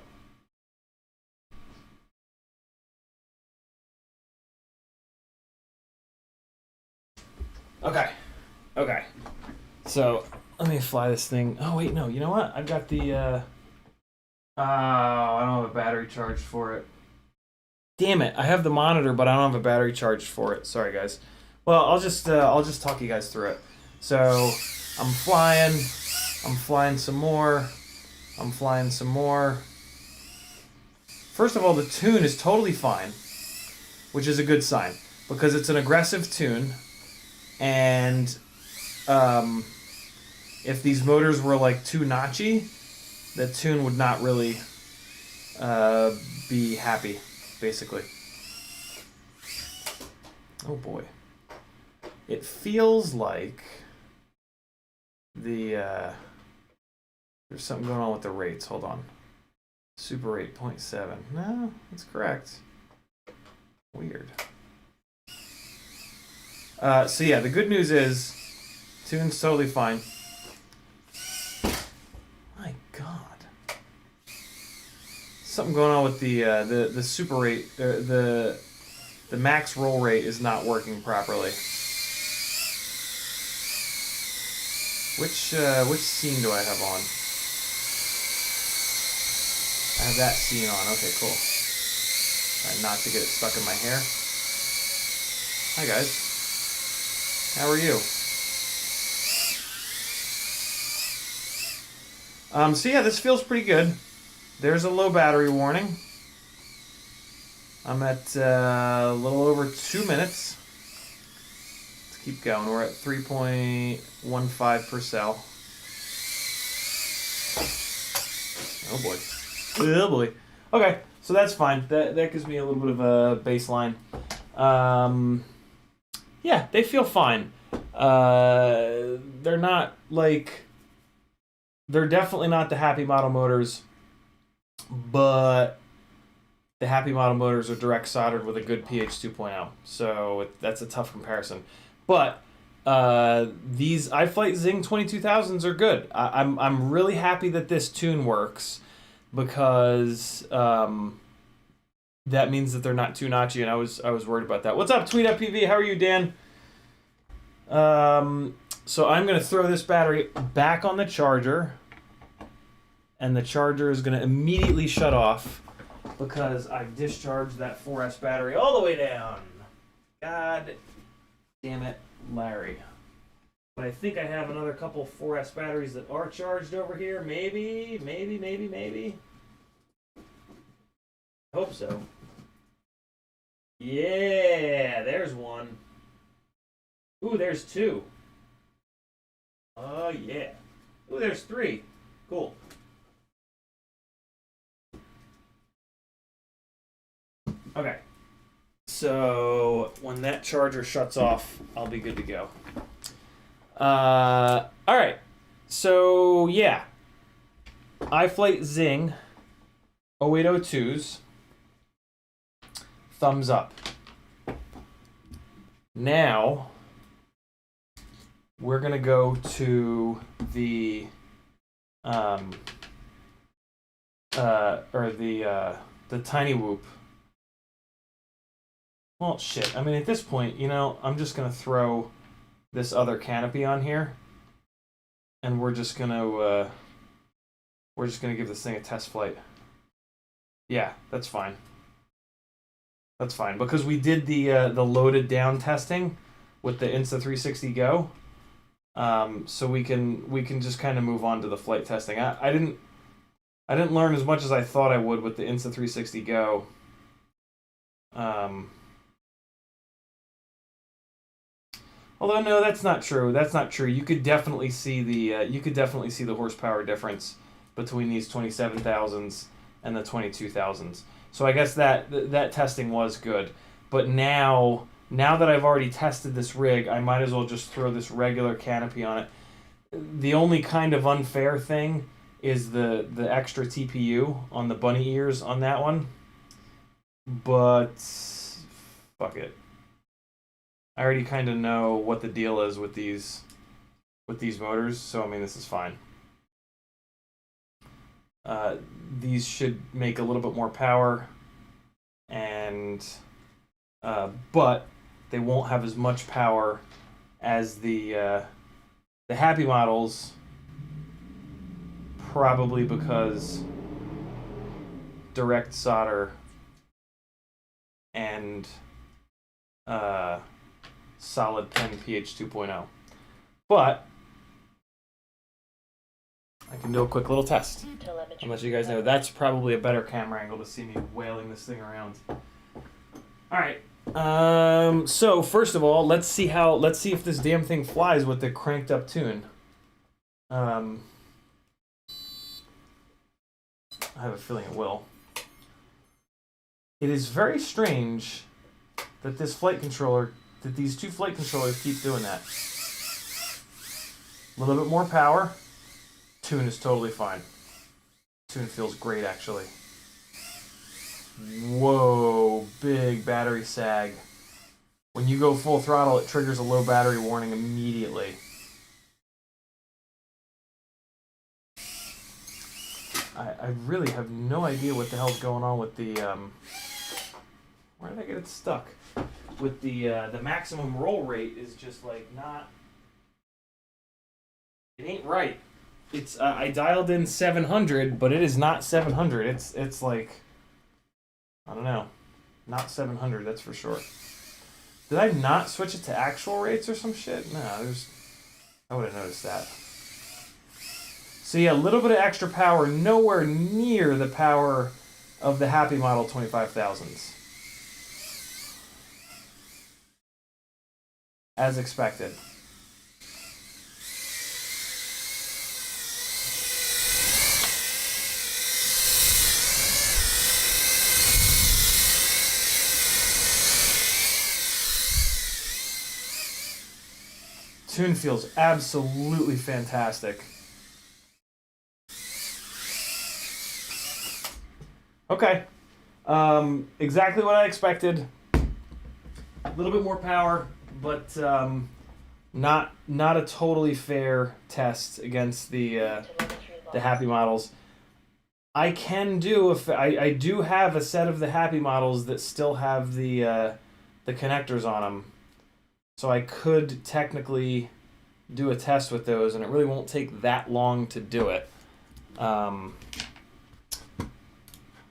Speaker 1: Okay. Okay. So let me fly this thing. Oh wait, no. You know what? I've got the. I don't have a battery charged for it. Damn it! I have the monitor, but I don't have a battery charged for it. Sorry, guys. Well, I'll just talk you guys through it. So I'm flying. I'm flying some more. I'm flying some more. First of all, the tune is totally fine, which is a good sign because it's an aggressive tune. And if these motors were like too notchy, the tune would not really be happy, basically. Oh boy. It feels like there's something going on with the rates. Hold on. Super 8.7. No, that's correct. Weird. So yeah, the good news is, tune's totally fine. My God, something going on with the super rate, the max roll rate is not working properly. Which scene do I have on? I have that scene on. Okay, cool. Try not to get it stuck in my hair. Hi guys. How are you? So yeah, this feels pretty good. There's a low battery warning. I'm at a little over 2 minutes. Let's keep going. We're at 3.15 per cell. Oh boy. Oh boy. Okay, so that's fine. That gives me a little bit of a baseline. Yeah, they feel fine. They're not like... They're definitely not the Happy Model motors, but the Happy Model motors are direct soldered with a good pH 2.0, so that's a tough comparison. But these iFlight Zing 22,000s are good. I'm really happy that this tune works because that means that they're not too notchy, and I was worried about that. What's up, CiottiFPV? How are you, Dan? So I'm going to throw this battery back on the charger, and the charger is going to immediately shut off because I've discharged that 4S battery all the way down. God damn it, Larry. But I think I have another couple 4S batteries that are charged over here. Maybe. Hope so. Yeah, there's one. Ooh, there's two. Oh, yeah. Ooh, there's three. Cool. Okay. So, when that charger shuts off, I'll be good to go. Alright. So, yeah. iFlight Zing 0802's. Thumbs up. Now, we're going to go to the or the tiny whoop. Well, shit. I mean, at this point, you know, I'm just gonna throw this other canopy on here, and we're just gonna give this thing a test flight. Yeah, that's fine. That's fine because we did the loaded down testing with the Insta360 Go. So we can just kind of move on to the flight testing. I didn't learn as much as I thought I would with the Insta360 Go. Although no, that's not true. That's not true. You could definitely see the horsepower difference between these 27,000s and the 22,000s. So I guess that testing was good. But now that I've already tested this rig, I might as well just throw this regular canopy on it. The only kind of unfair thing is the extra TPU on the bunny ears on that one. But fuck it. I already kind of know what the deal is with these motors, so I mean this is fine. These should make a little bit more power, and but they won't have as much power as the Happy models, probably because direct solder and solid pen pH 2.0. But I can do a quick little test. I'll let you guys know. That's probably a better camera angle to see me wailing this thing around. All right. So first of all, let's see if this damn thing flies with the cranked up tune. I have a feeling it will. It is very strange that these two flight controllers keep doing that. A little bit more power. Tune is totally fine. Tune feels great, actually. Whoa, big battery sag. When you go full throttle, it triggers a low battery warning immediately. I really have no idea what the hell's going on with the where did I get it stuck? With the maximum roll rate is just like not. It ain't right. It's I dialed in 700, but it is not 700. It's like, I don't know, not 700. That's for sure. Did I not switch it to actual rates or some shit? No, I would have noticed that. So yeah, a little bit of extra power, nowhere near the power of the Happy Model 25,000s. As expected. Tune feels absolutely fantastic. Okay. Exactly what I expected. A little bit more power, but not a totally fair test against the Happy models. I can do I do have a set of the Happy models that still have the connectors on them. So I could technically do a test with those, and it really won't take that long to do it. I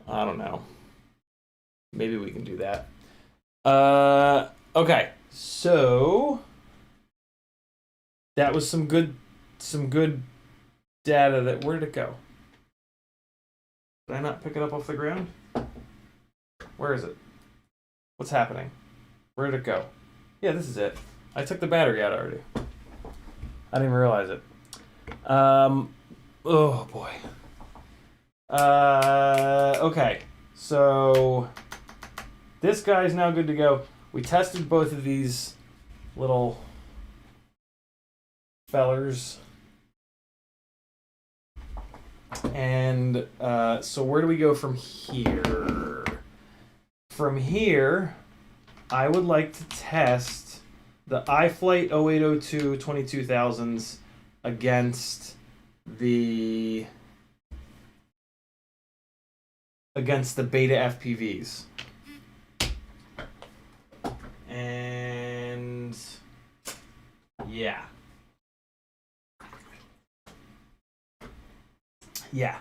Speaker 1: don't know. Maybe we can do that. Okay, so that was some good data. Where did it go? Did I not pick it up off the ground? Where is it? What's happening? Where did it go? Yeah, this is it. I took the battery out already. I didn't even realize it. Oh boy. Okay. So this guy's now good to go. We tested both of these little fellers. And so where do we go from here? From here, I would like to test the iFlight 0802 22,000s against against the beta FPVs. And yeah. Yeah,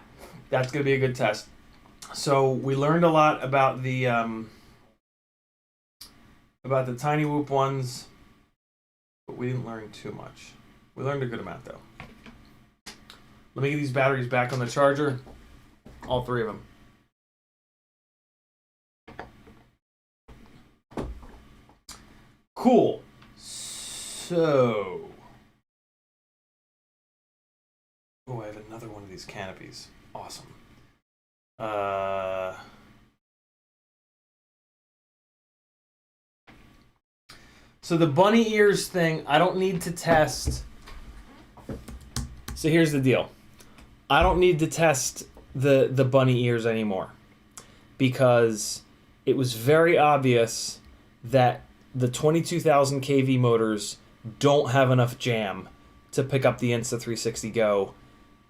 Speaker 1: that's going to be a good test. So we learned a lot about the Tiny Whoop ones, but we didn't learn too much. We learned a good amount, though. Let me get these batteries back on the charger. All three of them. Cool. So... oh, I have another one of these canopies. Awesome. So the bunny ears thing, I don't need to test. So here's the deal. I don't need to test the bunny ears anymore because it was very obvious that the 22,000 kV motors don't have enough jam to pick up the Insta360 Go.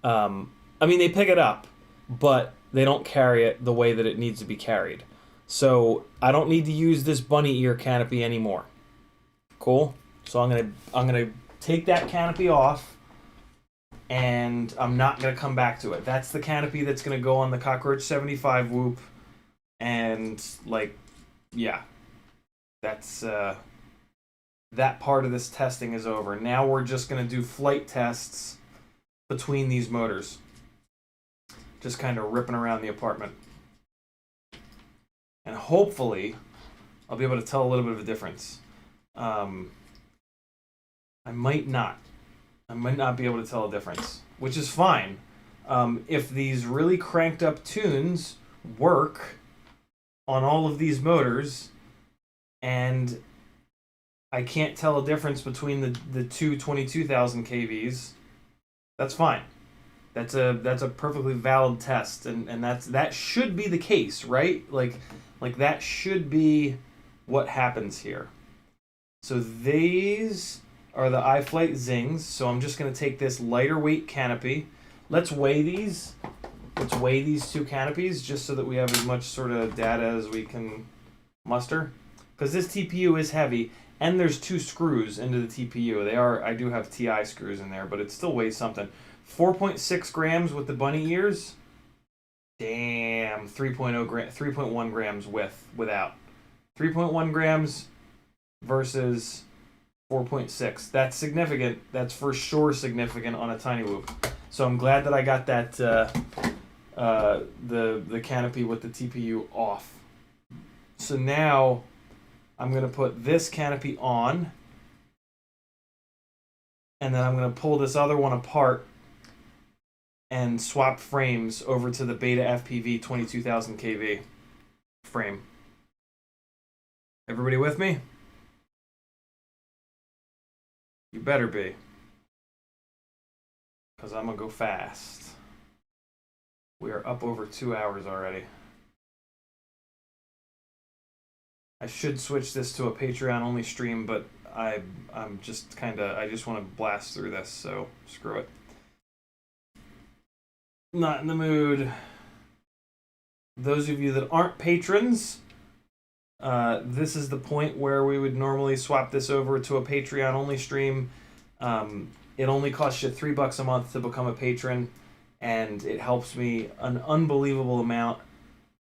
Speaker 1: I mean, they pick it up, but they don't carry it the way that it needs to be carried. So I don't need to use this bunny ear canopy anymore. Cool. So I'm gonna take that canopy off, and I'm not gonna come back to it. That's the canopy that's gonna go on the Cockroach 75 Whoop, and like, yeah, that's that part of this testing is over. Now we're just gonna do flight tests between these motors, just kind of ripping around the apartment, and hopefully I'll be able to tell a little bit of a difference. I might not be able to tell a difference, which is fine. If these really cranked up tunes work on all of these motors and I can't tell a difference between the two 22,000 kVs, that's fine. That's a perfectly valid test, and that should be the case, right? Like that should be what happens here. So these are the iFlight Zings. So I'm just going to take this lighter weight canopy. Let's weigh these. Let's weigh these two canopies just so that we have as much sort of data as we can muster. Because this TPU is heavy, and there's two screws into the TPU. I do have TI screws in there, but it still weighs something. 4.6 grams with the bunny ears. Damn, 3.1 grams without. 3.1 grams versus 4.6. That's significant. That's for sure significant on a Tiny Whoop. So I'm glad that I got that the canopy with the TPU off. So now I'm going to put this canopy on, and then I'm going to pull this other one apart and swap frames over to the Beta FPV 22,000 kV frame. Everybody with me? You better be, because I'm going to go fast. We are up over 2 hours already. I should switch this to a Patreon-only stream, but I'm just I just want to blast through this, so screw it. Not in the mood. Those of you that aren't patrons, this is the point where we would normally swap this over to a Patreon-only stream. It only costs you $3 a month to become a patron, and it helps me an unbelievable amount.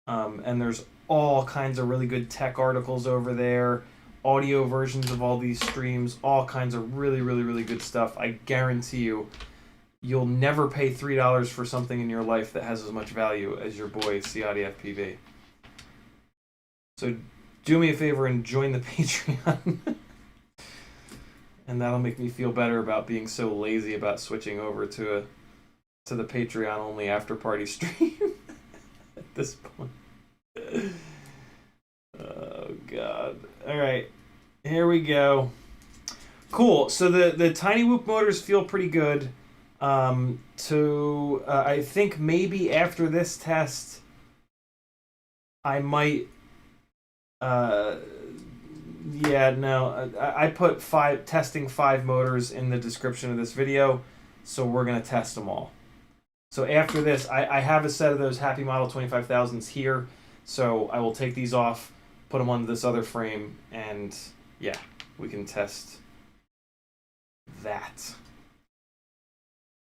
Speaker 1: And there's all kinds of really good tech articles over there, audio versions of all these streams, all kinds of really, really, really good stuff. I guarantee you, you'll never pay $3 for something in your life that has as much value as your boy CiottiFPV. So do me a favor and join the Patreon. And that'll make me feel better about being so lazy about switching over to the Patreon only after party stream at this point. Oh god. Alright. Here we go. Cool. So the Tiny Whoop motors feel pretty good. I think maybe after this test I might I put testing 5 motors in the description of this video, so we're gonna test them all. So after this, I have a set of those Happy Model 25,000s here, so I will take these off, put them onto this other frame, and yeah, we can test that.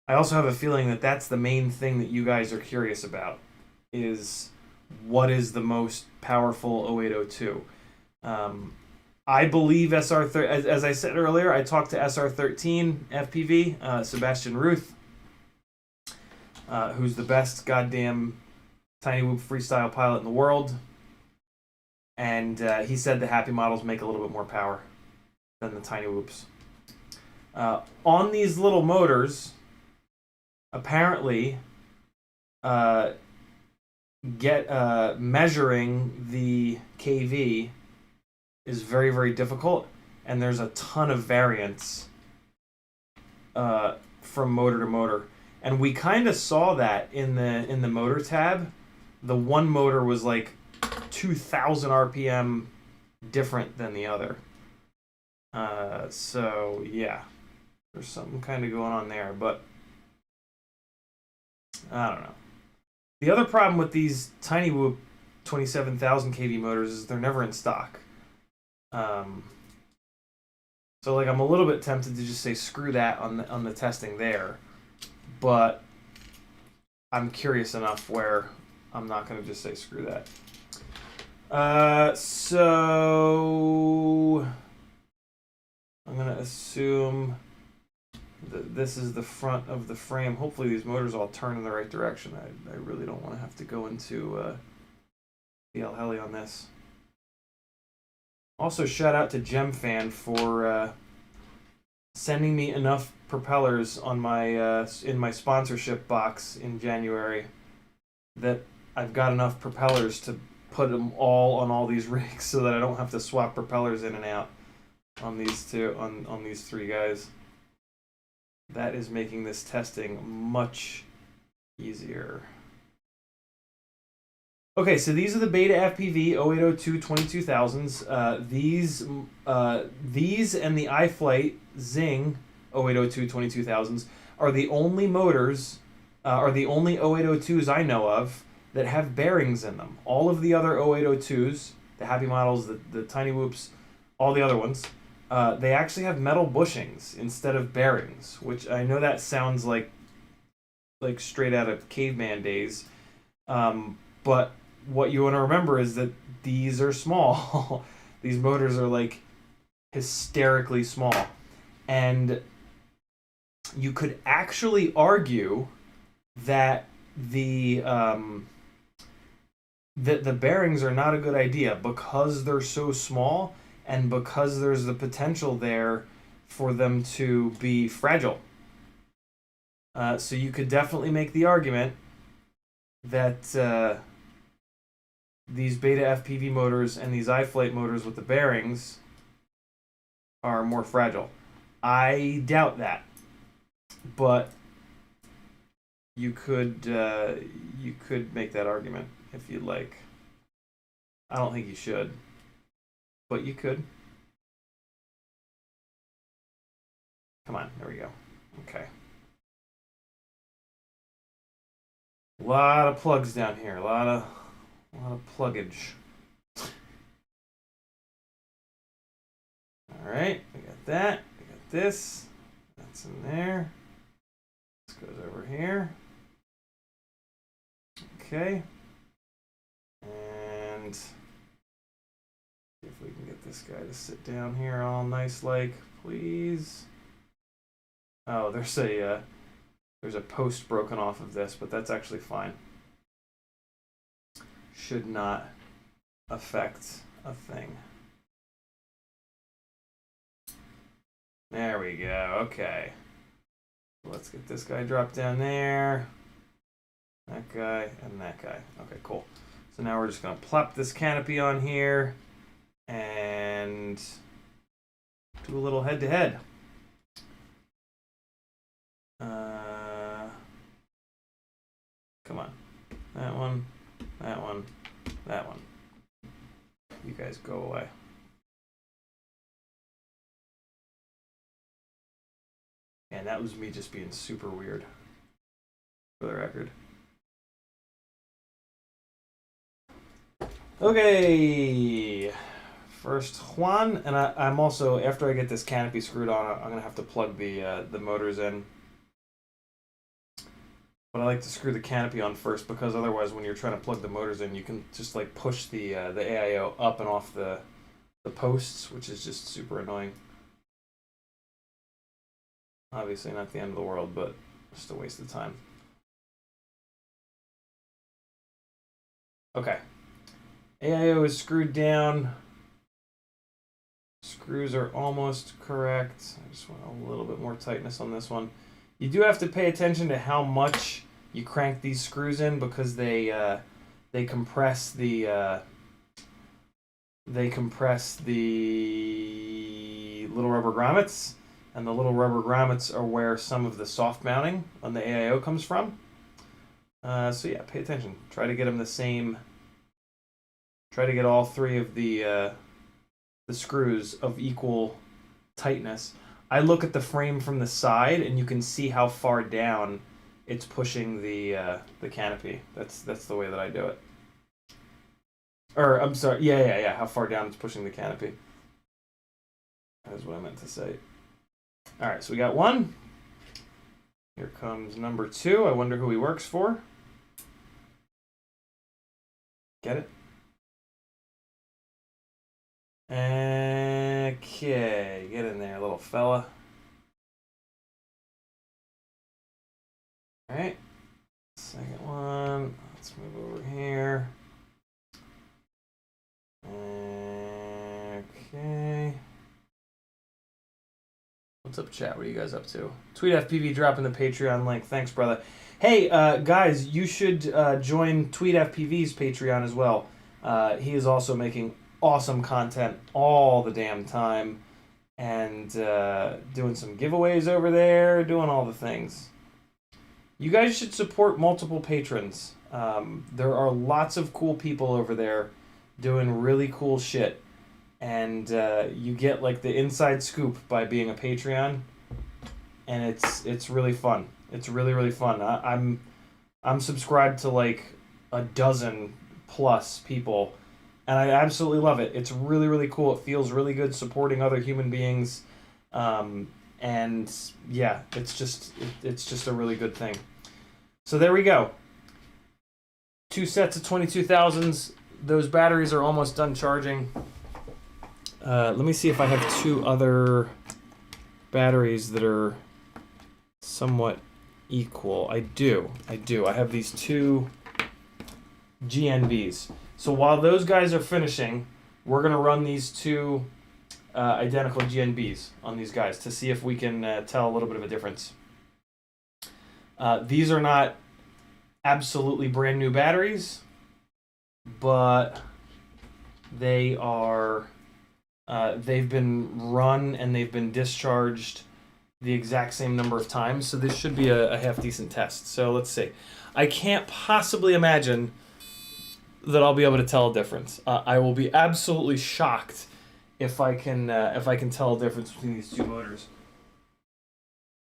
Speaker 1: I also have a feeling that that's the main thing that you guys are curious about, is what is the most powerful 0802. I believe SR13, as I said earlier, I talked to SR13 FPV, Sebastian Ruth, who's the best goddamn Tiny Whoop freestyle pilot in the world. And he said the Happy models make a little bit more power than the Tiny Whoops. On these little motors, apparently, measuring the KV is very, very difficult, and there's a ton of variance from motor to motor. And we kind of saw that in the motor tab. The one motor was like 2,000 RPM different than the other. So yeah, there's something kind of going on there, but I don't know. The other problem with these Tiny Whoop 27,000 kV motors is they're never in stock. So like I'm a little bit tempted to just say screw that on the testing there, but I'm curious enough where I'm not going to just say screw that. So I'm going to assume that this is the front of the frame. Hopefully these motors all turn in the right direction. I really don't want to have to go into the El Heli on this. Also, shout out to GemFan for sending me enough propellers on my in my sponsorship box in January that I've got enough propellers to put them all on all these rigs so that I don't have to swap propellers in and out on these on these three guys. That is making this testing much easier. Okay, so these are the Beta FPV 0802 22,000s. These and the iFlight Zing 0802 22,000s are the only motors, are the only 0802s I know of that have bearings in them. All of the other 0802s, the Happy models, the Tiny Whoops, all the other ones, they actually have metal bushings instead of bearings, which I know that sounds like straight out of caveman days, but what you want to remember is that these are small. These motors are like hysterically small, and you could actually argue that the bearings are not a good idea because they're so small and because there's the potential there for them to be fragile. So you could definitely make the argument that these Beta FPV motors and these iFlight motors with the bearings are more fragile. I doubt that, but you could make that argument if you'd like. I don't think you should, but you could. Come on, there we go. Okay. A lot of plugs down here. A lot of pluggage. All right, we got that. We got this. That's in there. This goes over here. Okay. And see if we can get this guy to sit down here all nice like, please. Oh, there's a post broken off of this, but that's actually fine. Should not affect a thing. There we go. Okay. Let's get this guy dropped down there. That guy and that guy. Okay, cool. So now we're just going to plop this canopy on here and do a little head-to-head. Come on. That one, that one, that one. You guys go away. And that was me just being super weird. for the record. Okay. First Juan, and I'm also, after I get this canopy screwed on, I'm gonna have to plug the motors in. But I like to screw the canopy on first because otherwise, when you're trying to plug the motors in, you can just like push the AIO up and off the posts, which is just super annoying. Obviously, not the end of the world, but just a waste of time. Okay. AIO is screwed down. Screws are almost correct. I just want a little bit more tightness on this one. You do have to pay attention to how much you crank these screws in because they compress the little rubber grommets, and the little rubber grommets are where some of the soft mounting on the AIO comes from. So yeah, pay attention. Try to get them the same. Try to get all three of the screws of equal tightness. I look at the frame from the side, and you can see how far down it's pushing the canopy. That's the way that I do it. Or I'm sorry, yeah. How far down it's pushing the canopy. That's what I meant to say. All right, so we got one. Here comes number two. I wonder who he works for. Get it? Okay, get in there, little fella. All right, second one. Let's move over here. Okay. What's up, chat? What are you guys up to? CiottiFPV dropping the Patreon link. Thanks, brother. Hey, guys, you should join CiottiFPV's Patreon as well. He is also making awesome content all the damn time, and doing some giveaways over there, doing all the things. You guys should support multiple patrons. There are lots of cool people over there doing really cool shit, and you get like the inside scoop by being a Patreon, and it's really fun. It's really fun. I'm subscribed to like a dozen plus people, and I absolutely love it. It's really cool. It feels really good supporting other human beings, and yeah, it's just a really good thing. So there we go. 2 sets of 22,000s. Those batteries are almost done charging. Let me see if I have 2 other batteries that are somewhat equal. I do. I have these 2 GNBs. So while those guys are finishing, we're going to run these 2 identical GNBs on these guys to see if we can tell a little bit of a difference. These are not absolutely brand new batteries, but they are they've been run and they've been discharged the exact same number of times, so this should be a half decent test. So let's see. I can't possibly imagine that I'll be able to tell a difference. I will be absolutely shocked if I can tell a difference between these 2 motors.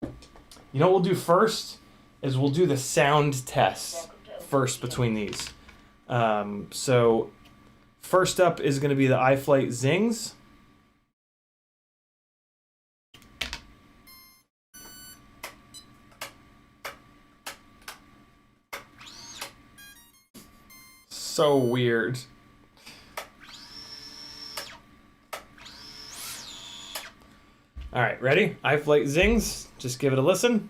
Speaker 1: You know what we'll do first is we'll do the sound test first between these. So first up is going to be the iFlight Zings. So weird. All right, ready? iFlight Zings. Just give it a listen.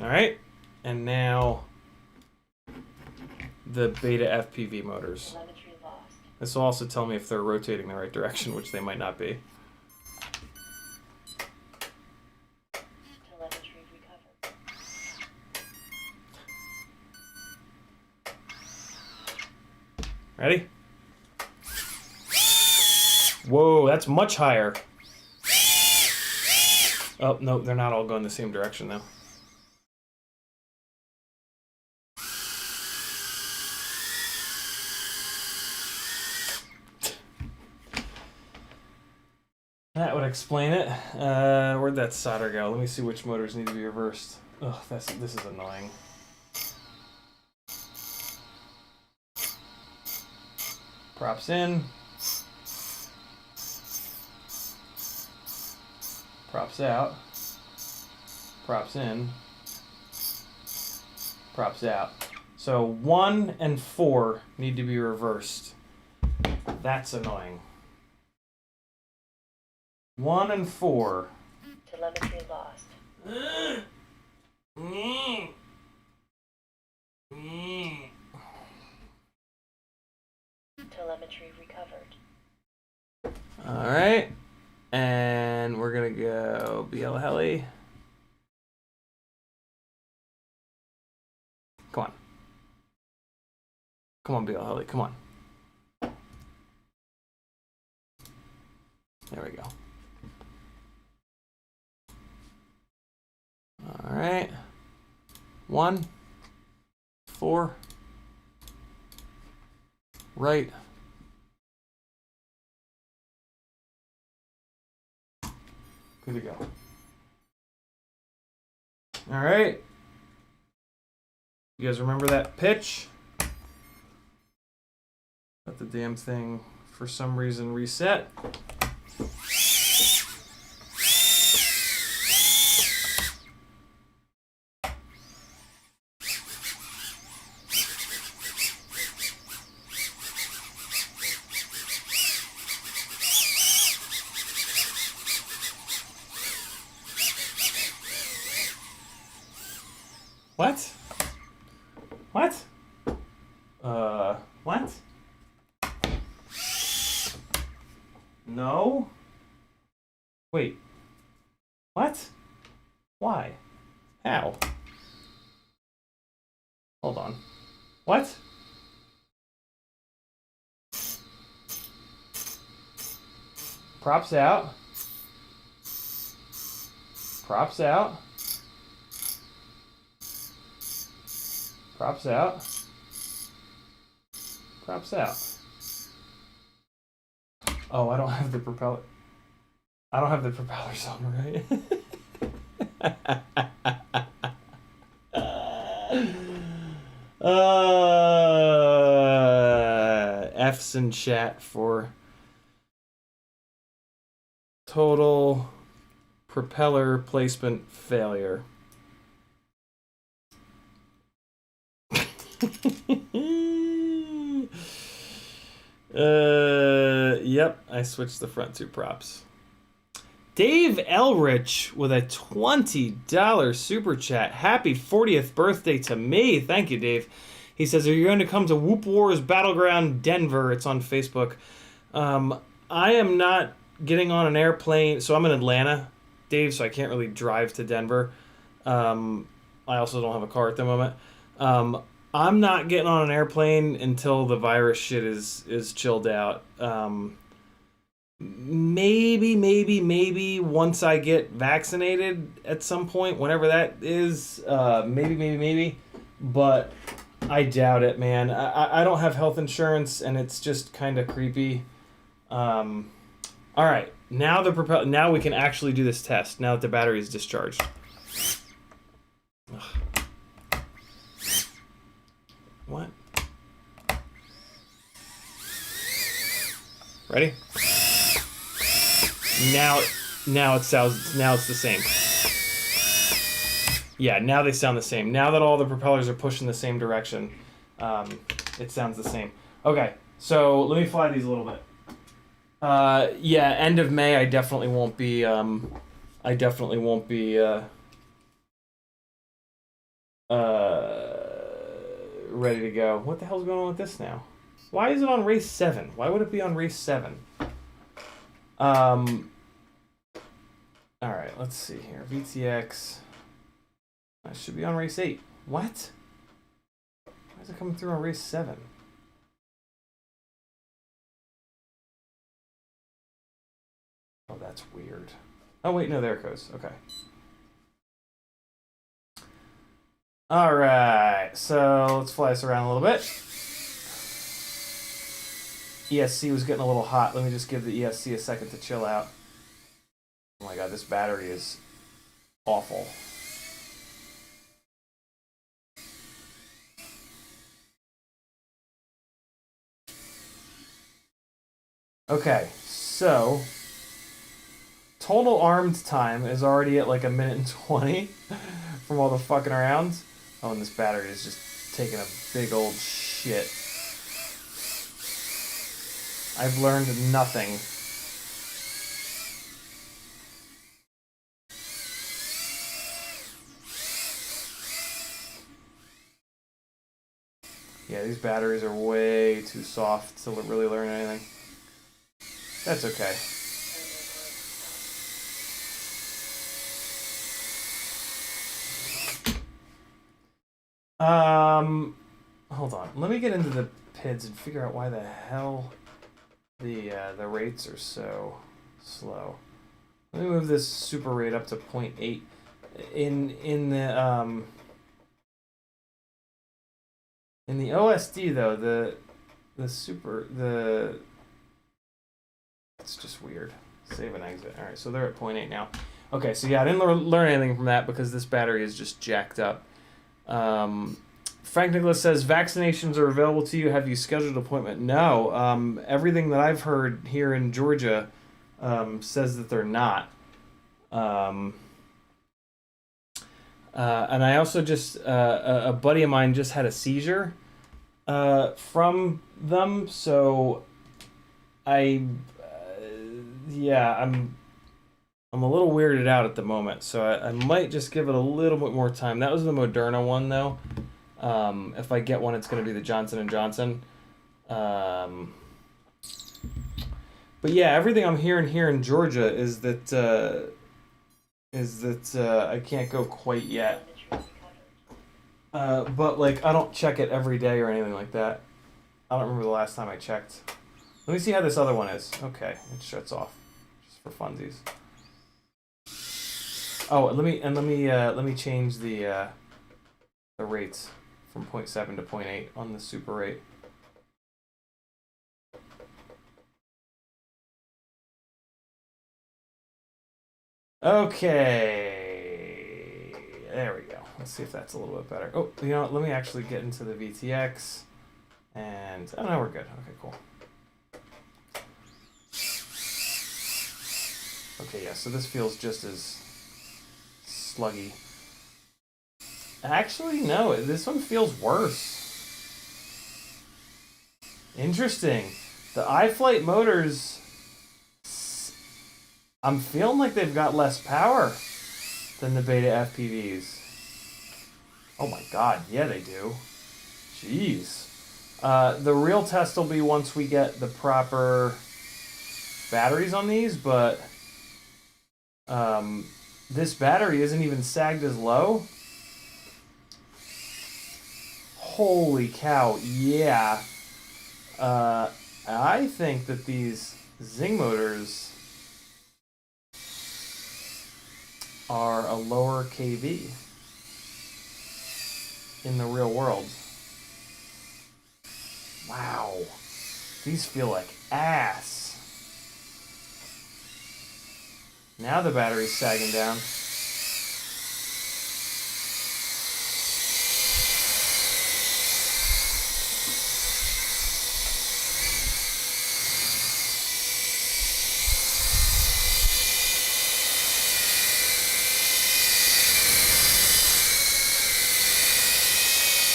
Speaker 1: All right, and now the Beta FPV motors. This will also tell me if they're rotating the right direction, which they might not be. Ready? Whoa, that's much higher. Oh, no, they're not all going the same direction, though. That would would explain it. Where'd that solder go? Let me see which motors need to be reversed. Ugh, this is annoying. Props in. Props out. Props in. Props out. So 1 and 4 need to be reversed. That's annoying. 1 and 4.
Speaker 3: Telemetry lost. Telemetry recovered.
Speaker 1: All right. And we're going to go BL Heli. Come on. Come on, BL Heli. Come on. There we go. All right. 1, 4. Right. Good to go. All right. You guys remember that pitch? Let the damn thing, for some reason, reset. What? What? What? No? Wait. What? Why? How? Hold on. What? Props out. Props out. Props out. Props out. Oh, I don't have the propeller. I don't have the propellers on, right? F's in chat for total propeller placement failure. Yep, I switched the front 2 props. Dave Elrich with a $20 super chat. Happy 40th birthday to me. Thank you, Dave. He says, are you going to come to Whoop Wars Battleground Denver? It's on Facebook. I am not getting on an airplane. So I'm in Atlanta, Dave, so I can't really drive to Denver. I also don't have a car at the moment. I'm not getting on an airplane until the virus shit is chilled out. Maybe once I get vaccinated at some point, whenever that is, maybe. But I doubt it, man. I don't have health insurance, and it's just kind of creepy. All right, now we can actually do this test. Now that the battery is discharged. Ugh. What? Ready? Now it's the same. Yeah, now they sound the same. Now that all the propellers are pushing the same direction, it sounds the same. Okay, so let me fly these a little bit. Yeah, end of May. I definitely won't be. Ready to go. What the hell's going on with this now? Why is it on race 7? Why would it be on race 7? Alright, let's see here. VTX. I should be on race 8. What? Why is it coming through on race 7? Oh, that's weird. Oh, wait, no, there it goes. Okay. Alright, so let's fly this around a little bit. ESC was getting a little hot. Let me just give the ESC a second to chill out. Oh my god, this battery is awful. Okay, so total armed time is already at like 1:20 from all the fucking around. Oh, and this battery is just taking a big old shit. I've learned nothing. Yeah, these batteries are way too soft to really learn anything. That's okay. Hold on. Let me get into the PIDs and figure out why the hell the rates are so slow. Let me move this super rate up to 0.8. In the OSD though, it's just weird. Save and exit. All right, so they're at 0.8 now. Okay, so yeah, I didn't learn anything from that because this battery is just jacked up. Frank Nicholas says, vaccinations are available to you. Have you scheduled an appointment? No. Everything that I've heard here in Georgia says that they're not. And I also just, a buddy of mine just had a seizure from them. So yeah, I'm a little weirded out at the moment. So I might just give it a little bit more time. That was the Moderna one though. If I get one, it's going to be the Johnson & Johnson. But yeah, everything I'm hearing here in Georgia is that I can't go quite yet. But like I don't check it every day or anything like that. I don't remember the last time I checked. Let me see how this other one is. Okay, it shuts off just for funsies. Oh, let me change the rates from 0.7 to 0.8 on the super rate. Okay, there we go. Let's see if that's a little bit better. Oh, you know what? Let me actually get into the VTX, and oh no, we're good. Okay, cool. Okay, yeah. So this feels just as sluggy. Actually, no, this one feels worse. Interesting. The iFlight motors, I'm feeling like they've got less power than the Beta FPVs. Oh my god, yeah they do. Jeez. The real test will be once we get the proper batteries on these, but this battery isn't even sagged as low. Holy cow, yeah. I think that these Zing motors are a lower KV in the real world. Wow. These feel like ass. Now the battery's sagging down.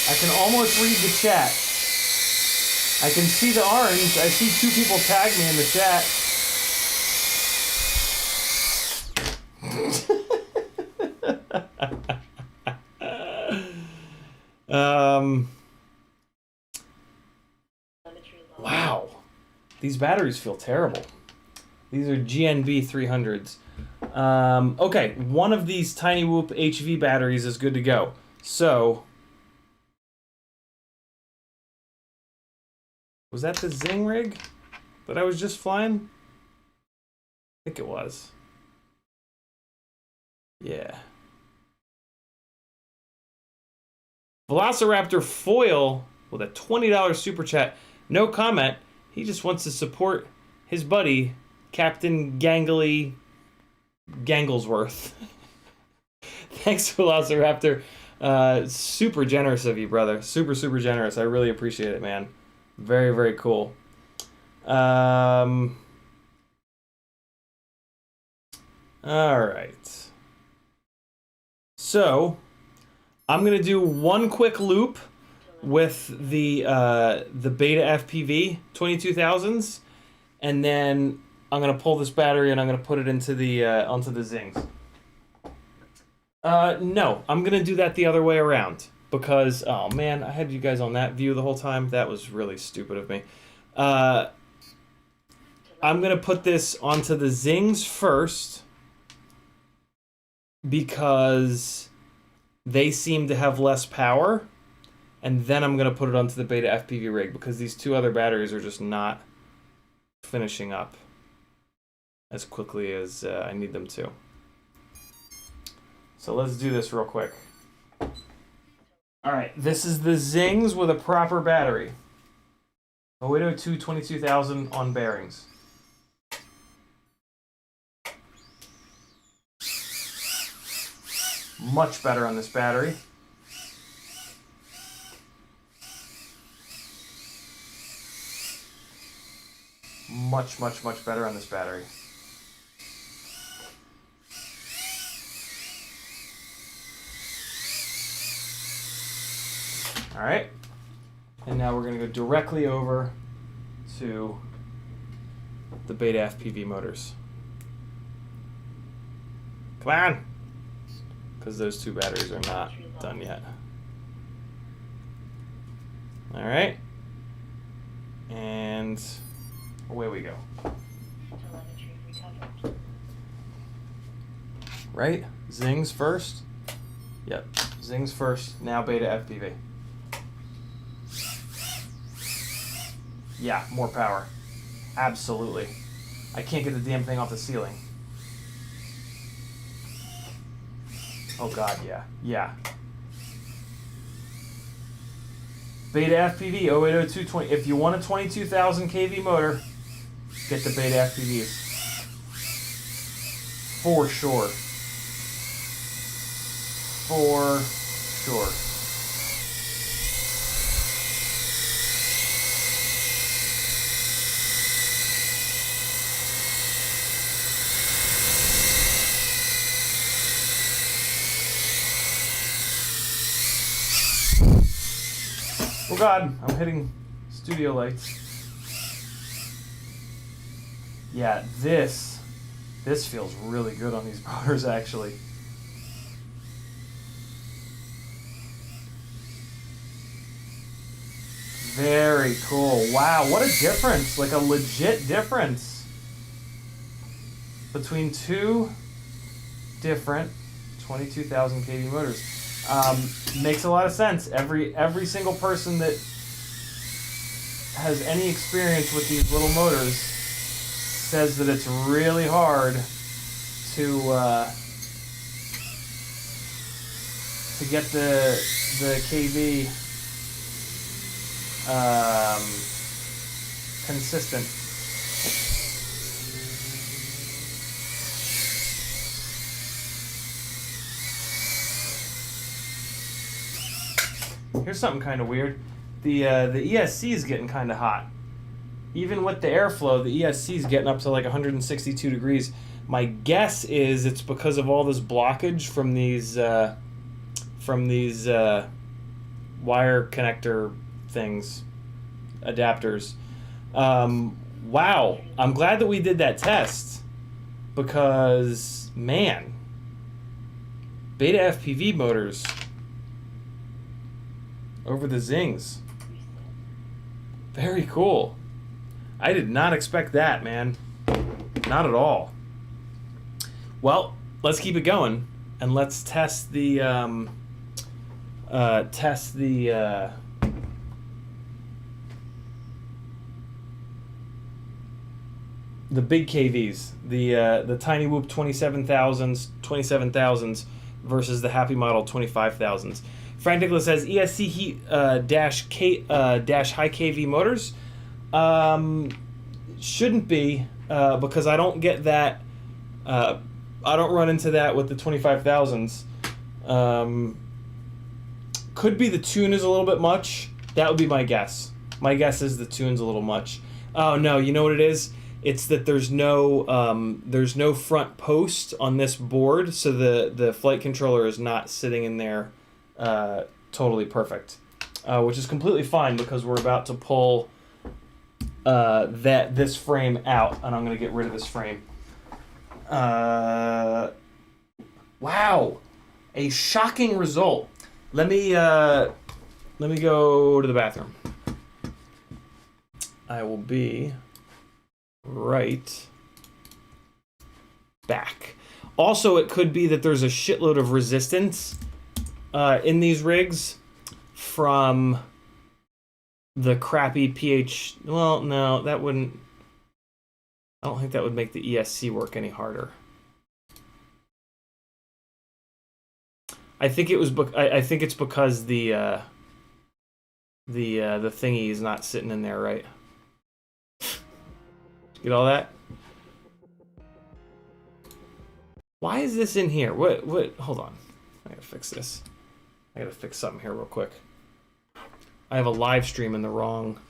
Speaker 1: I can almost read the chat. I can see the orange. I see 2 people tag me in the chat. Wow. These batteries feel terrible. These are GNB 300s. Okay, one of these Tiny Whoop HV batteries is good to go. So, was that the Zing rig that I was just flying? I think it was. Yeah. Velociraptor Foil with a $20 super chat. No comment. He just wants to support his buddy, Captain Gangly Ganglesworth. Thanks, Velociraptor. Super generous of you, brother. Super, super generous. I really appreciate it, man. Very, very cool. All right. So, I'm gonna do one quick loop with the Beta FPV 22,000s, and then I'm gonna pull this battery and I'm gonna put it into the onto the Zings. No, I'm gonna do that the other way around because, oh man, I had you guys on that view the whole time. That was really stupid of me. I'm gonna put this onto the Zings first because they seem to have less power, and then I'm gonna put it onto the Beta FPV rig because these two other batteries are just not finishing up as quickly as I need them to. So let's do this real quick. All right, this is the Zings with a proper battery. 0802 22,000 on bearings. Much better on this battery. Much, much, much better on this battery. All right, and now we're gonna go directly over to the Beta FPV motors. Come on, because those two batteries are not done yet. All right, and away we go.
Speaker 3: Telemetry recovered.
Speaker 1: Right, Zings first. Yep, Zings first. Now Beta FPV. Yeah, more power. Absolutely. I can't get the damn thing off the ceiling. Oh god, yeah. Yeah. Beta FPV 0802 20. If you want a 22,000 kV motor, get the Beta FPVs. For sure. For sure. Oh god, I'm hitting studio lights. Yeah, this feels really good on these motors actually. Very cool. Wow, what a difference. Like a legit difference between two different 22,000 kV motors. Makes a lot of sense. Every single person that has any experience with these little motors says that it's really hard to get the kV consistent. Here's something kind of weird. The ESC is getting kind of hot. Even with the airflow, the ESC is getting up to like 162 degrees. My guess is it's because of all this blockage from these wire connector things, adapters. Wow, I'm glad that we did that test because, man, Beta FPV motors over the Zings. Very cool. I did not expect that, man. Not at all. Well, let's keep it going and let's test the big KVs, the Tiny Whoop 27,000s versus the Happy Model 25,000s. Frank Nicholas says ESC heat dash high kV motors shouldn't be because I don't get that I don't run into that with the 25,000s. Could be the tune is a little bit much. That would be my guess. My guess is the tune's a little much. Oh no, you know what it is? It's that there's no front post on this board, so the flight controller is not sitting in there totally perfect, which is completely fine because we're about to pull this frame out, and I'm gonna get rid of this frame. Wow, a shocking result. Let me go to the bathroom. I will be right back. Also, it could be that there's a shitload of resistance in these rigs from the crappy pH. Well, no, that wouldn't. I don't think that would make the ESC work any harder. I think it was. I think it's because the thingy is not sitting in there right. Get all that? Why is this in here? What? Hold on. I gotta fix this. I gotta fix something here real quick. I have a live stream in the wrong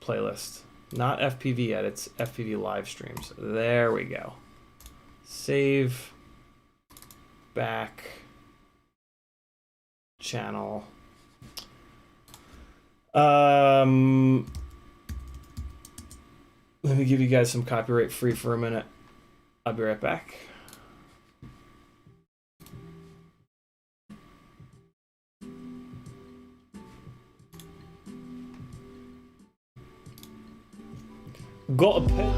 Speaker 1: playlist. Not FPV yet, it's FPV live streams. There we go. Save. Back. Channel. Let me give you guys some copyright free for a minute. I'll be right back. Got a pen.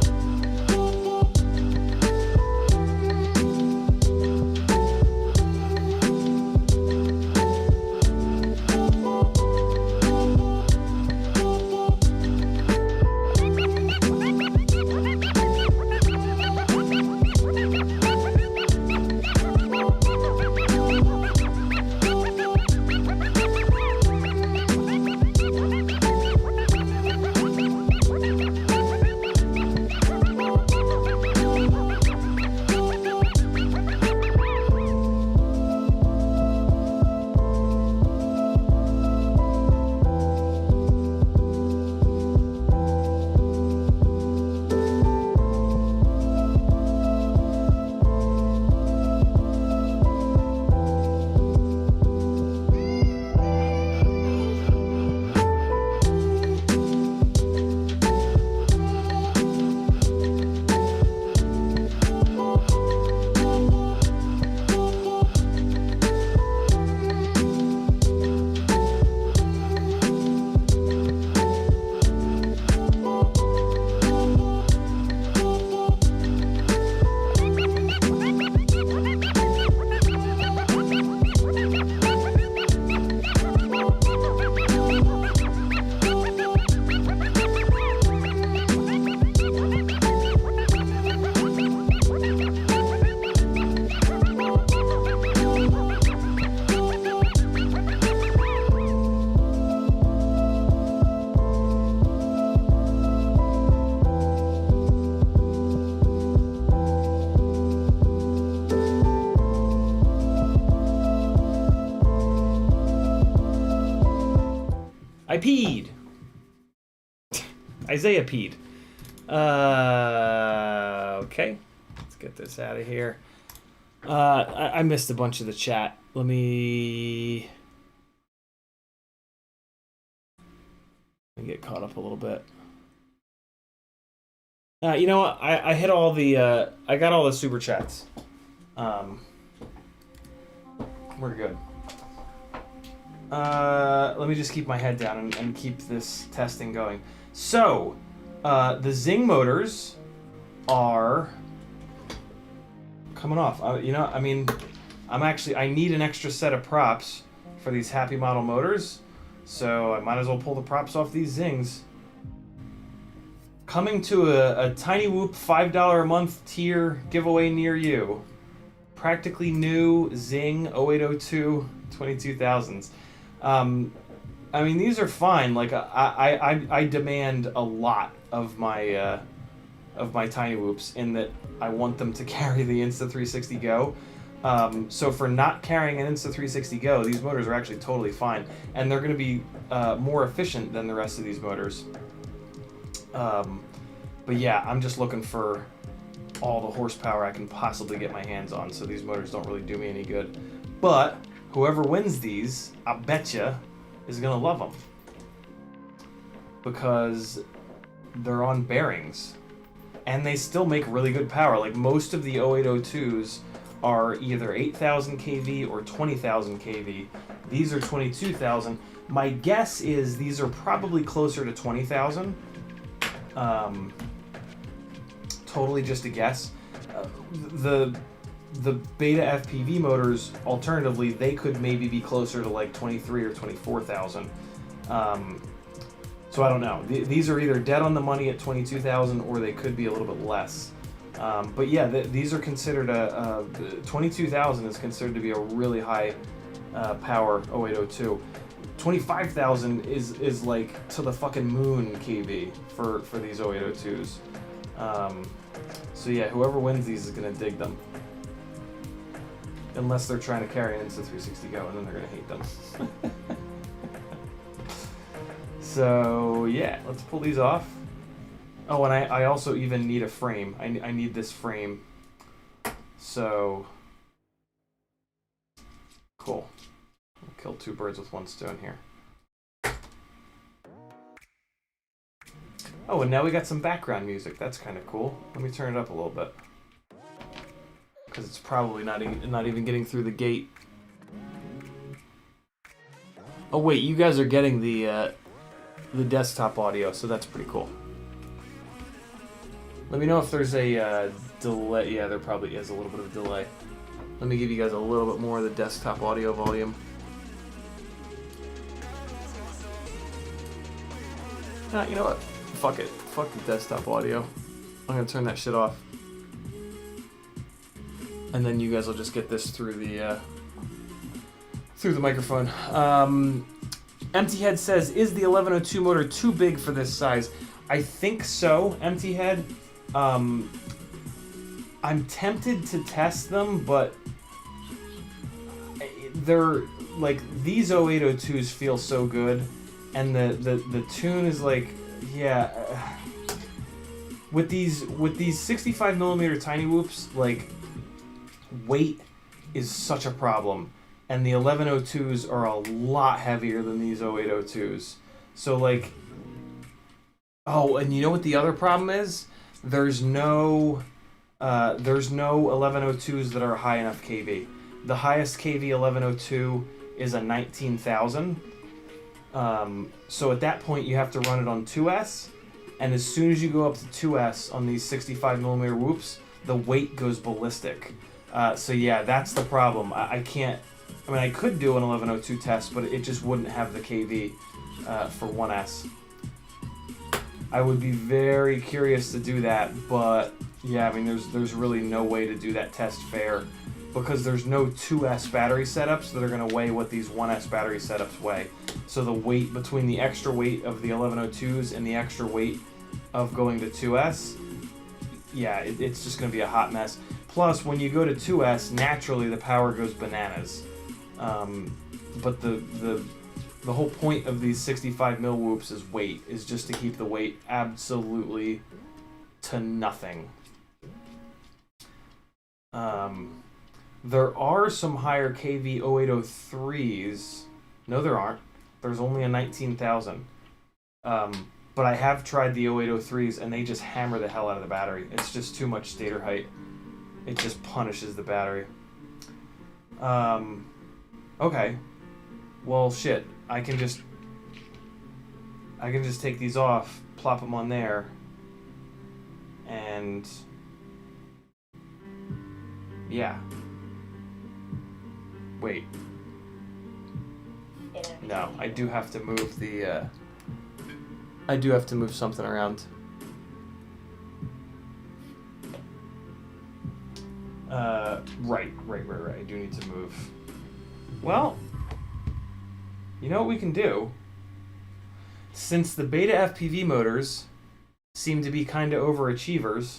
Speaker 1: I peed. Isaiah peed. Okay. Let's get this out of here. I missed a bunch of the chat. Let me get caught up a little bit. You know what? I hit all the I got all the super chats. We're good. Let me just keep my head down and keep this testing going. So, the Zing motors are coming off. You know, I mean, I need an extra set of props for these Happy Model motors, so I might as well pull the props off these Zings. Coming to a Tiny Whoop $5 a month tier giveaway near you. Practically new Zing 0802 22,000s. I mean, these are fine. Like I demand a lot of my of my tiny whoops in that I want them to carry the Insta360 Go. So for not carrying an Insta360 Go, these motors are actually totally fine, and they're going to be more efficient than the rest of these motors. But yeah, I'm just looking for all the horsepower I can possibly get my hands on, so these motors don't really do me any good. But whoever wins these, I betcha, is going to love them, because they're on bearings, and they still make really good power. Like, most of the 0802's are either 8,000 kV or 20,000 kV. These are 22,000. My guess is these are probably closer to 20,000. Totally just a guess. The beta FPV motors, alternatively, they could maybe be closer to like 23 or 24,000. So I don't know. These are either dead on the money at 22,000, or they could be a little bit less. But yeah, these are considered 22,000 is considered to be a really high power 0802. 25,000 is like to the fucking moon kV for these 0802's. So yeah, whoever wins these is gonna dig them. Unless they're trying to carry an Insta360 Go, and then they're gonna hate them. So yeah, let's pull these off. Oh, and I also even need a frame. I need this frame. So cool. I'll kill two birds with one stone here. Oh, and now we got some background music. That's kind of cool. Let me turn it up a little bit, because it's probably not even getting through the gate. Oh wait, you guys are getting the desktop audio, so that's pretty cool. Let me know if there's a delay. Yeah, there probably is a little bit of a delay. Let me give you guys a little bit more of the desktop audio volume. You know what? Fuck it. Fuck the desktop audio. I'm gonna turn that shit off. And then you guys will just get this through the microphone. Empty Head says, is the 1102 motor too big for this size? I think so, Empty Head. I'm tempted to test them, but they're like, these 0802's feel so good, and the tune is like, yeah. With these 65mm tiny whoops, like, weight is such a problem, and the 1102's are a lot heavier than these 0802's. So like, oh, and you know what the other problem is? There's no 1102's that are high enough kV. The highest kV 1102 is a 19,000. So at that point you have to run it on 2S, and as soon as you go up to 2S on these 65mm whoops, the weight goes ballistic. So yeah, that's the problem. I can't. I mean, I could do an 1102 test, but it just wouldn't have the kV for 1S. I would be very curious to do that, but yeah, I mean, there's really no way to do that test fair, because there's no 2S battery setups that are going to weigh what these 1S battery setups weigh. So the weight between the extra weight of the 1102's and the extra weight of going to 2S, yeah, it's just going to be a hot mess. Plus, when you go to 2S, naturally the power goes bananas. But the whole point of these 65mm whoops is weight, is just to keep the weight absolutely to nothing. There are some higher kV 0803's. No, there aren't. There's only a 19,000. But I have tried the 0803's, and they just hammer the hell out of the battery. It's just too much stator height. It just punishes the battery. Okay. Well, shit. I can just take these off, plop them on there, and yeah. Wait. No, I do have to move the I do have to move something around. Right. I do need to move. Well, you know what we can do? Since the beta FPV motors seem to be kind of overachievers.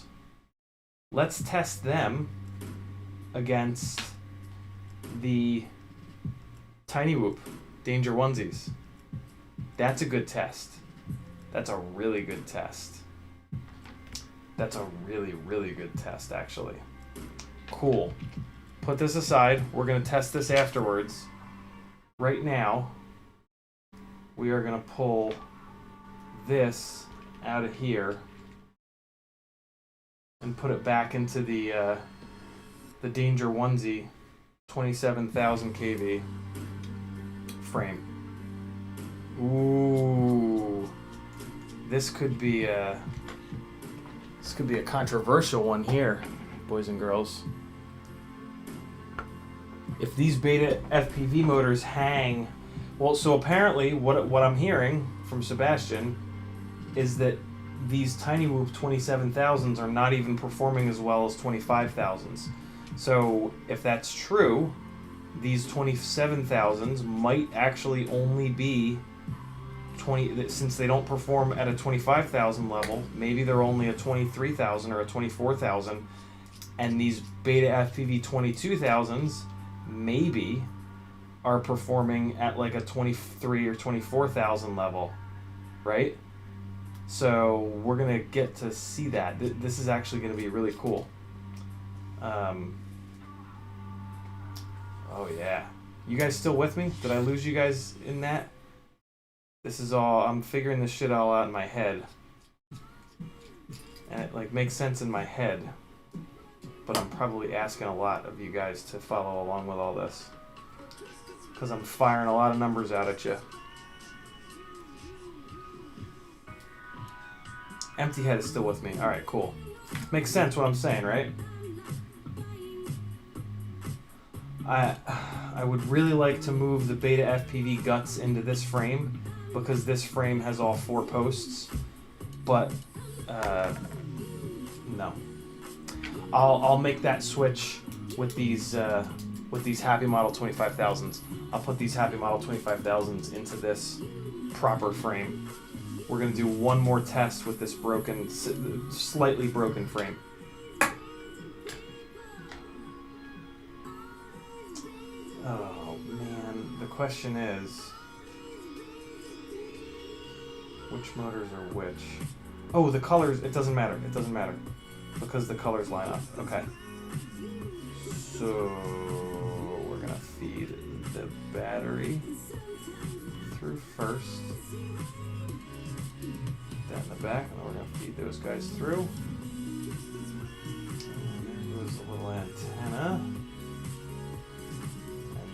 Speaker 1: Let's test them against the Tiny Whoop Danger Onesies. That's a good test. That's a really good test. That's a really, really good test, actually. Cool. Put this aside. We're going to test this afterwards. Right now, we are going to pull this out of here and put it back into the Danger Onesie 27,000 kV frame. Ooh, this could be a controversial one here, boys and girls. If these beta FPV motors hang, well, so apparently what I'm hearing from Sebastian is that these Tiny Whoop 27,000s are not even performing as well as 25,000s. So if that's true, these 27,000s might actually only be 20, since they don't perform at a 25,000 level, maybe they're only a 23,000 or a 24,000, and these beta FPV 22,000s maybe are performing at like a 23 or 24,000 level, right? So we're gonna get to see that. This is actually gonna be really cool. Oh yeah, you guys still with me? Did I lose you guys in that? This is all, I'm figuring this shit all out in my head, and it like makes sense in my head, but I'm probably asking a lot of you guys to follow along with all this, because I'm firing a lot of numbers out at you. Empty Head is still with me. Alright, cool. Makes sense what I'm saying, right? I would really like to move the beta FPV guts into this frame, because this frame has all 4 posts, but no. I'll make that switch with these Happy Model 25,000s. I'll put these Happy Model 25,000s into this proper frame. We're gonna do one more test with this broken, slightly broken frame. Oh man, the question is, which motors are which? Oh, the colors, it doesn't matter. It doesn't matter, because the colors line up. Okay. So we're gonna feed the battery through first, down the back, and then we're gonna feed those guys through. And there goes the little antenna. And then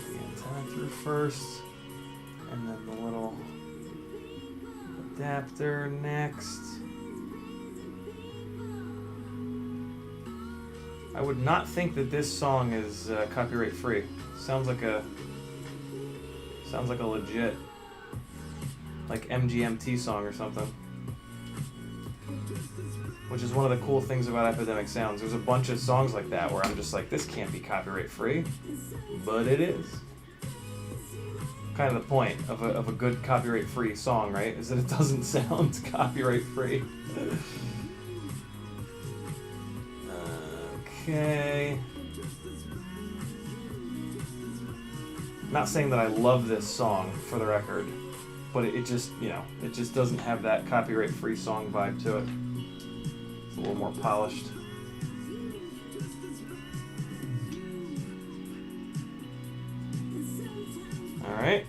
Speaker 1: the antenna through first, and then the little adapter next. I would not think that this song is copyright free. Sounds like a legit, like MGMT song or something. Which is one of the cool things about Epidemic Sounds. There's a bunch of songs like that where I'm just like, this can't be copyright free, but it is. Kind of the point of a good copyright free song, right? Is that it doesn't sound copyright free. Okay. Not saying that I love this song, for the record, but it just, you know, it just doesn't have that copyright-free song vibe to it. It's a little more polished. Alright.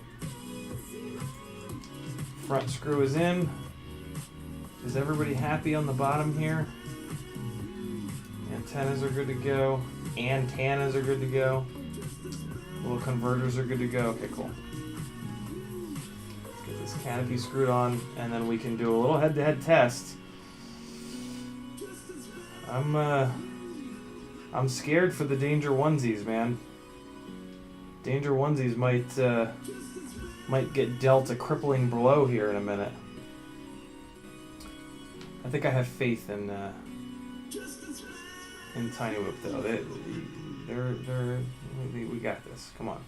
Speaker 1: Front screw is in. Is everybody happy on the bottom here? Antennas are good to go. Antennas are good to go. Little converters are good to go. Okay, cool. Let's get this canopy screwed on, and then we can do a little head-to-head test. I'm scared for the Danger Onesies, man. Danger Onesies might get dealt a crippling blow here in a minute. I think I have faith in Tiny Whoop though. We got this. Come on.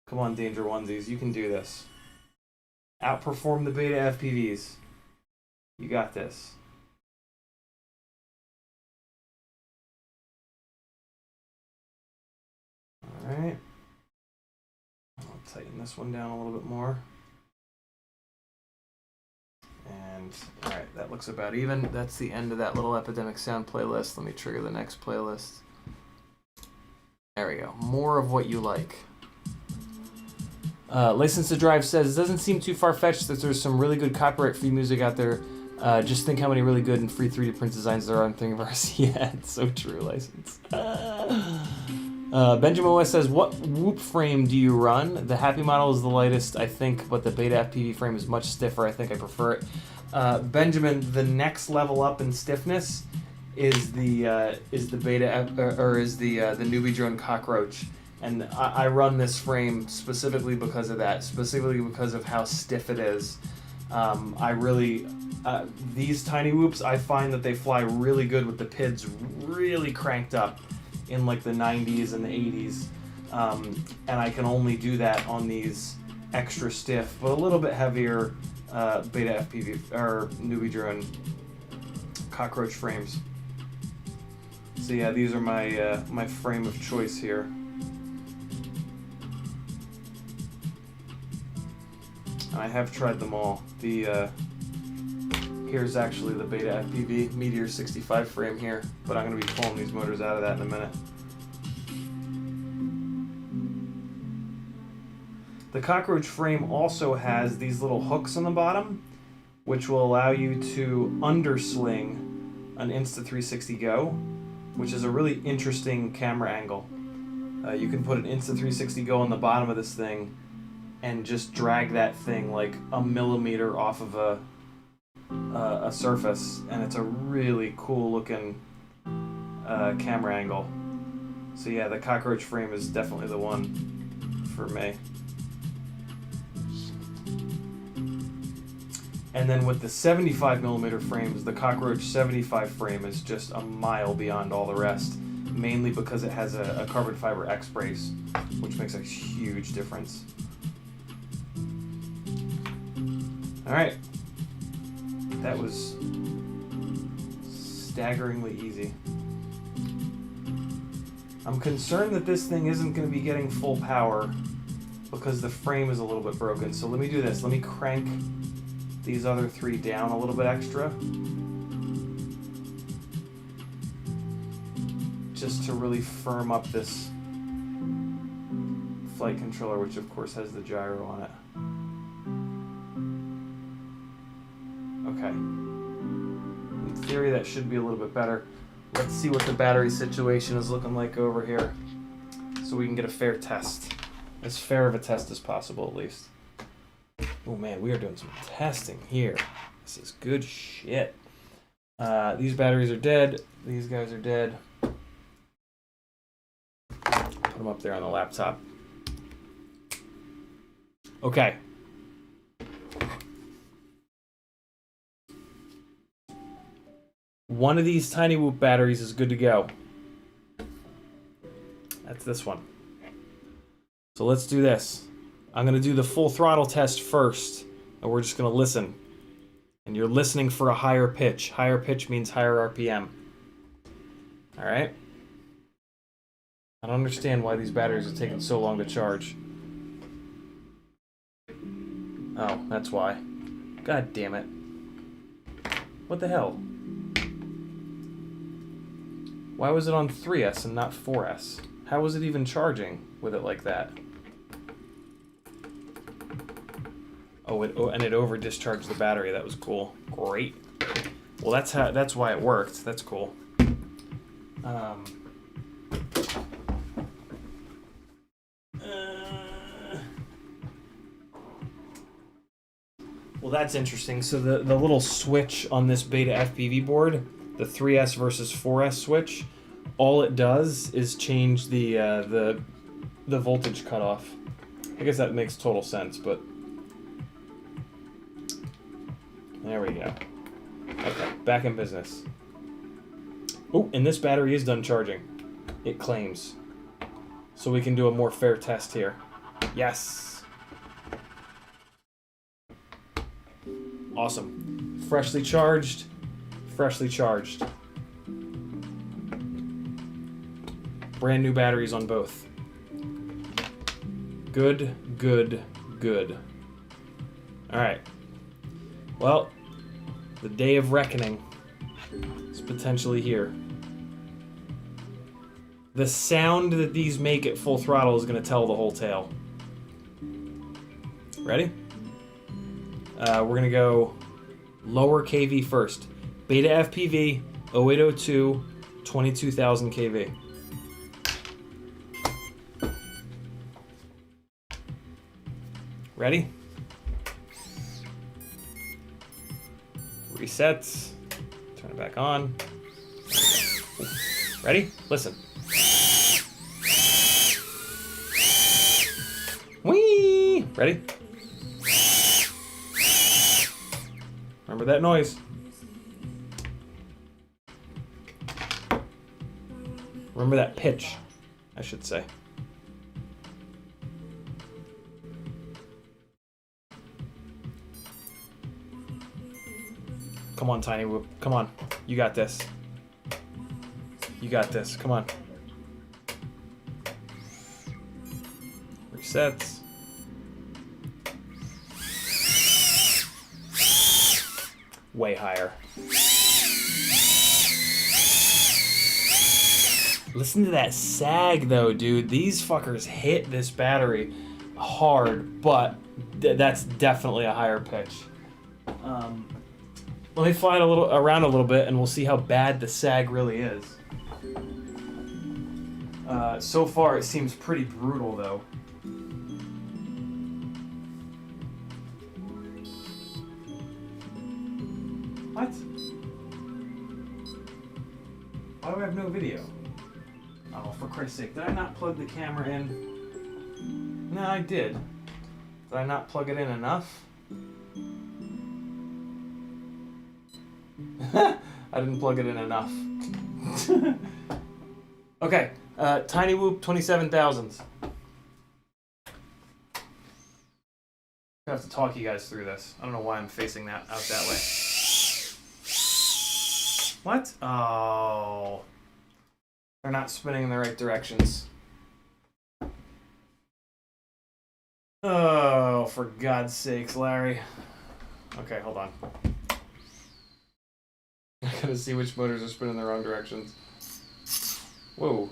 Speaker 1: Come on, Danger Onesies, you can do this. Outperform the beta FPVs. You got this. Alright. I'll tighten this one down a little bit more. And, alright, that looks about even. That's the end of that little Epidemic Sound playlist. Let me trigger the next playlist. There we go. More of what you like. License to Drive says, it doesn't seem too far-fetched that there's some really good copyright-free music out there. Just think how many really good and free 3D print designs there are on Thingiverse. Yeah, it's so true, License. Benjamin West says, what whoop frame do you run? The Happy model is the lightest, I think, but the Beta FPV frame is much stiffer. I think I prefer it. Benjamin, the next level up in stiffness is the Beta or is the Newbie Drone Cockroach, and I run this frame specifically because of that, specifically because of how stiff it is. I really these tiny whoops, I find that they fly really good with the PIDs really cranked up in like the 90s and the 80s, and I can only do that on these extra stiff but a little bit heavier Beta FPV or Newbie Drone Cockroach frames. So yeah, these are my my frame of choice here. I have tried them all. Here's actually the Beta FPV Meteor 65 frame here, but I'm going to be pulling these motors out of that in a minute. The Cockroach frame also has these little hooks on the bottom, which will allow you to undersling an Insta360 Go, which is a really interesting camera angle. You can put an Insta360 Go on the bottom of this thing and just drag that thing like a millimeter off of a surface, and it's a really cool looking camera angle. So yeah, the Cockroach frame is definitely the one for me. And then with the 75mm frames, the Cockroach 75 frame is just a mile beyond all the rest, mainly because it has a carbon fiber X brace, which makes a huge difference. Alright. That was staggeringly easy. I'm concerned that this thing isn't going to be getting full power because the frame is a little bit broken. So let me do this. Let me crank these other three down a little bit extra, just to really firm up this flight controller, which of course has the gyro on it. Okay. In theory, that should be a little bit better. Let's see what the battery situation is looking like over here, so we can get a fair test. As fair of a test as possible, at least. Oh man, we are doing some testing here. This is good shit. These batteries are dead. These guys are dead. Put them up there on the laptop. Okay. One of these Tiny Whoop batteries is good to go. That's this one. So let's do this. I'm going to do the full throttle test first, and we're just going to listen. And you're listening for a higher pitch. Higher pitch means higher RPM. Alright? I don't understand why these batteries are taking so long to charge. Oh, that's why. God damn it. What the hell? Why was it on 3S and not 4S? How was it even charging with it like that? Oh, and it over discharged the battery. That was cool. Great. Well, that's why it worked. That's cool. Well, that's interesting. So the little switch on this Beta FPV board, the 3S versus 4S switch, all it does is change the voltage cutoff. I guess that makes total sense, but there we go. Okay, back in business. Oh, and this battery is done charging. It claims. So we can do a more fair test here. Yes. Awesome. Freshly charged. Freshly charged. Brand new batteries on both. Good, good, good. Alright. Well, the day of reckoning is potentially here. The sound that these make at full throttle is going to tell the whole tale. Ready? We're going to go lower kV first. Beta FPV, 0802, 22,000 kV. Ready? Resets. Turn it back on. Ready? Listen. Whee! Ready? Remember that noise. Remember that pitch, I should say. Come on, Tiny Whoop. Come on. You got this. You got this. Come on. Resets. Way higher. Listen to that sag though, dude. These fuckers hit this battery hard, but that's definitely a higher pitch. Let me fly it around a little bit and we'll see how bad the sag really is. So far it seems pretty brutal though. What? Why do I have no video? Oh, for Christ's sake, did I not plug the camera in? No, I did. Did I not plug it in enough? I didn't plug it in enough. Okay, Tiny Whoop 27,000s. I have to talk you guys through this. I don't know why I'm facing that out that way. What? Oh. They're not spinning in the right directions. Oh, for God's sakes, Larry. Okay, hold on. I gotta see which motors are spinning in the wrong directions. Whoa.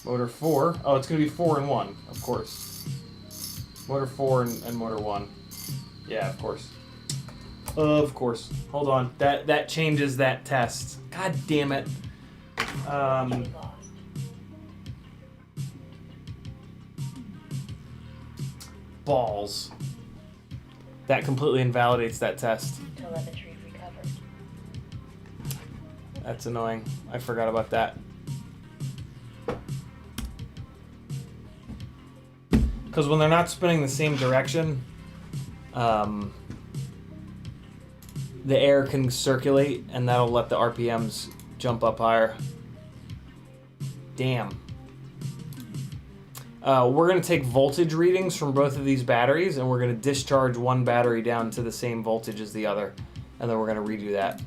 Speaker 1: Motor 4. Oh, it's gonna be 4 and 1, of course. Motor 4 and motor 1. Yeah, of course. Of course. Hold on. That changes that test. God damn it. Balls. That completely invalidates that test.
Speaker 3: Telemetry recovered.
Speaker 1: That's annoying. I forgot about that. Because when they're not spinning the same direction, the air can circulate and that'll let the RPMs jump up higher. Damn. We're going to take voltage readings from both of these batteries and we're going to discharge one battery down to the same voltage as the other. And then we're going to redo that.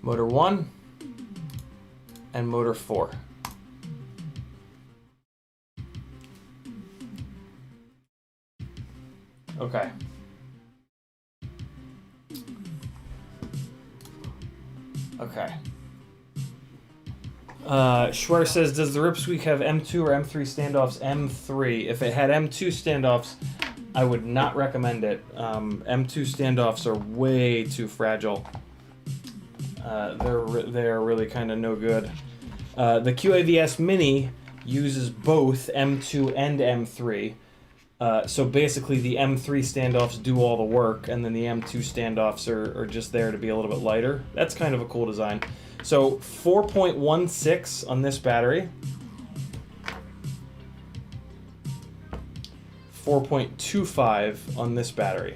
Speaker 1: Motor 1 and motor 4. Okay. Okay. Schwer says, does the Ripsweek have M2 or M3 standoffs? M3. If it had M2 standoffs, I would not recommend it. M2 standoffs are way too fragile. They're really kind of no good. The QAVS Mini uses both M2 and M3. So basically the M3 standoffs do all the work, and then the M2 standoffs are just there to be a little bit lighter. That's kind of a cool design. So 4.16 on this battery. 4.25 on this battery.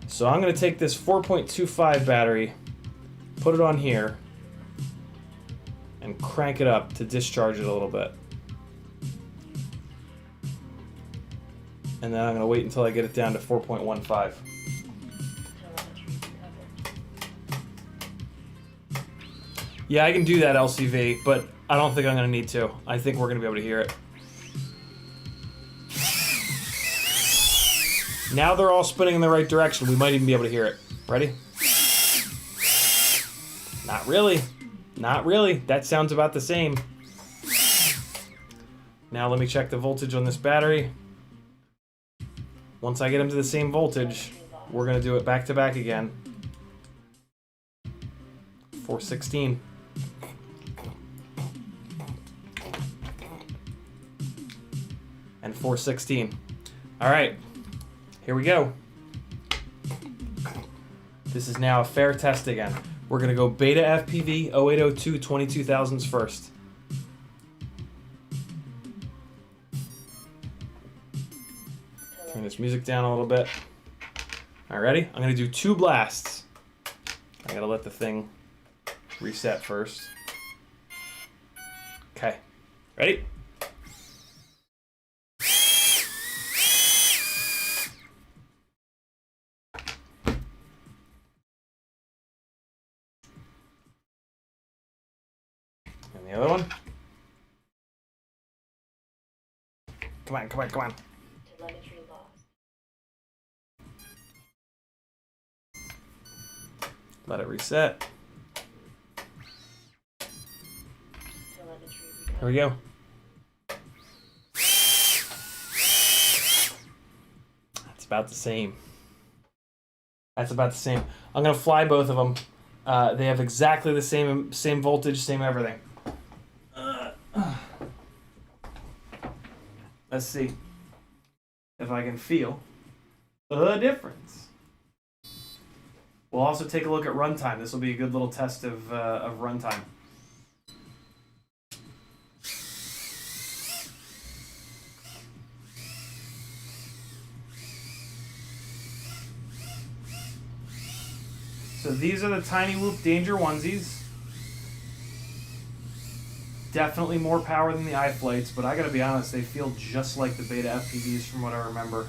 Speaker 1: So I'm going to take this 4.25 battery, put it on here, and crank it up to discharge it a little bit. And then I'm going to wait until I get it down to 4.15.
Speaker 3: Telemetry recovered.
Speaker 1: Yeah, I can do that LCV, but I don't think I'm going to need to. I think we're going to be able to hear it. Now they're all spinning in the right direction. We might even be able to hear it. Ready? Not really. Not really. That sounds about the same. Now let me check the voltage on this battery. Once I get them to the same voltage, we're going to do it back to back again. 416. And 416. All right, here we go. This is now a fair test again. We're going to go beta FPV 0802 22,000s first. Turn this music down a little bit. All right, ready? I'm going to do 2 blasts. I got to let the thing reset first. Okay, ready? And the other one. Come on, come on, come on.
Speaker 3: Telemetry lost.
Speaker 1: Let it reset.
Speaker 3: Telemetry
Speaker 1: Here
Speaker 3: recovered.
Speaker 1: we go. That's about the same. That's about the same. I'm gonna fly both of them. They have exactly the same voltage, same everything. Let's see if I can feel the difference. We'll also take a look at runtime. This will be a good little test of runtime. So these are the Tiny Whoop Danger onesies. Definitely more power than the iFlights, but I gotta be honest, they feel just like the beta FPVs from what I remember.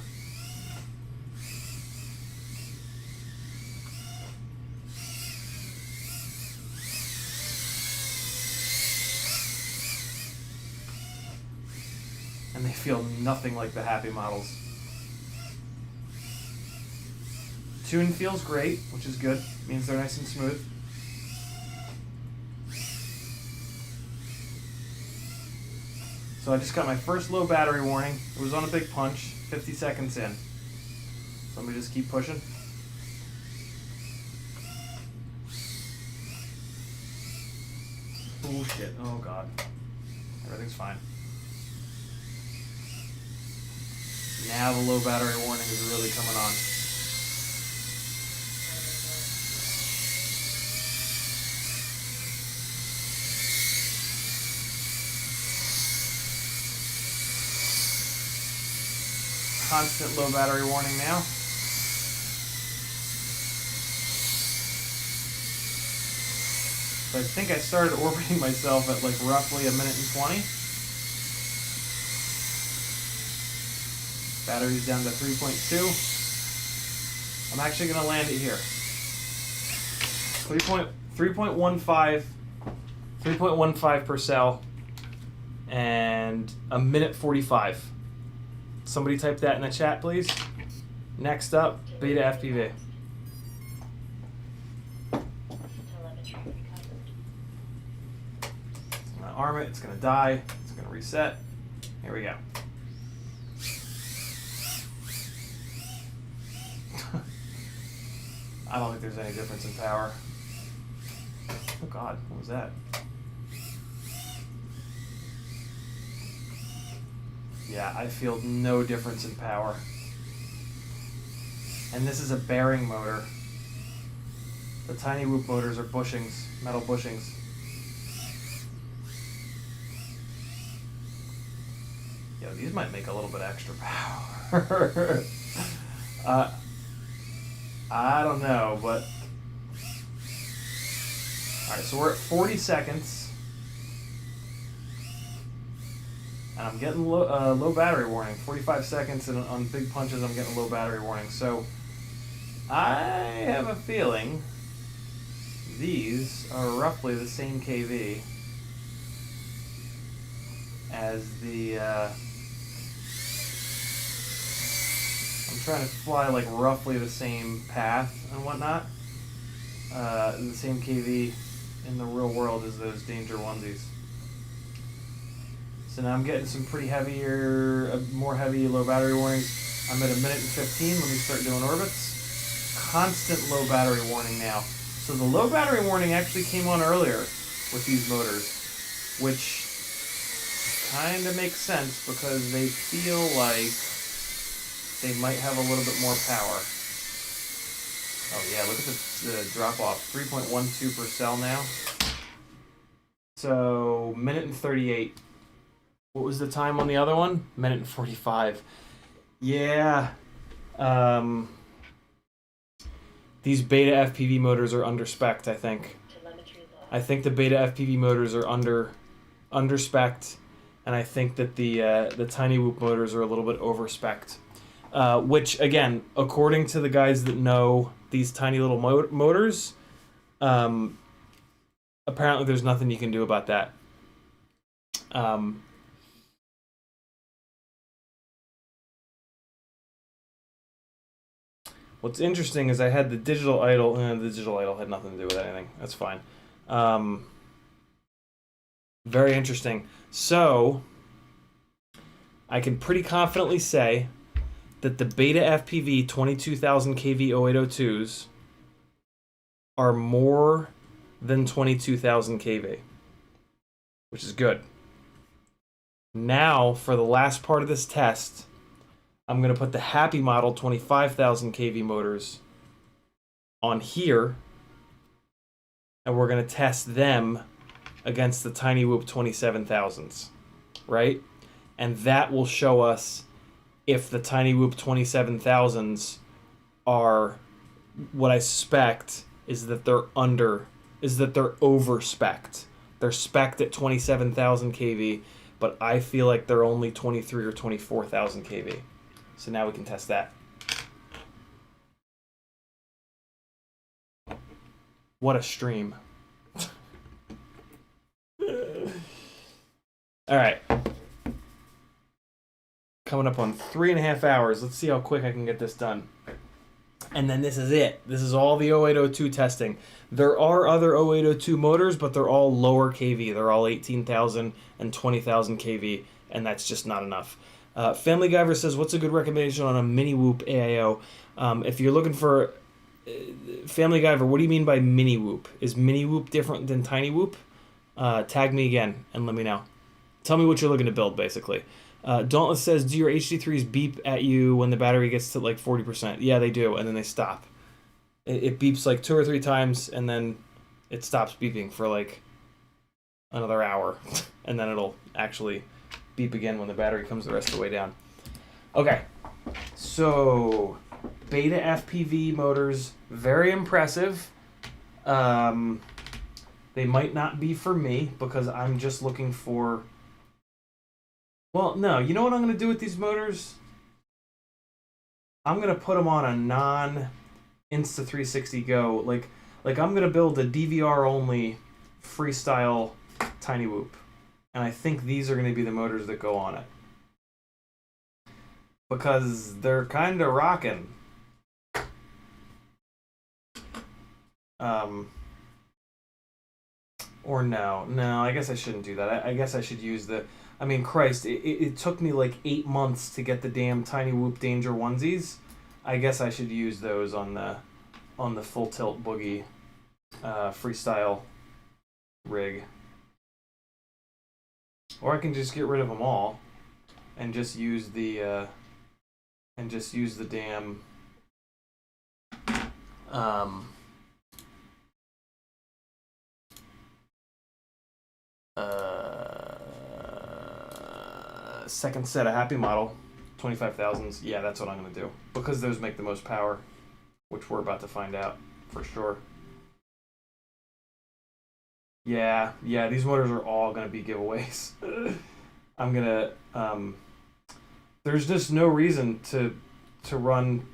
Speaker 1: And they feel nothing like the Happy models. Tune feels great, which is good. Means they're nice and smooth. So I just got my first low battery warning. It was on a big punch, 50 seconds in. So let me just keep pushing. Oh shit, oh god. Everything's fine. Now the low battery warning is really coming on. Constant low battery warning now. So I think I started orbiting myself at like roughly 1 minute and 20. Battery's down to 3.2. I'm actually gonna land it here. 3.15 per cell and 1 minute 45. Somebody type that in the chat, please. Next up, beta FPV.
Speaker 3: Telemetry recovered.
Speaker 1: I'm gonna arm it, it's gonna die, it's gonna reset. Here we go. I don't think there's any difference in power. Oh god, what was that? Yeah, I feel no difference in power. And this is a bearing motor. The Tiny Whoop motors are bushings, metal bushings. Yo, these might make a little bit extra power. I don't know, but... Alright, so we're at 40 seconds. And I'm getting low battery warning. 45 seconds, and on big punches I'm getting low battery warning. So I have a feeling these are roughly the same KV as the... I'm trying to fly like roughly the same path and whatnot. The same KV in the real world as those Danger onesies. So now I'm getting some pretty more heavy low battery warnings. I'm at 1:15. Let me start doing orbits. Constant low battery warning now. So the low battery warning actually came on earlier with these motors, which kind of makes sense because they feel like they might have a little bit more power. Oh yeah, look at the drop off. 3.12 per cell now. So 1:38. What was the time on the other one? 1:45. Yeah. These beta FPV motors are under-spec'd, I think. I think the beta FPV motors are under-spec'd, and I think that the Tiny Whoop motors are a little bit over-spec'd. Which, again, according to the guys that know these tiny little motors, apparently there's nothing you can do about that. What's interesting is I had the digital idle, and the digital idle had nothing to do with anything. That's fine. Very interesting. So, I can pretty confidently say that the beta FPV 22,000 kV 0802's are more than 22,000 kV, which is good. Now, for the last part of this test, I'm going to put the Happy Model 25,000 kV motors on here, and we're going to test them against the Tiny Whoop 27,000s, right? And that will show us if the Tiny Whoop 27,000s are, what I suspect is that they're over-spec'd. They're spec'd at 27,000 kV, but I feel like they're only 23 or 24,000 kV. So now we can test that. What a stream. All right. Coming up on 3.5 hours. Let's see how quick I can get this done. And then this is it. This is all the 0802 testing. There are other 0802 motors, but they're all lower kV. They're all 18,000 and 20,000 kV, and that's just not enough. Family Guyver says, what's a good recommendation on a mini whoop AIO? If you're looking for Family Guyver, what do you mean by mini whoop? Is mini whoop different than tiny whoop? Tag me again and let me know. Tell me what you're looking to build, basically. Dauntless says, do your HD3s beep at you when the battery gets to like 40%? Yeah, they do, and then they stop. It beeps like 2 or 3 times, and then it stops beeping for like another hour. And then it'll actually beep again when the battery comes the rest of the way down. Okay, so beta FPV motors, very impressive. They might not be for me because I'm just looking for... Well, no, you know what I'm going to do with these motors? I'm going to put them on a non-Insta360 Go. Like I'm going to build a DVR-only freestyle Tiny Whoop. And I think these are going to be the motors that go on it. Because they're kind of rocking. Or no, I guess I shouldn't do that. I guess I should use the... I mean, Christ, it took me like 8 months to get the damn Tiny Whoop Danger onesies. I guess I should use those on the full tilt boogie freestyle rig. Or I can just get rid of them all and just use the damn second set of Happy Model 25,000s. Yeah, that's what I'm gonna do because those make the most power, which we're about to find out for sure. Yeah, these motors are all gonna be giveaways. I'm gonna there's just no reason to run.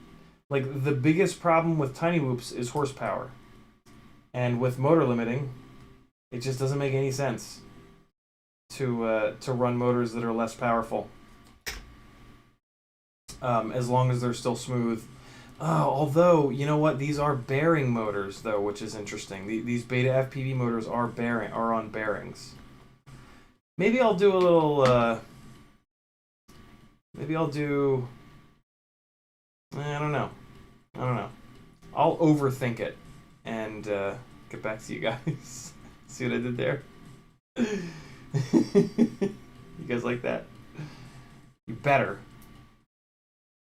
Speaker 1: Like, the biggest problem with tiny whoops is horsepower, and with motor limiting, it just doesn't make any sense to run motors that are less powerful, as long as they're still smooth. Although, you know what, these are bearing motors though, which is interesting. These beta FPV motors are on bearings. Maybe I'll do a little. Maybe I'll do. I don't know. I'll overthink it and get back to you guys. See what I did there? You guys like that? You better.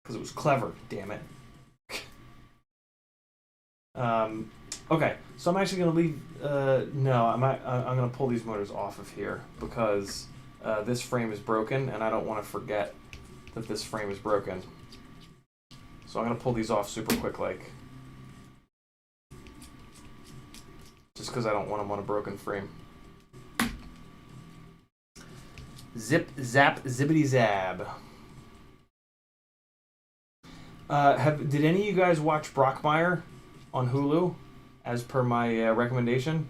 Speaker 1: Because it was clever, damn it. Okay, so I'm actually going to leave... no, I'm going to pull these motors off of here because this frame is broken and I don't want to forget that this frame is broken. So I'm going to pull these off super quick, like. Just because I don't want them on a broken frame. Zip, zap, zippity zab. Did any of you guys watch Brockmire on Hulu, as per my recommendation?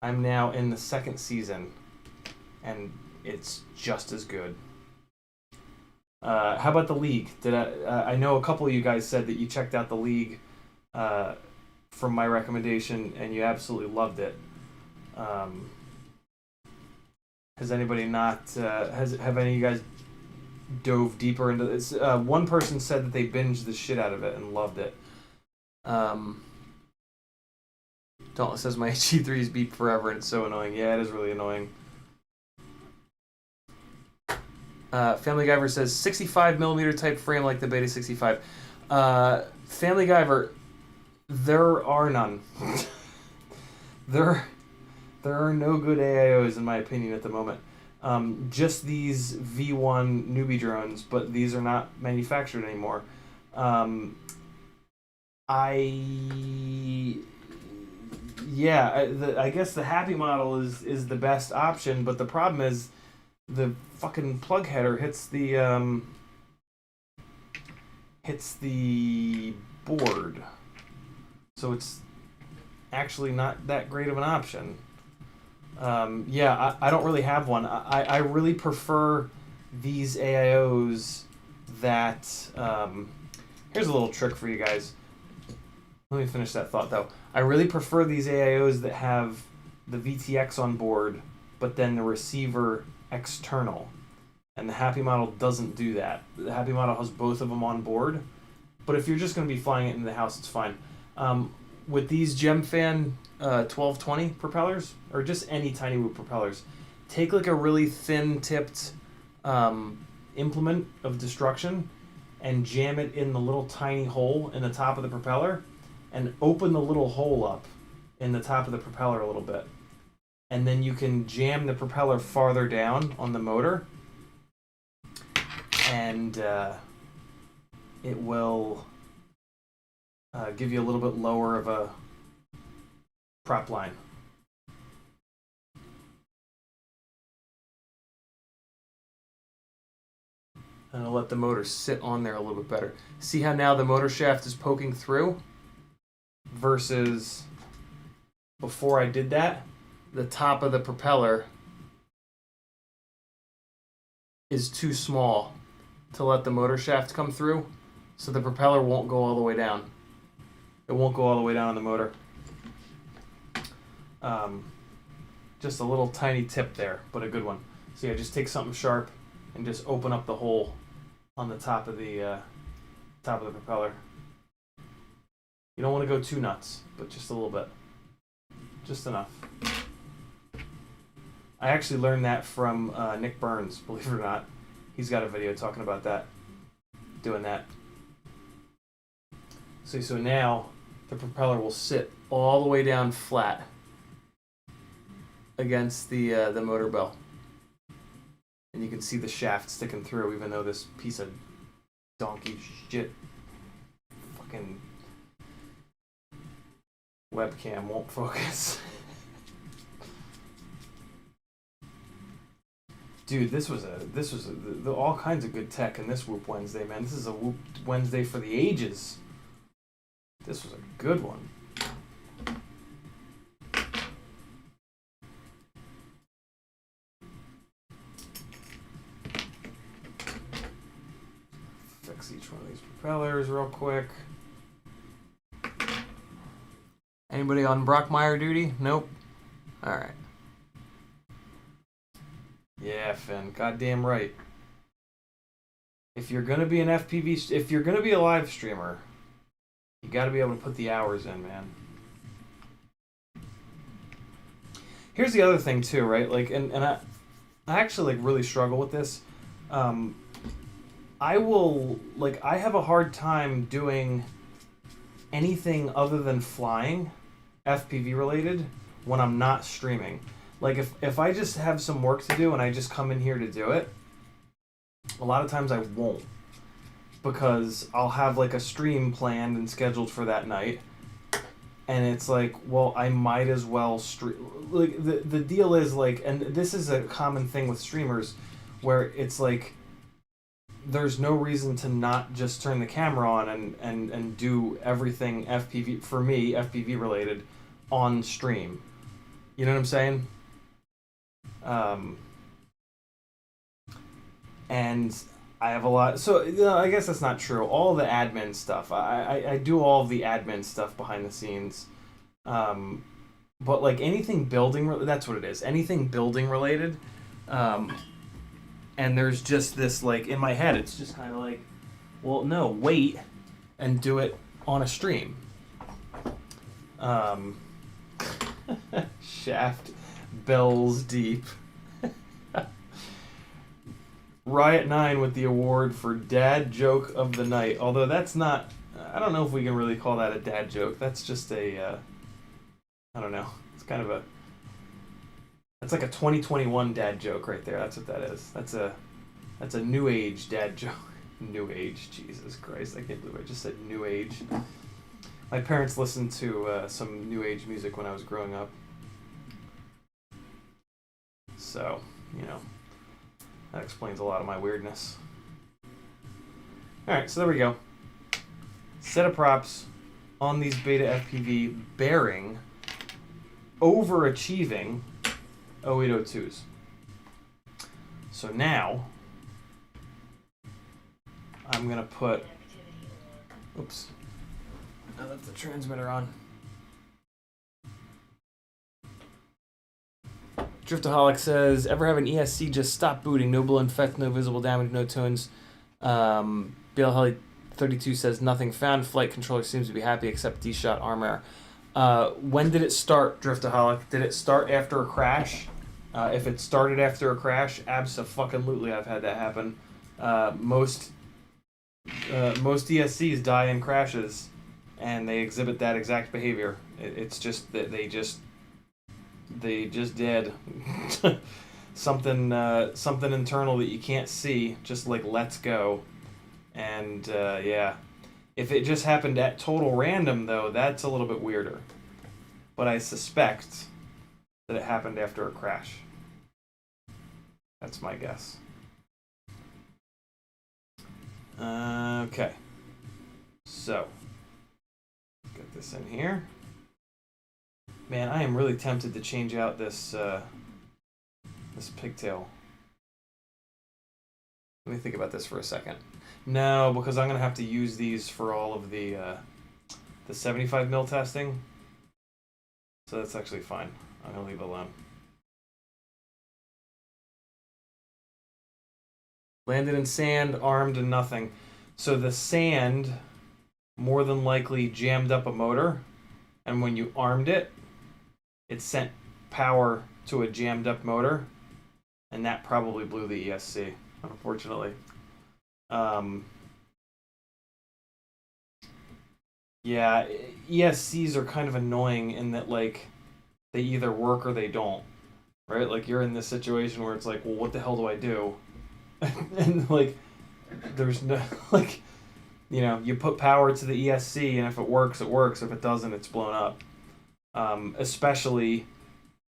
Speaker 1: I'm now in the 2nd season, and it's just as good. How about The League? I know a couple of you guys said that you checked out The League from my recommendation, and you absolutely loved it. Has anybody not? Have any of you guys dove deeper into this? One person said that they binged the shit out of it and loved it. Dauntless says my G3s beep forever and it's so annoying. Yeah, it is really annoying. Family Guyver says 65mm type frame like the Beta 65. Family Guyver, there are none. There are no good AIOs in my opinion at the moment. Just these V1 newbie drones, but these are not manufactured anymore. I guess the Happy model is the best option, but the problem is the fucking plug header hits the board, so it's actually not that great of an option. I don't really have one. I really prefer these AIOs that here's a little trick for you guys. Let me finish that thought though. I really prefer these AIOs that have the VTX on board, but then the receiver external. And the Happy model doesn't do that. The Happy model has both of them on board, but if you're just going to be flying it into the house, it's fine. With these GemFan 1220 propellers, or just any tiny whoop propellers, take like a really thin-tipped implement of destruction and jam it in the little tiny hole in the top of the propeller, and open the little hole up in the top of the propeller a little bit. And then you can jam the propeller farther down on the motor, and it will give you a little bit lower of a prop line. And I'll let the motor sit on there a little bit better. See how now the motor shaft is poking through? Versus before I did that, the top of the propeller is too small to let the motor shaft come through, so the propeller won't go all the way down. It won't go all the way down on the motor. Just a little tiny tip there, but a good one. So yeah, just take something sharp and just open up the hole on the top of the propeller. You don't want to go too nuts, but just a little bit. Just enough. I actually learned that from Nick Burns, believe it or not. He's got a video talking about that. Doing that. See, so now the propeller will sit all the way down flat against the motor bell. And you can see the shaft sticking through, even though this piece of donkey shit fucking webcam won't focus. Dude, this was all kinds of good tech in this Whoop Wednesday, man. This is a Whoop Wednesday for the ages. This was a good one. Fix each one of these propellers real quick. Anybody on Brockmeyer duty? Nope. All right. Yeah, Finn. Goddamn right. If you're gonna be an FPV, if you're gonna be a live streamer, you got to be able to put the hours in, man. Here's the other thing too, right? Like, and I actually like really struggle with this. I have a hard time doing anything other than flying, FPV related, when I'm not streaming. Like if I just have some work to do and I just come in here to do it, a lot of times I won't, because I'll have like a stream planned and scheduled for that night, and it's like, well, I might as well stream. Like the deal is like, and this is a common thing with streamers, where it's like there's no reason to not just turn the camera on and do everything FPV, for me, FPV related, on stream. You know what I'm saying? And I have a lot, so I guess that's not true. All the admin stuff, I do all of the admin stuff behind the scenes, but like anything building, that's what it is. Anything building related, and there's just this like in my head, it's just kind of like, well, no, wait and do it on a stream. Shaft bells deep. Riot 9 with the award for dad joke of the night. Although that's not, I don't know if we can really call that a dad joke. That's just a, I don't know. It's kind of that's like a 2021 dad joke right there. That's what that is. That's a new age dad joke. New age, Jesus Christ. I can't believe I just said new age. My parents listened to some new age music when I was growing up. So, you know. That explains a lot of my weirdness. Alright, so there we go. Set of props on these Beta FPV bearing overachieving 0802's. So now I'm going to put... Oops. I left the transmitter on. Driftaholic says, ever have an ESC just stop booting? No blow infect, no visible damage, no tones. BLHeli32 says, nothing found. Flight controller seems to be happy except D-shot armor. When did it start, Driftaholic? Did it start after a crash? If it started after a crash, abso-fucking-lutely I've had that happen. Most ESCs die in crashes, and they exhibit that exact behavior. It's just that they just did something internal that you can't see just like lets go. And yeah, if it just happened at total random though, that's a little bit weirder, but I suspect that it happened after a crash. That's my guess. Okay, so get this in here. Man, I am really tempted to change out this this pigtail. Let me think about this for a second. No, because I'm gonna have to use these for all of the 75 mil testing. So that's actually fine. I'm gonna leave it alone. Landed in sand, armed and nothing. So the sand more than likely jammed up a motor, and when you armed it, it sent power to a jammed up motor, and that probably blew the ESC, unfortunately. Yeah, ESCs are kind of annoying in that, like, they either work or they don't, right? Like, you're in this situation where it's like, well, what the hell do I do? And, like, there's no, like, you know, you put power to the ESC, and if it works, it works. If it doesn't, it's blown up. Especially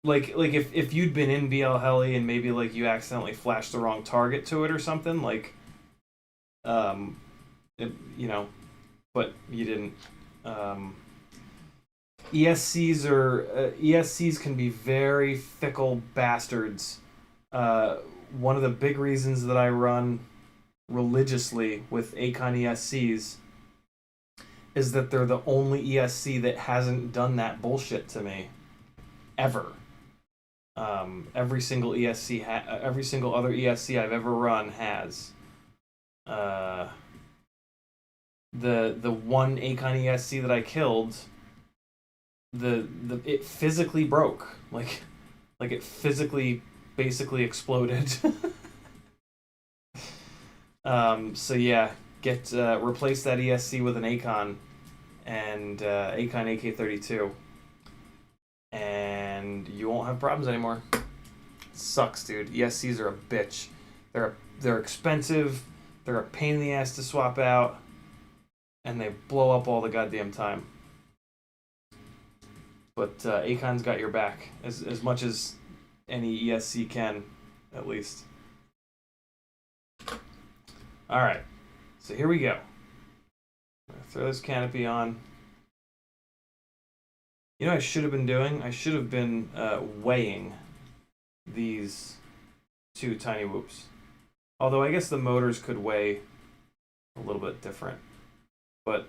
Speaker 1: like if you'd been in BL Heli and maybe like you accidentally flashed the wrong target to it or something, like you know, but you didn't. ESCs can be very fickle bastards. One of the big reasons that I run religiously with Acon ESCs is that they're the only ESC that hasn't done that bullshit to me ever. Every single ESC, every single other ESC I've ever run has. The one Acon ESC that I killed, it physically broke, like it physically basically exploded. So yeah, replace that ESC with an Acon and Acon AK-32, and you won't have problems anymore. Sucks, dude. ESCs are a bitch. They're expensive. They're a pain in the ass to swap out, and they blow up all the goddamn time. But Acon's got your back as much as any ESC can, at least. All right, so here we go. Throw this canopy on. You know what I should have been doing? I should have been weighing these two tiny whoops. Although I guess the motors could weigh a little bit different. But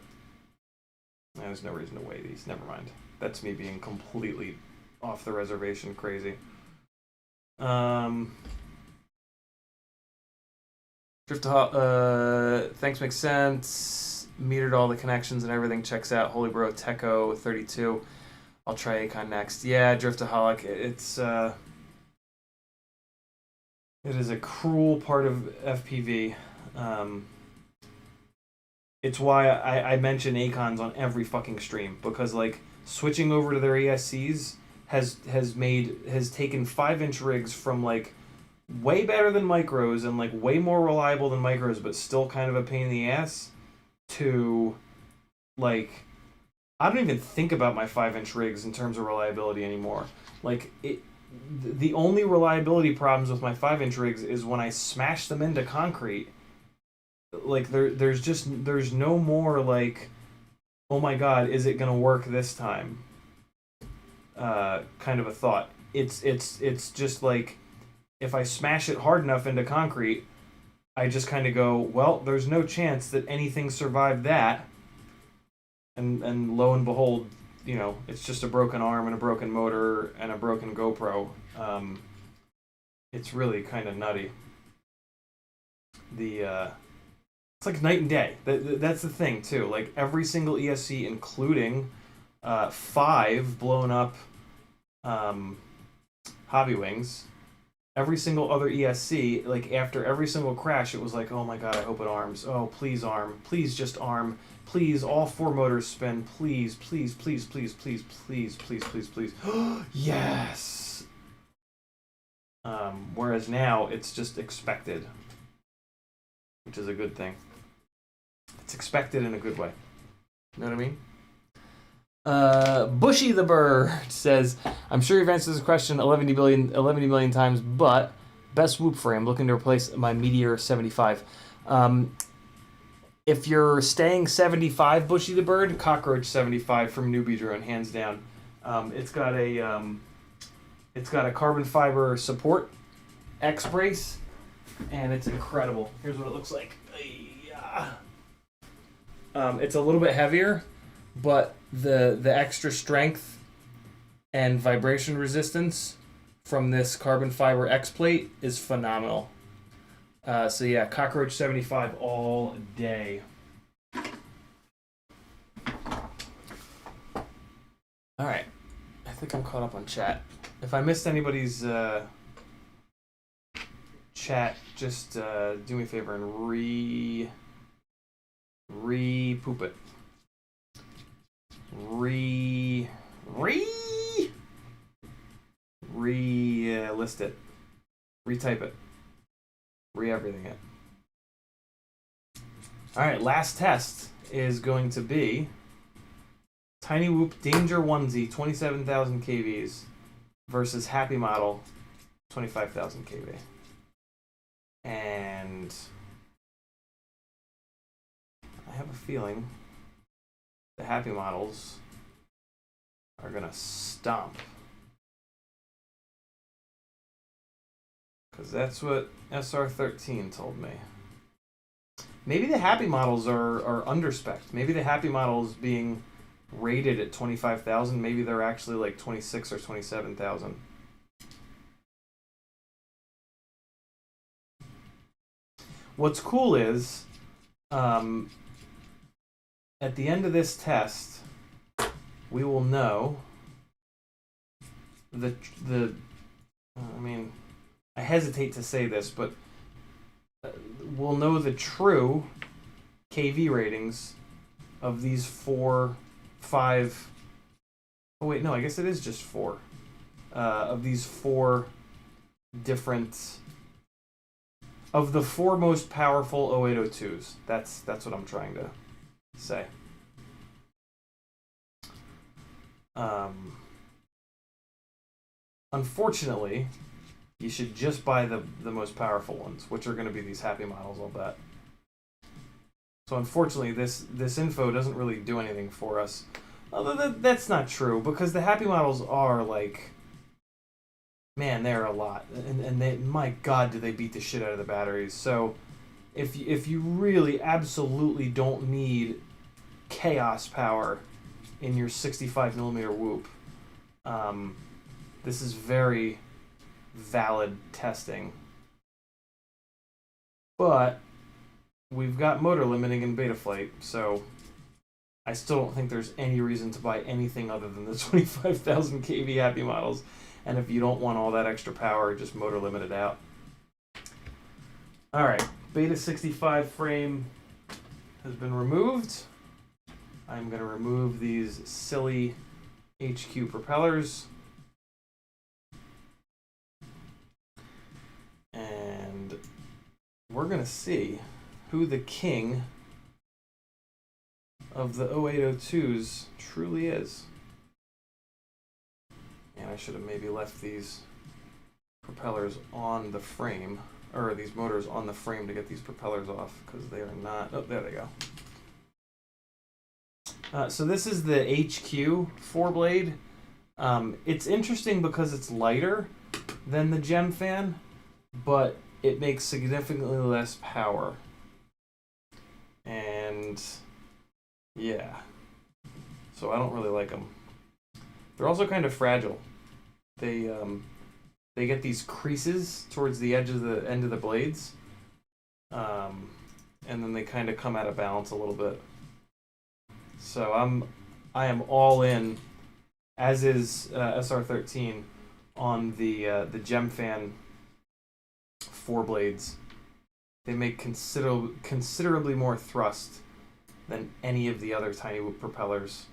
Speaker 1: there's no reason to weigh these. Never mind. That's me being completely off the reservation crazy. Thanks, makes sense. Metered all the connections and everything checks out. Holy Bro, Techo 32. I'll try Acon next. Yeah, Driftaholic. It is a cruel part of FPV. It's why I mention Acons on every fucking stream, because like switching over to their ESCs has taken 5-inch rigs from like way better than micros and like way more reliable than micros, but still kind of a pain in the ass, to like I don't even think about my 5-inch rigs in terms of reliability anymore. Like the only reliability problems with my 5-inch rigs is when I smash them into concrete. Like there's no more like, oh my god, is it gonna work this time? Kind of a thought. It's just like, if I smash it hard enough into concrete, I just kind of go, well, there's no chance that anything survived that. And lo and behold, you know, it's just a broken arm and a broken motor and a broken GoPro. It's really kind of nutty. It's like night and day. That's the thing too. Like every single ESC, including 5 blown up hobby wings, every single other ESC, like after every single crash, it was like, oh my god, I hope it arms. Oh, please arm. Please just arm. Please, all 4 motors spin. Please, please, please, please, please, please, please, please, please. Yes! Whereas now, it's just expected, which is a good thing. It's expected in a good way. You know what I mean? Bushy the Bird says, I'm sure you've answered this question 11 million times, but best whoop frame, looking to replace my Meteor 75. If you're staying 75, Bushy the Bird, Cockroach 75 from Newbie Drone, hands down. It's got a carbon fiber support X brace, and it's incredible. Here's what it looks like. It's a little bit heavier, but the extra strength and vibration resistance from this carbon fiber X plate is phenomenal. So yeah, Cockroach 75 all day. All right, I think I'm caught up on chat. If I missed anybody's chat, just do me a favor and re-poop it. List it. Retype it. Everything it. Alright, last test is going to be Tiny Whoop Danger Onesie, 27,000 kVs. versus Happy Model 25,000 kV. And I have a feeling the Happy Models are gonna stomp. Because that's what SR13 told me. Maybe the Happy Models are underspec'd. Maybe the Happy Models being rated at 25,000, maybe they're actually like 26 or 27,000. What's cool is, at the end of this test, we will know I mean, I hesitate to say this, but we'll know the true KV ratings of these 4, 5. Oh wait, no, I guess it is just 4. Of these 4 different, of the 4 most powerful 0802's. That's what I'm trying to say. Unfortunately, you should just buy the most powerful ones, which are going to be these Happy Models, I'll bet. So unfortunately, this info doesn't really do anything for us. Although that's not true, because the Happy Models are like, man, they're a lot, and they, my God, do they beat the shit out of the batteries. So if you really absolutely don't need chaos power in your 65mm whoop, this is very valid testing. But we've got motor limiting in Betaflight, so I still don't think there's any reason to buy anything other than the 25,000 kV Happy Models. And if you don't want all that extra power, just motor limit it out. Alright, Beta 65 frame has been removed. I'm going to remove these silly HQ propellers. And we're going to see who the king of the 0802's truly is. And I should have maybe left these propellers on the frame, or these motors on the frame to get these propellers off, because they are not. Oh, there they go. So this is the HQ 4-blade. It's interesting because it's lighter than the Gem fan, but it makes significantly less power. And yeah, so I don't really like them. They're also kind of fragile. They get these creases towards the edge of the end of the blades, and then they kind of come out of balance a little bit. So I am all in, as is SR13, on the Gem fan 4 blades. They make considerably more thrust than any of the other tiny whoop propellers.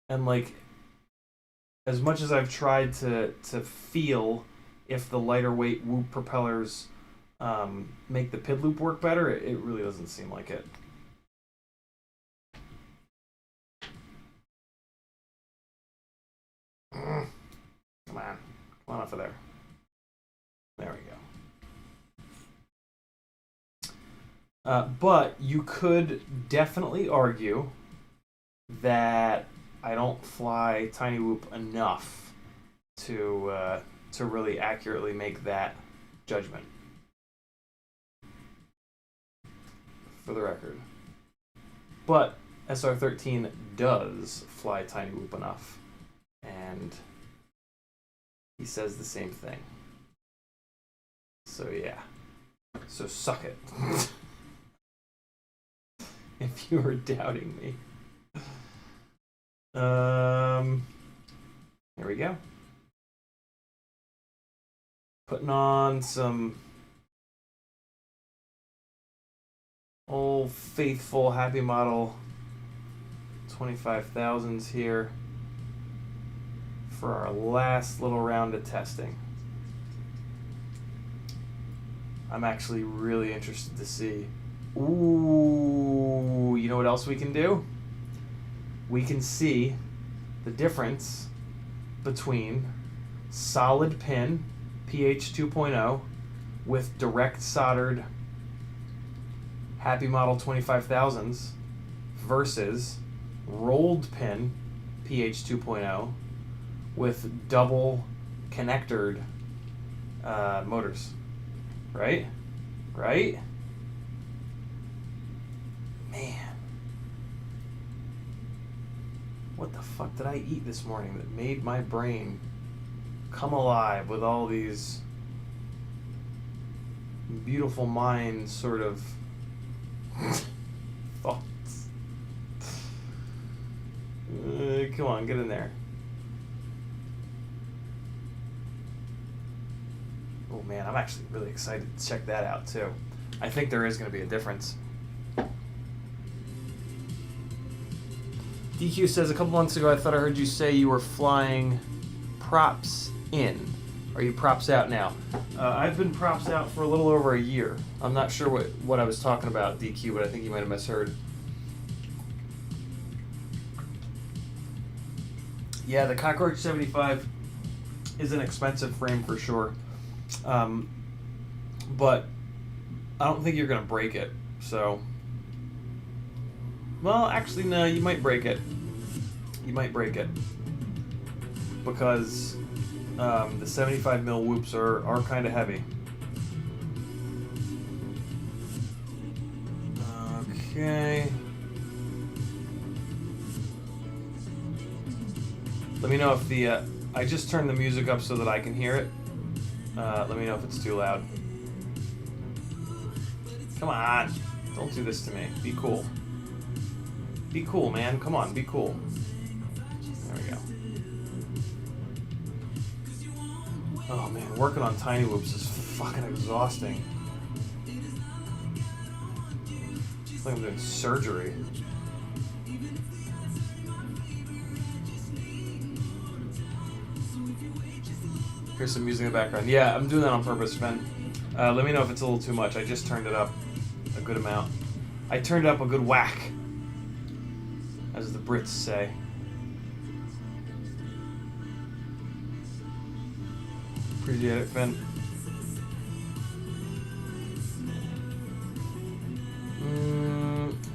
Speaker 1: And like, as much as I've tried to feel if the lighter weight whoop propellers make the PID loop work better, it really doesn't seem like it. Come on off of there. There we go. But you could definitely argue that I don't fly Tiny Whoop enough to really accurately make that judgment. For the record. But SR13 does fly Tiny Whoop enough. And he says the same thing. So yeah. So suck it. If you were doubting me. Here we go. Putting on some old faithful Happy Model 25,000s here for our last little round of testing. I'm actually really interested to see. Ooh, you know what else we can do? We can see the difference between solid pin pH 2.0 with direct soldered Happy Model 25,000s versus rolled pin pH 2.0 with double connectored motors. Right? Right? Man. What the fuck did I eat this morning that made my brain come alive with all these beautiful mind sort of thoughts? Come on, get in there. Oh man, I'm actually really excited to check that out too. I think there is going to be a difference. DQ says, a couple months ago I thought I heard you say you were flying props in. Are you props out now? I've been props out for a little over a year. I'm not sure what I was talking about, DQ, but I think you might have misheard. Yeah, the Cockroach 75 is an expensive frame for sure. But I don't think you're going to break it. So, well, actually, no, you might break it. You might break it. Because the 75 mil whoops are kind of heavy. Okay. Let me know if the I just turned the music up so that I can hear it. Let me know if it's too loud. Come on. Don't do this to me. Be cool. Be cool, man. Come on, be cool. There we go. Oh man, working on tiny whoops is fucking exhausting. It's like I'm doing surgery. Here's some music in the background. Yeah, I'm doing that on purpose, Ben. Let me know if it's a little too much. I just turned it up a good amount. I turned it up a good whack, as the Brits say. Appreciate it, Finn.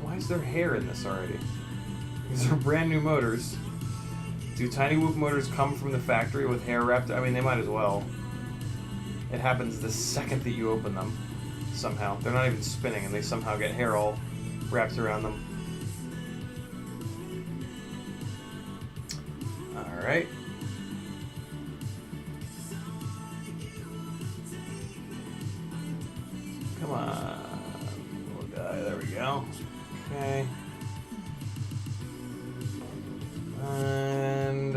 Speaker 1: Why is there hair in this already? These are brand new motors. Do tiny whoop motors come from the factory with hair wrapped? I mean, they might as well. It happens the second that you open them, somehow. They're not even spinning, and they somehow get hair all wrapped around them. Alright. Come on, little guy. There we go. Okay. And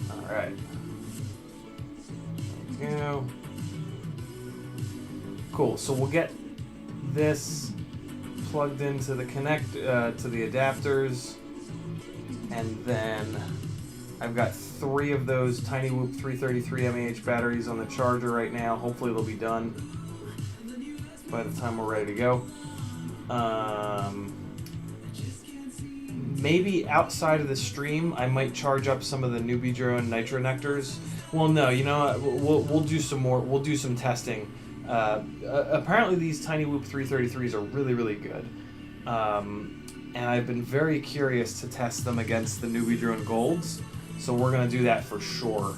Speaker 1: all right. There we go. Cool. So we'll get this plugged into the to the adapters, and then I've got 3 of those Tiny Whoop 333 mAh batteries on the charger right now. Hopefully they'll be done by the time we're ready to go. Maybe outside of the stream, I might charge up some of the Newbie Drone Nitro Nectars. Well, no, you know, we'll do some more. We'll do some testing. Apparently, these Tiny Whoop 333s are really, really good. And I've been very curious to test them against the Newbie Drone Golds. So we're gonna do that for sure.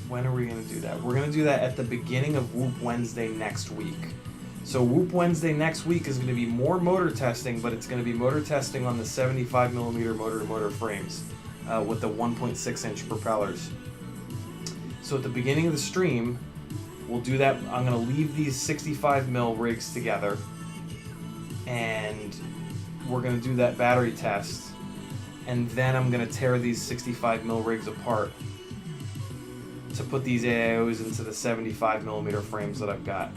Speaker 1: When are we gonna do that? We're gonna do that at the beginning of Whoop Wednesday next week. So Whoop Wednesday next week is going to be more motor testing, but it's going to be motor testing on the 75mm motor-to-motor frames with the 1.6-inch propellers. So at the beginning of the stream, we'll do that. I'm going to leave these 65mm rigs together, and we're going to do that battery test, and then I'm going to tear these 65mm rigs apart to put these AIOs into the 75mm frames that I've got.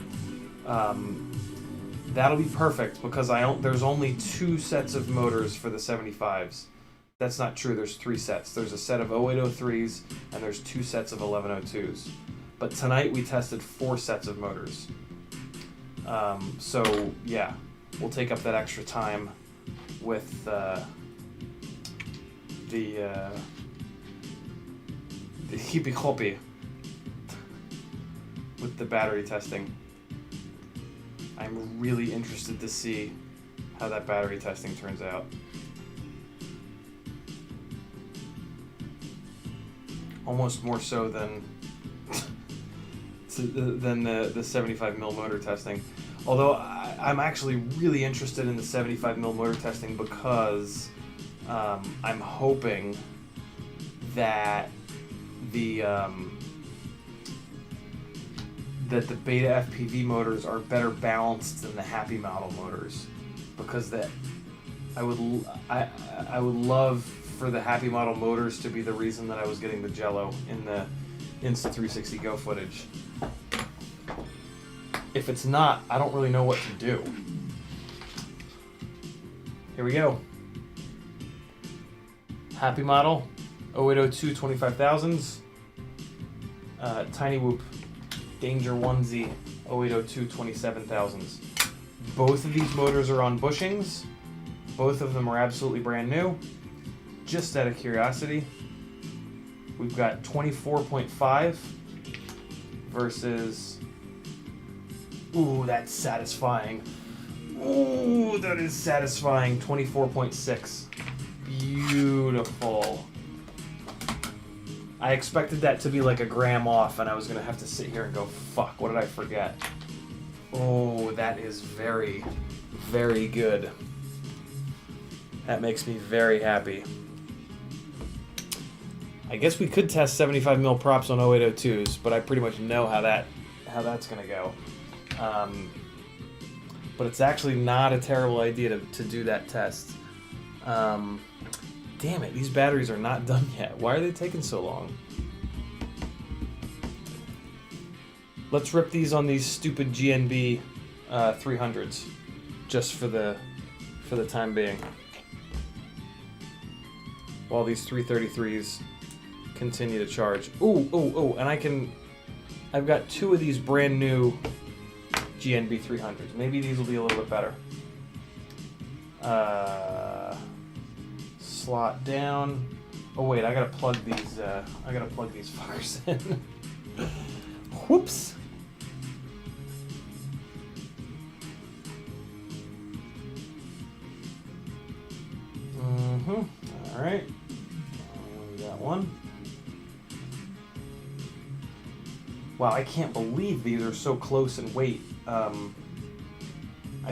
Speaker 1: That'll be perfect because there's only 2 sets of motors for the 75s. That's not true. There's 3 sets. There's a set of 0802's and there's 2 sets of 1102's. But tonight we tested 4 sets of motors. So yeah, we'll take up that extra time with the hippy hoppy with the battery testing. I'm really interested to see how that battery testing turns out. Almost more so than the 75mm motor testing. Although I'm actually really interested in the 75mm motor testing because I'm hoping that the beta FPV motors are better balanced than the happy model motors, because I would love for the happy model motors to be the reason that I was getting the jello in the Insta360 Go footage. If it's not, I don't really know what to do. Here we go. Happy model, 0802 25,000s. Tiny Whoop, Danger Onesie, 0802 27,000s. Both of these motors are on bushings. Both of them are absolutely brand new. Just out of curiosity, we've got 24.5 versus, ooh, that's satisfying. Ooh, that is satisfying. 24.6. Beautiful. I expected that to be like a gram off, and I was going to have to sit here and go, fuck, what did I forget? Oh, that is very, very good. That makes me very happy. I guess we could test 75mm props on 0802's, but I pretty much know how that's going to go. But it's actually not a terrible idea to do that test. Damn it, these batteries are not done yet. Why are they taking so long? Let's rip these on these stupid GNB 300s, just for the time being. While these 333s continue to charge. Ooh, and I've got two of these brand new GNB 300s. Maybe these will be a little bit better. Slot down. Oh wait, I gotta plug these fuckers in. Whoops. All right. We got one. Wow, I can't believe these are so close in weight. I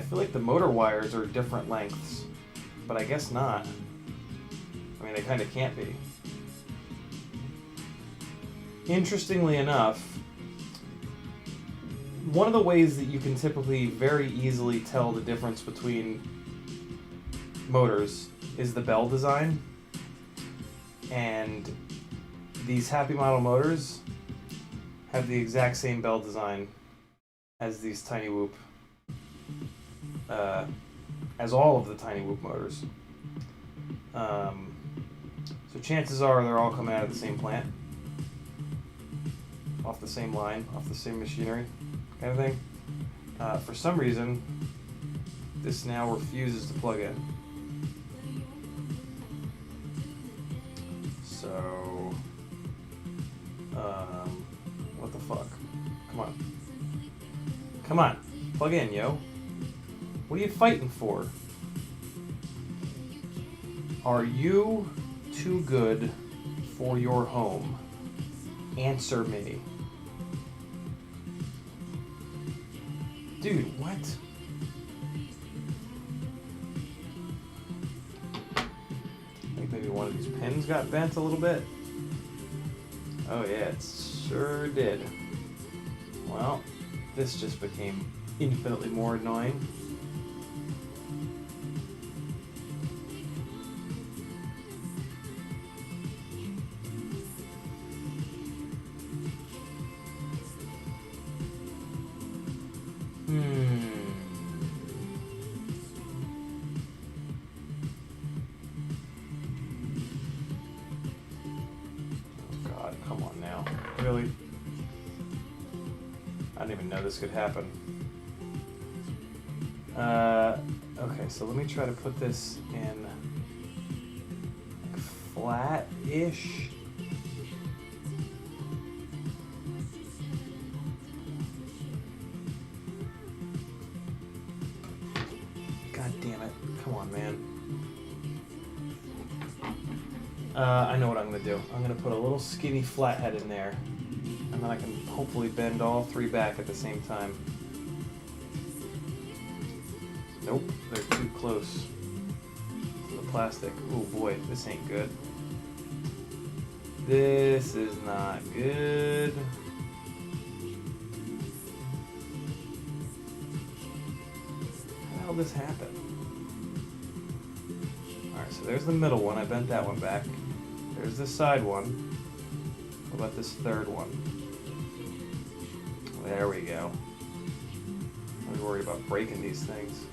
Speaker 1: feel like the motor wires are different lengths, but I guess not. I mean, they kind of can't be. Interestingly enough, one of the ways that you can typically very easily tell the difference between motors is the bell design. And these Happy Model motors have the exact same bell design as these Tiny Whoop, as all of the Tiny Whoop motors. So chances are they're all coming out of the same plant, off the same line, off the same machinery, kind of thing. For some reason, this now refuses to plug in. So, what the fuck? Come on. Come on, plug in, yo. What are you fighting for? Are you too good for your home? Answer me. Dude, what? I think maybe one of these pins got bent a little bit. Oh yeah, it sure did. Well, this just became infinitely more annoying. God, come on now. Really? I didn't even know this could happen. Okay, so let me try to put this in like flat-ish. God damn it. Come on, man. I know what I'm gonna do. I'm gonna put a little skinny flathead in there, and then I can hopefully bend all three back at the same time. Nope, they're too close to the plastic. Oh boy, this ain't good. This is not good. How the hell did this happen? Alright, so there's the middle one. I bent that one back. There's the side one. What about this third one? There we go. I was worried about breaking these things.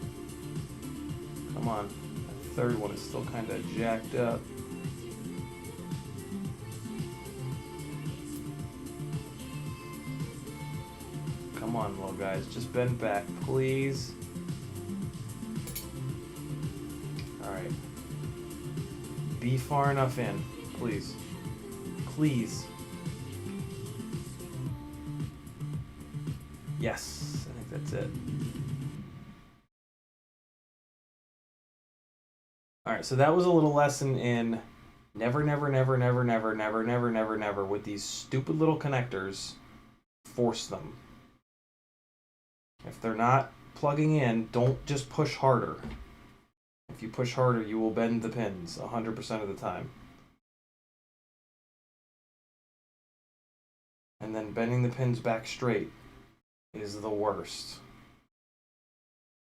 Speaker 1: Come on. That third one is still kind of jacked up. Come on, little guys. Just bend back, please. Alright. Be far enough in, please. Please. Yes, I think that's it. Alright, so that was a little lesson in never with these stupid little connectors. Force them. If they're not plugging in, don't just push harder. If you push harder, you will bend the pins 100% of the time. And then bending the pins back straight is the worst.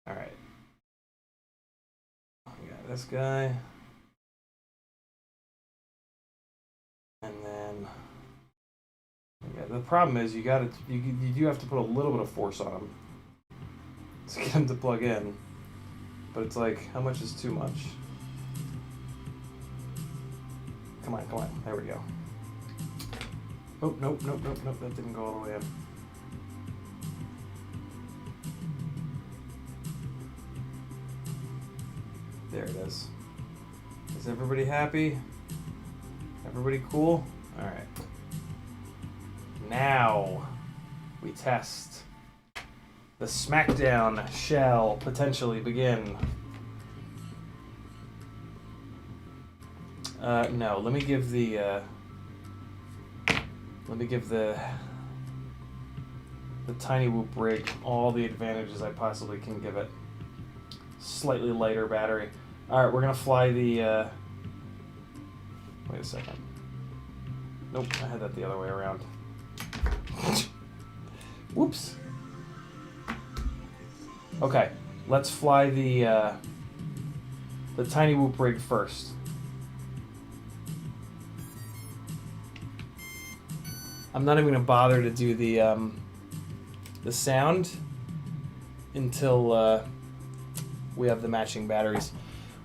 Speaker 1: Alright. We got this guy. And then yeah, the problem is you do have to put a little bit of force on them to get them to plug in. But it's like, how much is too much? Come on, come on. There we go. Oh, nope. That didn't go all the way in. There it is. Is everybody happy? Everybody cool? Alright. Now, we test. The smackdown shall potentially begin. No, let me give the Tiny Whoop rig all the advantages I possibly can give it. Slightly lighter battery. Alright, we're gonna fly the, wait a second. Nope, I had that the other way around. Whoops. Okay, let's fly the Tiny Whoop rig first. I'm not even gonna bother to do the sound until we have the matching batteries.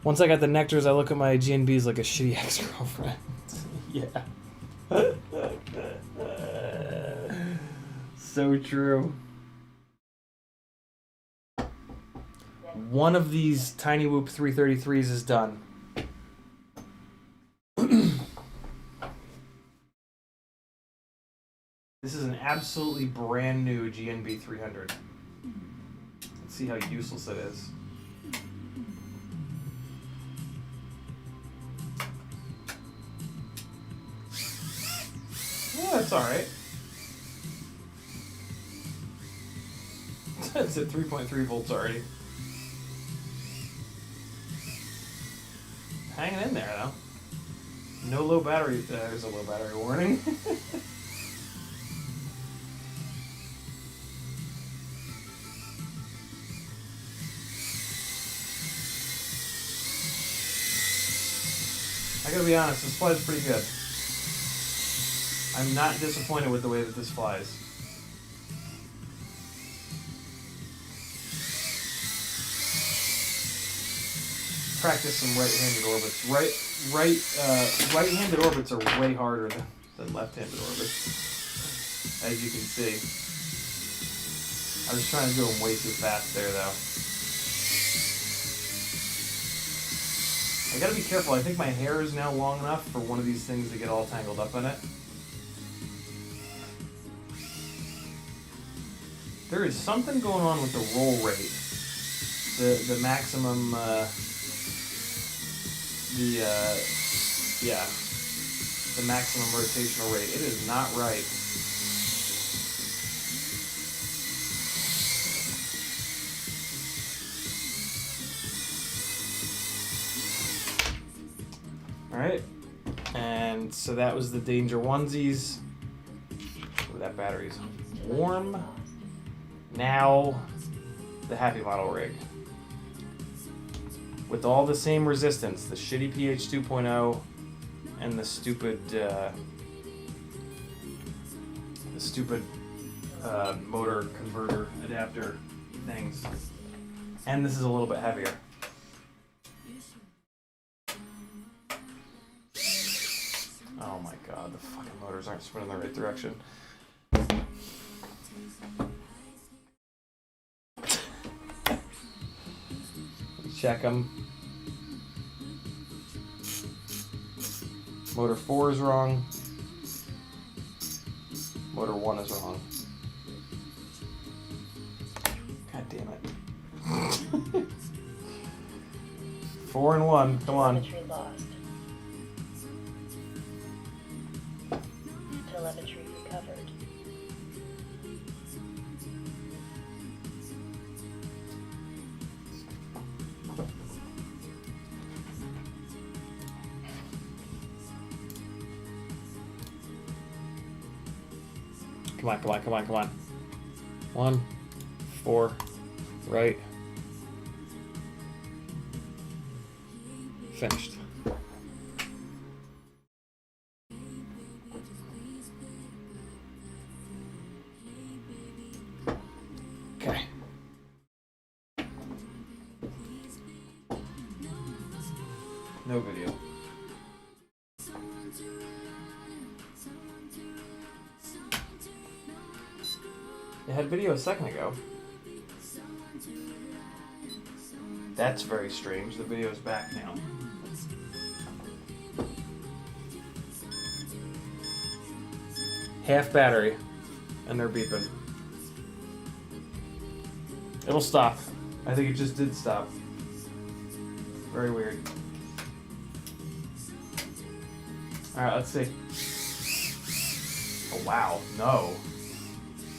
Speaker 1: Once I got the nectars, I look at my GNBs like a shitty ex-girlfriend. Yeah. So true. One of these Tiny Whoop 333s is done. This is an absolutely brand new GNB 300. Let's see how useless it is. Yeah, that's alright. It's at 3.3 volts already. Hanging in there, though. No low battery. There's a low battery warning. I gotta be honest, this flies pretty good. I'm not disappointed with the way that this flies. Practice some right-handed orbits. Right-handed orbits are way harder than left-handed orbits, as you can see. I was trying to do them way too fast there, though. I gotta be careful. I think my hair is now long enough for one of these things to get all tangled up in it. There is something going on with the roll rate. The maximum, the maximum rotational rate. It is not right. Alright, and so that was the Danger onesies. Ooh, that battery's warm. Now, the Happy Model rig. With all the same resistance, the shitty PH 2.0 and the stupid motor converter adapter things. And this is a little bit heavier. Oh my god, the fucking motors aren't spinning in the right direction. Check them. Motor 4 is wrong. Motor 1 is wrong. God damn it. 4 and 1, come on.
Speaker 3: Telemetry lost. Telemetry recovered.
Speaker 1: Come on, come on, come on, come on. 1, 4, right. Finished. Okay. No video. It had video a second ago. That's very strange. The video's back now. Half battery, and they're beeping. It'll stop. I think it just did stop. Very weird. Alright, let's see. Oh wow, no.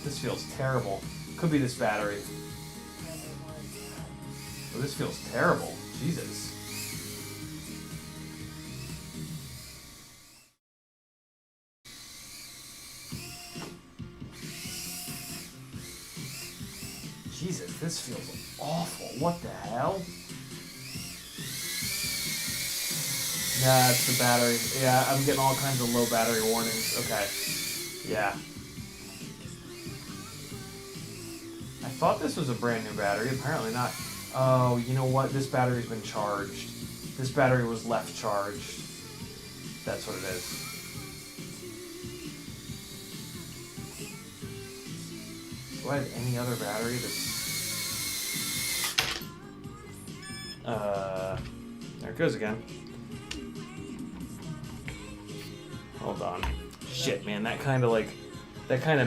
Speaker 1: This feels terrible. Could be this battery. Oh, this feels terrible. Jesus. Jesus, this feels awful. What the hell? Nah, it's the battery. Yeah, I'm getting all kinds of low battery warnings. Okay. Yeah. I thought this was a brand new battery. Apparently not. Oh, you know what? This battery's been charged. This battery was left charged. That's what it is. Do I have any other battery that's... there it goes again. Hold on. Shit, man, that kind of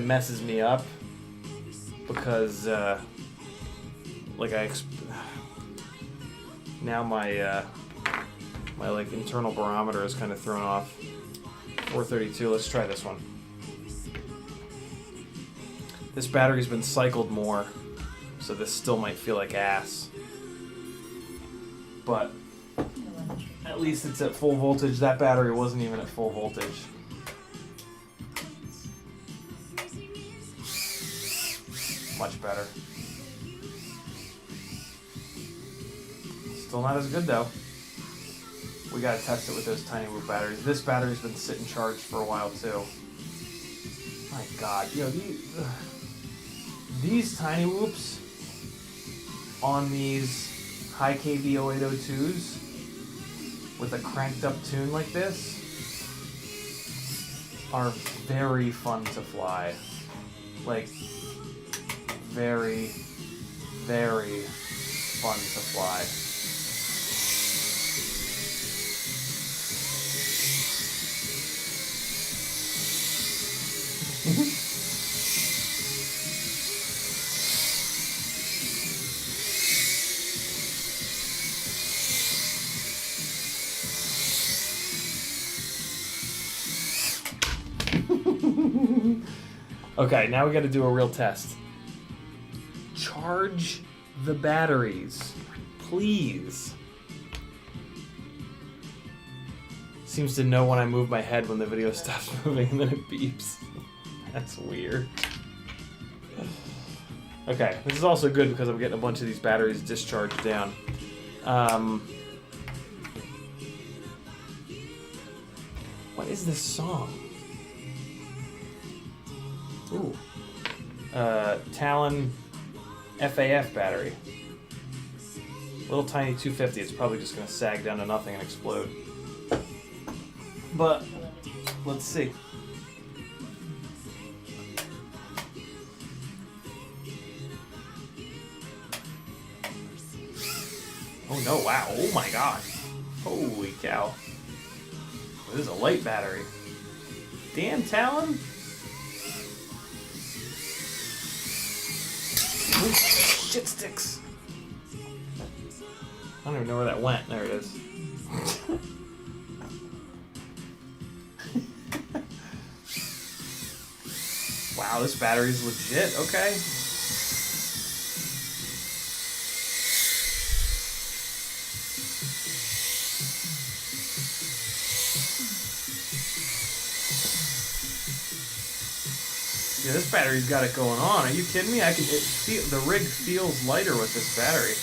Speaker 1: messes me up. Because, now my like internal barometer is kind of thrown off. 432. Let's try this one. This battery's been cycled more, so this still might feel like ass. But at least it's at full voltage. That battery wasn't even at full voltage. Much better. Still not as good though. We gotta test it with those tiny whoop batteries. This battery's been sitting charged for a while too. My God, you know these tiny whoops on these high kV 0802's with a cranked up tune like this are very fun to fly. Like, very, very fun to fly. Okay, now we got to do a real test. Charge the batteries, please. Seems to know when I move my head when the video stops moving and then it beeps. That's weird. Okay, this is also good because I'm getting a bunch of these batteries discharged down. What is this song? Ooh. Talon FAF battery. Little tiny 250. It's probably just going to sag down to nothing and explode. But let's see. Oh no, wow. Oh my god. Holy cow. This is a light battery. Damn, Talon. Ooh, shit sticks. I don't even know where that went. There it is. Wow, this battery's legit. Okay. Yeah, this battery's got it going on. Are you kidding me? The rig feels lighter with this battery.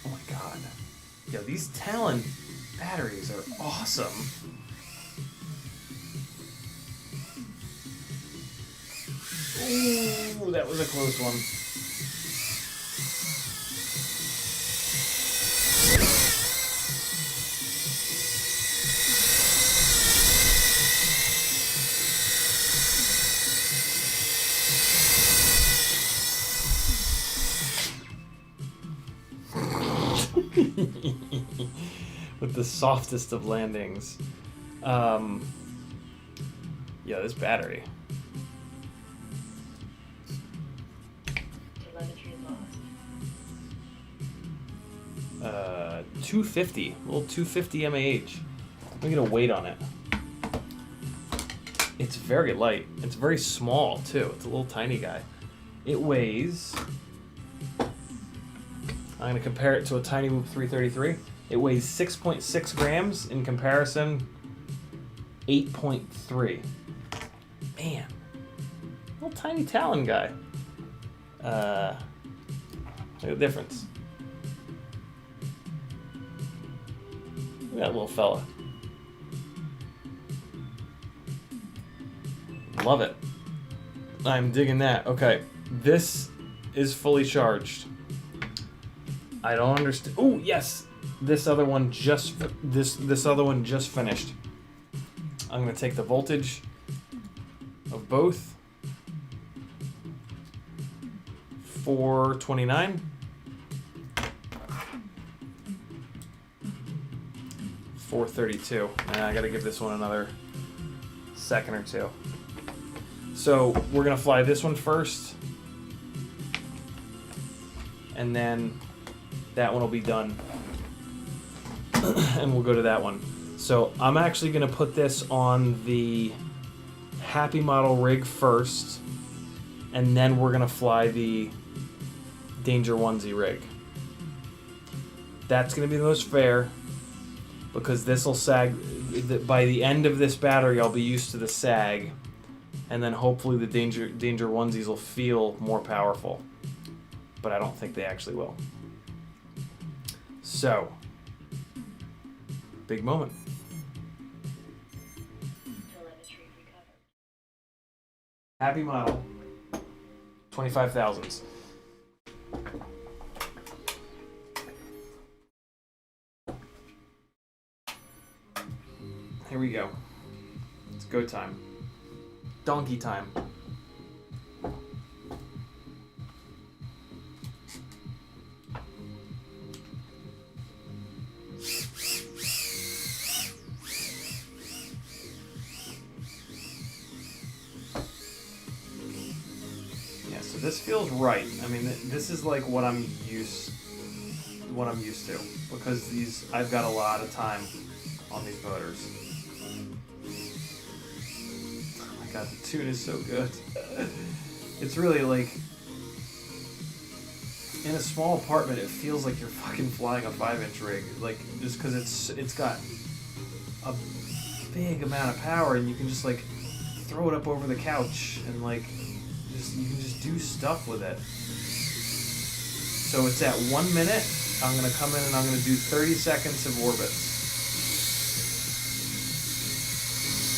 Speaker 1: Oh my god. Yo, these Talon batteries are awesome. Ooh, that was a close one. With the softest of landings. Yeah, this battery.
Speaker 3: Telemetry lost.
Speaker 1: 250. A little 250 mAh. Let me get a weight on it. It's very light. It's very small, too. It's a little tiny guy. It weighs... I'm going to compare it to a Tiny Whoop 333. It weighs 6.6 grams. In comparison, 8.3. Man. Little tiny Talon guy. Look at the difference. Look at that little fella. Love it. I'm digging that. Okay. This is fully charged. I don't understand. Oh yes, this other one just this other one just finished. I'm gonna take the voltage of both. 429. 432. And I gotta give this one another second or two. So we're gonna fly this one first, and then that one will be done, and we'll go to that one. So I'm actually going to put this on the Happy Model rig first, and then we're going to fly the Danger Onesie rig. That's going to be the most fair, because this will sag. By the end of this battery, I'll be used to the sag, and then hopefully the Danger Onesies will feel more powerful. But I don't think they actually will. So, big moment.
Speaker 3: Telemetry recovered.
Speaker 1: Happy Model, 25,000s. Here we go. It's go time. Donkey time. So this feels right. I mean, this is like what I'm used to, because I've got a lot of time on these motors. Oh my god, the tune is so good. It's really like, in a small apartment, it feels like you're fucking flying a 5-inch rig, like, just because it's got a big amount of power, and you can just like throw it up over the couch, and like you can just do stuff with it. So it's at 1 minute. I'm gonna come in and I'm gonna do 30 seconds of orbits.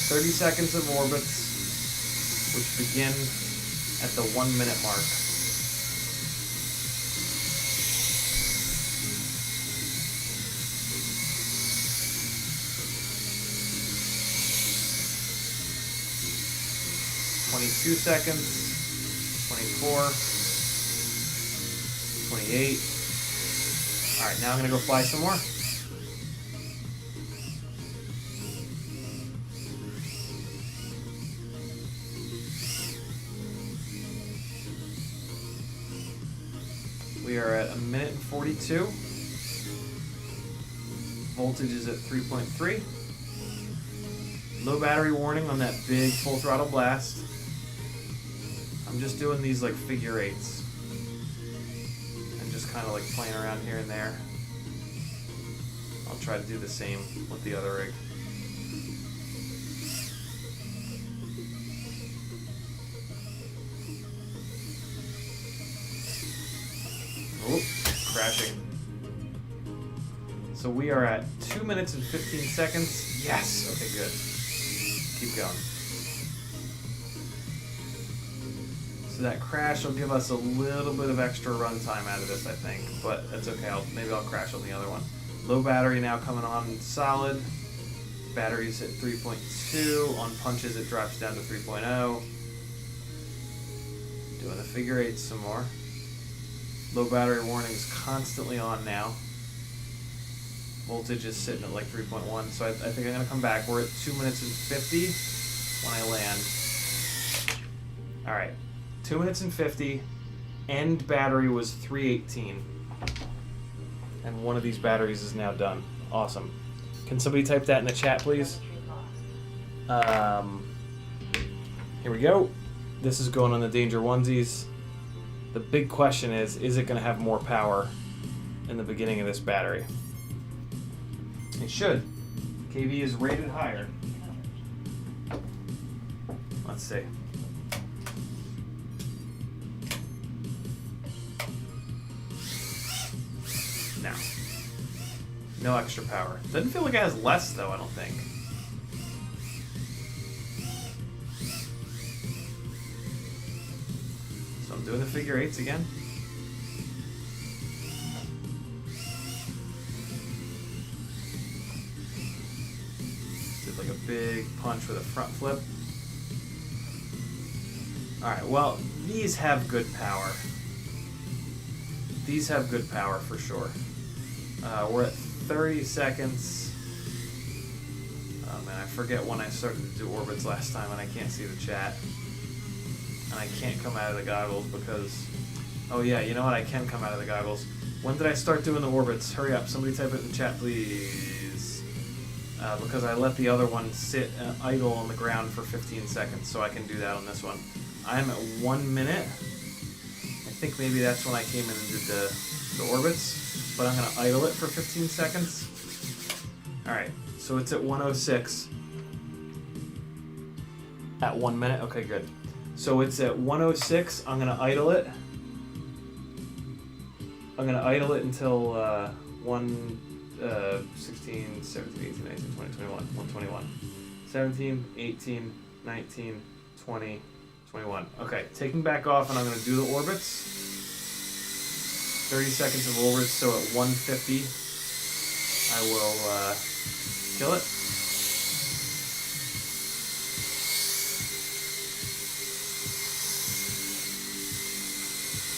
Speaker 1: 30 seconds of orbits, which begin at the 1 minute mark. "22 seconds, 24, 28. All right, now I'm gonna go fly some more. We are at 1 minute and 42. Voltage is at 3.3. Low battery warning on that big full throttle blast. I'm just doing these like figure eights and just kind of like playing around here and there. I'll try to do the same with the other rig. Oh, crashing. So we are at 2 minutes and 15 seconds. Yes, okay, good. Keep going. So that crash will give us a little bit of extra runtime out of this, I think, but that's okay. Maybe I'll crash on the other one. Low battery now coming on solid. Battery's at 3.2. On punches, it drops down to 3.0. Doing the figure eights some more. Low battery warning is constantly on now. Voltage is sitting at like 3.1, so I think I'm going to come back. We're at 2 minutes and 50 when I land. Alright, 2 minutes and 50. End battery was 318. And one of these batteries is now done. Awesome. Can somebody type that in the chat, please? Here we go. This is going on the Danger Onesies. The big question is it going to have more power in the beginning of this battery? It should. KV is rated higher. Let's see. Now. No extra power. Doesn't feel like it has less, though, I don't think. So I'm doing the figure eights again. Did like a big punch with a front flip. Alright, well, these have good power. These have good power for sure. We're at 30 seconds. Oh man, I forget when I started to do orbits last time and I can't see the chat. And I can't come out of the goggles because... Oh yeah, you know what? I can come out of the goggles. When did I start doing the orbits? Hurry up, somebody type it in the chat, please. Because I let the other one sit idle on the ground for 15 seconds, so I can do that on this one. I'm at 1 minute. I think maybe that's when I came in and did the orbits. But I'm going to idle it for 15 seconds. Alright, so it's at 106. At 1 minute? Okay, good. So it's at 106. I'm going to idle it. I'm going to idle it until 16, 17, 18, 19, 20, 21, 121. 17, 18, 19, 20, 21. Okay, taking back off and I'm going to do the orbits. 30 seconds of orbits, so at 150 I will kill it.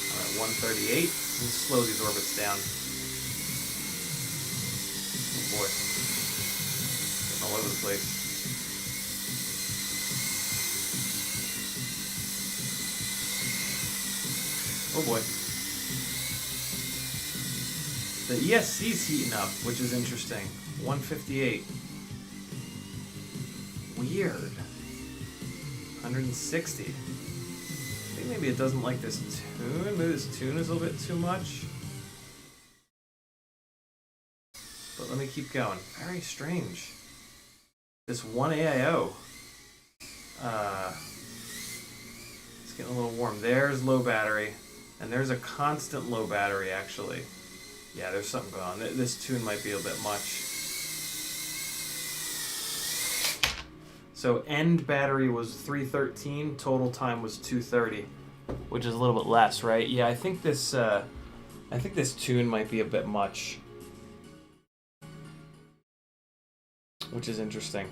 Speaker 1: I'm at 138. And slow these orbits down. Oh boy. Getting all over the place. Oh boy. The ESC's heating up, which is interesting. 158. Weird. 160. I think maybe it doesn't like this tune. Maybe this tune is a little bit too much. But let me keep going. Very strange. This one AIO. It's getting a little warm. There's low battery. And there's a constant low battery, actually. Yeah, there's something going on. This tune might be a bit much. So end battery was 313, total time was 230, which is a little bit less, right? Yeah, I think this tune might be a bit much, which is interesting.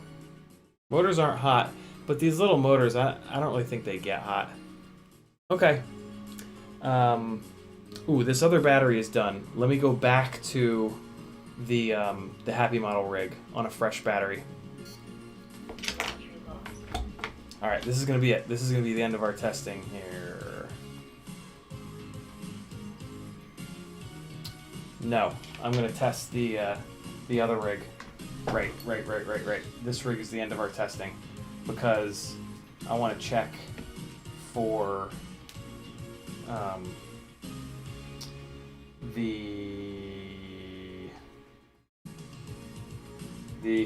Speaker 1: Motors aren't hot, but these little motors, I don't really think they get hot. Okay. Ooh, this other battery is done. Let me go back to the Happy Model rig on a fresh battery. All right, this is gonna be it. This is gonna be the end of our testing here. No, I'm gonna test the other rig. Right. This rig is the end of our testing because I want to check for the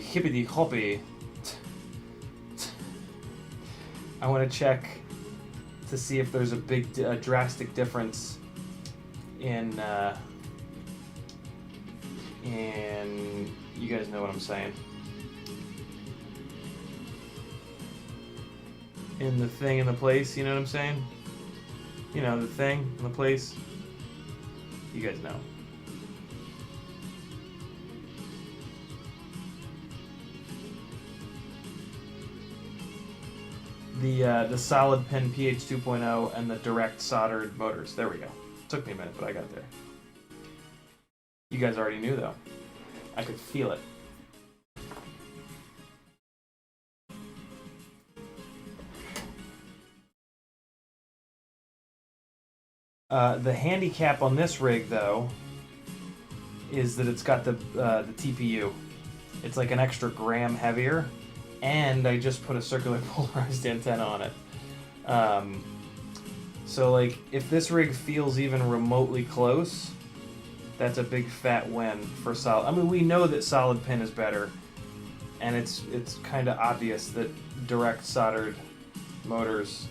Speaker 1: hippity hoppy. I want to check to see if there's a big, drastic difference in you guys know what I'm saying. In the thing in the place, you know what I'm saying? You know, the thing in the place. You guys know. The solid pin PH 2.0 and the direct soldered motors. There we go. Took me a minute, but I got there. You guys already knew though. I could feel it. The handicap on this rig though is that it's got the TPU. It's like an extra gram heavier. And I just put a circular polarized antenna on it. So like, if this rig feels even remotely close, that's a big fat win for solid. I mean, we know that solid pin is better, and it's kind of obvious that direct soldered motors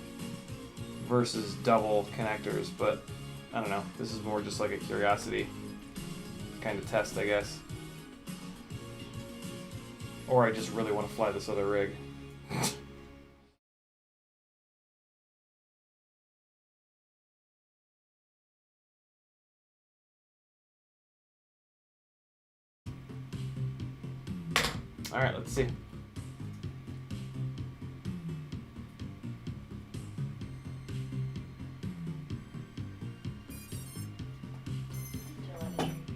Speaker 1: versus double connectors, but I don't know. This is more just like a curiosity kind of test, I guess. Or I just really want to fly this other rig. Alright, let's see.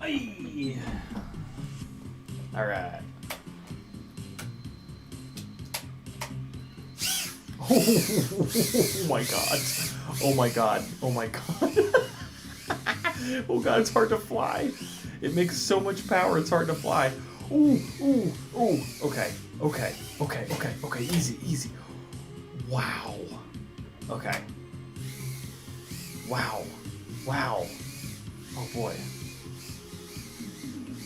Speaker 1: Aye. Alright. Oh my god. Oh my god. Oh my god. Oh god, it's hard to fly. It makes so much power, it's hard to fly. Ooh, ooh, ooh. Okay, okay, okay, okay, okay. Easy, easy. Wow. Okay. Wow. Wow. Oh boy.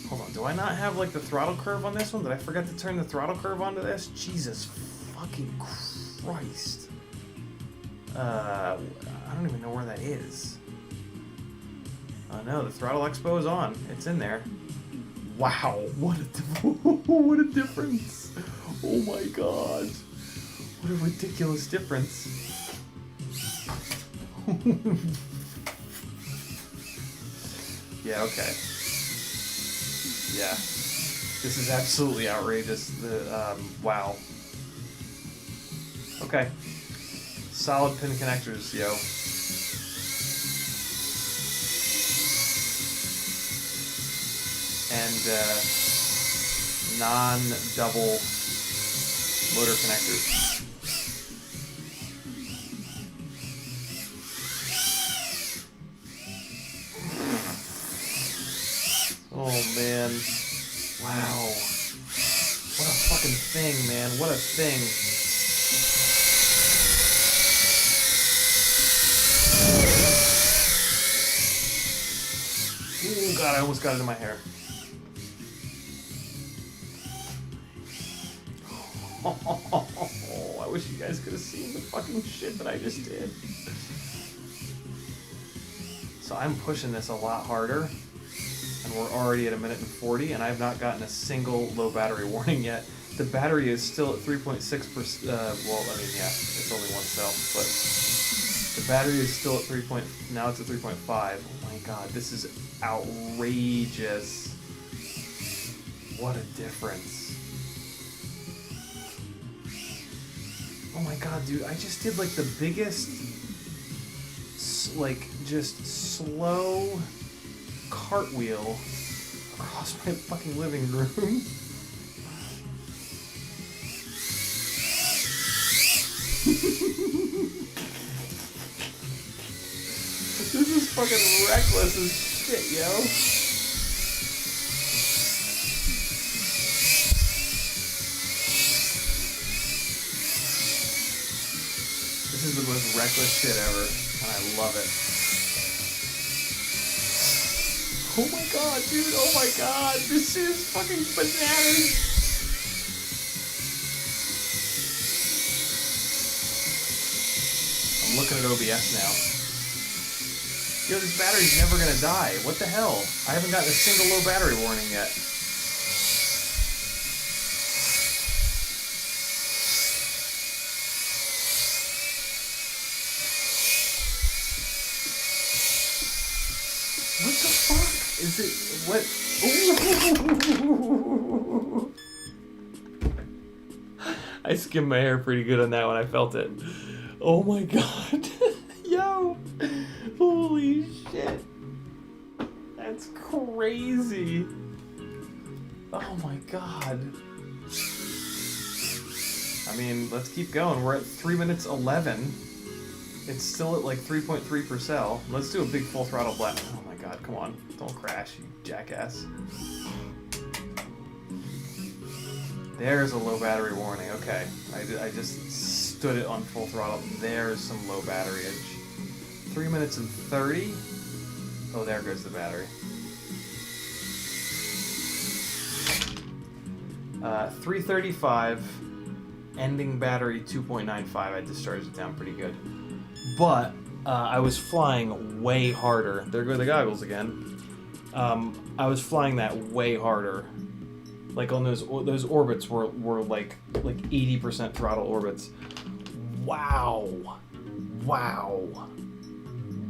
Speaker 1: Hold on, do I not have like the throttle curve on this one? Did I forget to turn the throttle curve onto this? Jesus fucking Christ. I don't even know where that is. Oh no, the throttle expo is on. It's in there. Wow, what a what a difference. Oh my god. What a ridiculous difference. Yeah, okay. Yeah. This is absolutely outrageous. Wow. Okay. Solid pin connectors, yo. And non-double motor connectors. man. Wow. What a fucking thing, man. What a thing. Oh god, I almost got it in my hair. Oh, I wish you guys could have seen the fucking shit that I just did. So I'm pushing this a lot harder, and we're already at 1:40, and I've not gotten a single low battery warning yet. The battery is still at 3.6%. Well, I mean, yeah, it's only one cell, but the battery is still at 3. Now it's at 3.5. Oh my god, this is outrageous. What a difference. Oh my god, dude, I just did like the biggest, like, just slow cartwheel across my fucking living room. This is fucking reckless as shit, yo. This is the most reckless shit ever, and I love it. Oh my god, dude, oh my god, this is fucking bananas. I'm looking at OBS now. Yo, this battery's never gonna die. What the hell? I haven't gotten a single low battery warning yet. What the fuck? Is it, what? Ooh. I skimmed my hair pretty good on that one, I felt it. Oh my god. Yo. Holy shit. That's crazy. Oh my god. I mean, let's keep going. We're at 3 minutes 11. It's still at like 3.3%. Let's do a big full throttle blast. Oh my god, come on. Don't crash, you jackass. There's a low battery warning. Okay. I just stood it on full throttle. There's some low batteryage. 3 minutes and 30. Oh, there goes the battery. 335. Ending battery 2.95. I discharged it down pretty good. But I was flying way harder. There go the goggles again. I was flying that way harder. Like on those orbits were like 80% throttle orbits. Wow. Wow.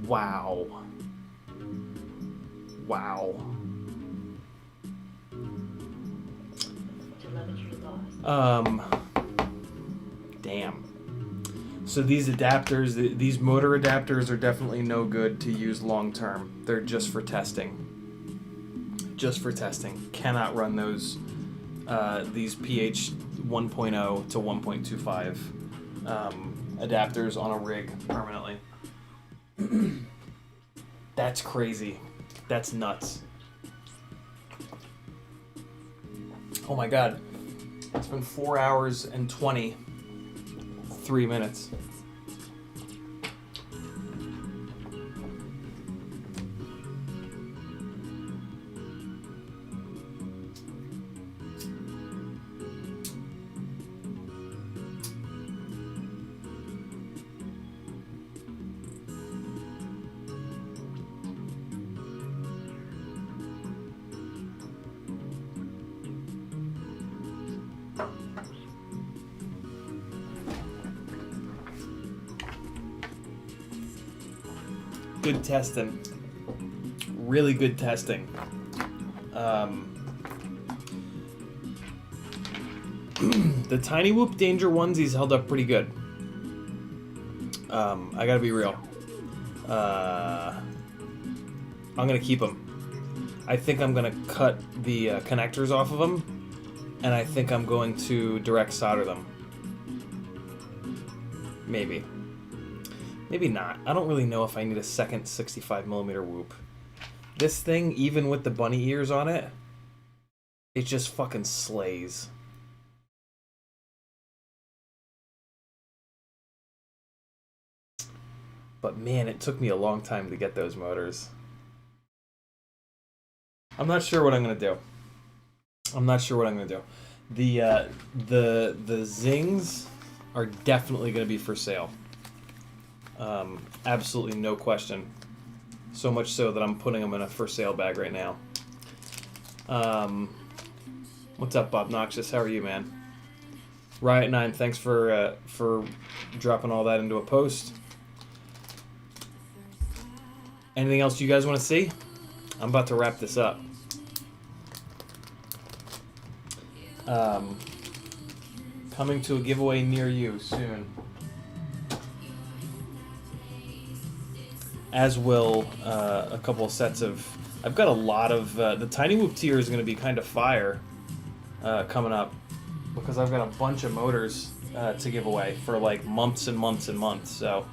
Speaker 1: Wow. Wow.
Speaker 3: Telemetry lost.
Speaker 1: Damn. So these adapters, these motor adapters are definitely no good to use long term. They're just for testing. Just for testing. Cannot run those, these pH 1.0 to 1.25 adapters on a rig permanently. That's crazy. That's nuts. Oh my god. It's been 4 hours and 23 minutes. Good testing. Really good testing. The Tiny Whoop Danger onesies held up pretty good. I gotta be real. I'm gonna keep them. I think I'm gonna cut the connectors off of them, and I think I'm going to direct solder them. Maybe. Maybe not. I don't really know if I need a second 65mm whoop. This thing, even with the bunny ears on it, it just fucking slays. But man, it took me a long time to get those motors. I'm not sure what I'm gonna do. The Zings are definitely gonna be for sale. Absolutely no question. So much so that I'm putting them in a for sale bag right now. What's up, Bob Noxious? How are you, man? Riot9, thanks for dropping all that into a post. Anything else you guys want to see? I'm about to wrap this up. Coming to a giveaway near you soon. As will a couple of sets of... I've got a lot of... the Tiny Whoop tier is going to be kind of fire coming up. Because I've got a bunch of motors to give away for like months and months and months. So,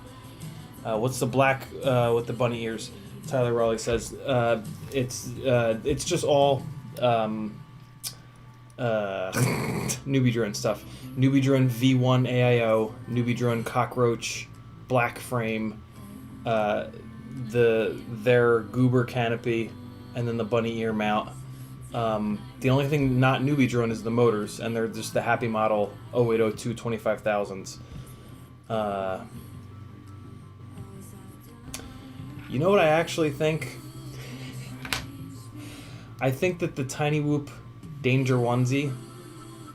Speaker 1: what's the black with the bunny ears? Tyler Raleigh says it's just all newbie drone stuff. Newbie drone V1 AIO, newbie drone cockroach, black frame, their goober canopy, and then the bunny ear mount. The only thing not newbie drone is the motors, and they're just the Happy Model 0802 25,000s. You know what I actually think? I think that the Tiny Whoop Danger onesies,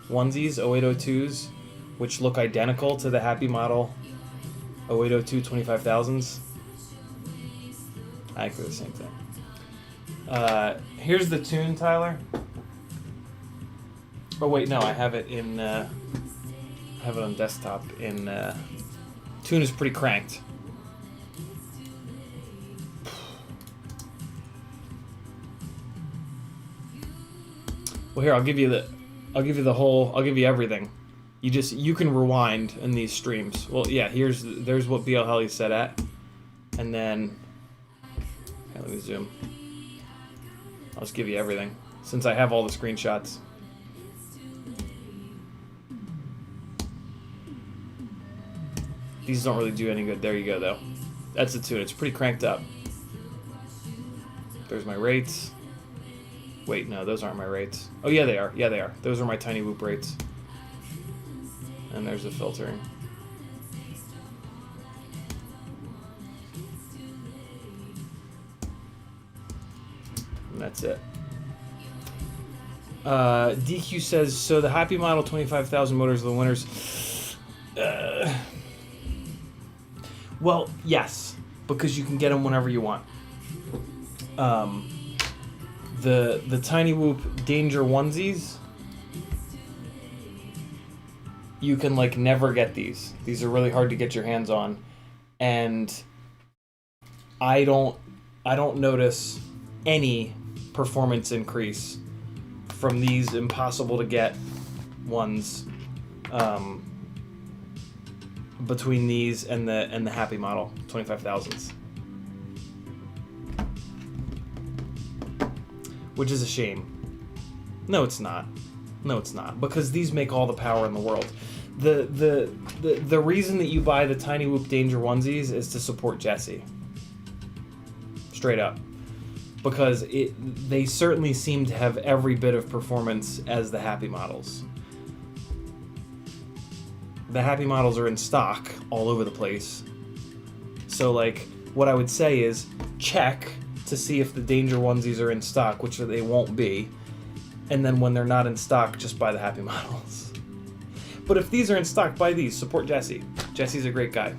Speaker 1: 0802's, which look identical to the Happy Model 0802 25,000s, I think they're the same thing. Here's the tune, Tyler. Oh wait, no, I have it in. I have it on desktop. Tune is pretty cranked. Well, here I'll give you everything. You can rewind in these streams. Well, yeah, there's what BL Heli's set at, and then let me zoom. I'll just give you everything since I have all the screenshots. These don't really do any good. There you go, though. That's the tune. It's pretty cranked up. There's my rates. Wait, no, those aren't my rates. Oh, yeah, they are. Yeah, they are. Those are my Tiny Whoop rates. And there's the filtering. And that's it. DQ says, so the Happy Model 25,000 motors are the winners. Well, yes, because you can get them whenever you want. The Tiny Whoop Danger onesies, you can like never get these. These are really hard to get your hands on, and I don't notice any performance increase from these impossible to get ones between these and the Happy Model 25,000s. Which is a shame. No, it's not. No, it's not. Because these make all the power in the world. The reason that you buy the Tiny Whoop Danger onesies is to support Jesse. Straight up. Because they certainly seem to have every bit of performance as the Happy Models. The Happy Models are in stock all over the place. So, like, what I would say is check to see if the Danger onesies are in stock, which they won't be. And then when they're not in stock, just buy the Happy Models. But if these are in stock, buy these. Support Jesse. Jesse's a great guy.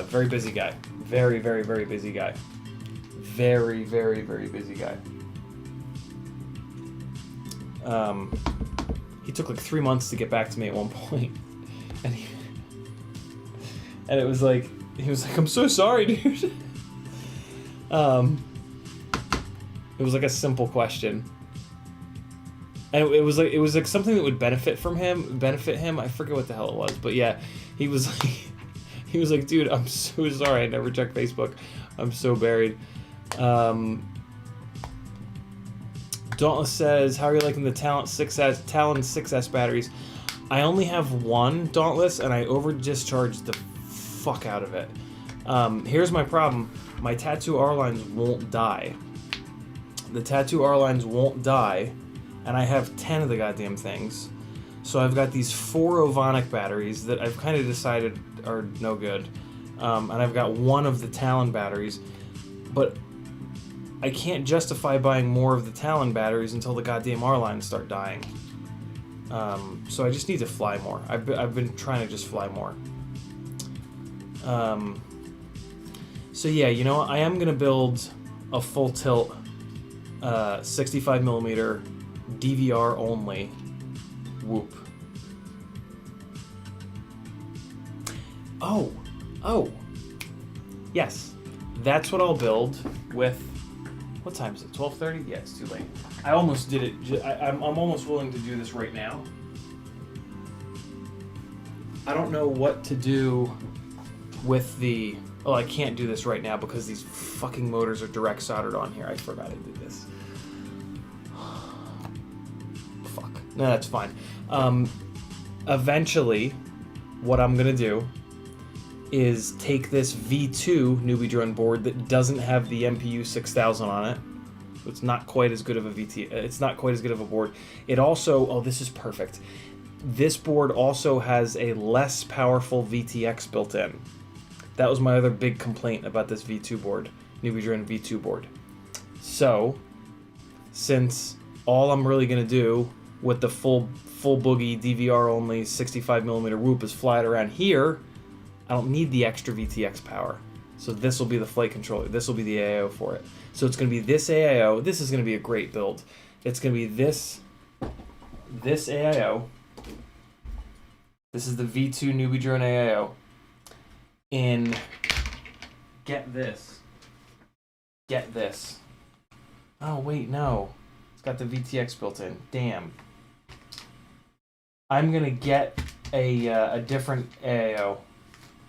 Speaker 1: Very busy guy. Very, very, very busy guy. Very, very, very busy guy. He took like 3 months to get back to me at one point. And it was like, he was like, I'm so sorry, dude. It was like a simple question. And it was like something that would benefit him. I forget what the hell it was, but yeah, he was like, dude, I'm so sorry. I never checked Facebook. I'm so buried. Dauntless says, how are you liking the Talon 6S batteries? I only have one Dauntless, and I over-discharged the fuck out of it. Here's my problem. My Tattoo R-lines won't die. The Tattoo R-lines won't die, and I have 10 of the goddamn things. So I've got these 4 Ovonic batteries that I've kind of decided are no good. And I've got 1 of the Talon batteries, but I can't justify buying more of the Talon batteries until the goddamn R-lines start dying. So I just need to fly more. I've been trying to just fly more. So yeah, you know, I am gonna build a full tilt 65mm DVR only whoop. Oh, yes, that's what I'll build with. What time is it? 12:30? Yeah, it's too late. I almost did it. I'm almost willing to do this right now. I don't know what to do with the. Oh, I can't do this right now because these fucking motors are direct soldered on here. I forgot to do this. Fuck. No, that's fine. Eventually, what I'm gonna do is take this V2 Newbie Drone board that doesn't have the MPU 6000 on it. So it's not quite as good of a VT. It's not quite as good of a board. It also, oh, this is perfect. This board also has a less powerful VTX built in. That was my other big complaint about this V2 board, Newbie Drone V2 board. So, since all I'm really gonna do with the full boogie DVR only 65mm whoop is fly it around here, I don't need the extra VTX power. So this will be the flight controller. This will be the AIO for it. So it's going to be this AIO. This is going to be a great build. It's going to be this AIO. This is the V2 Newbie Drone AIO. In, get this. Oh, wait, no. It's got the VTX built in. Damn. I'm going to get a different AIO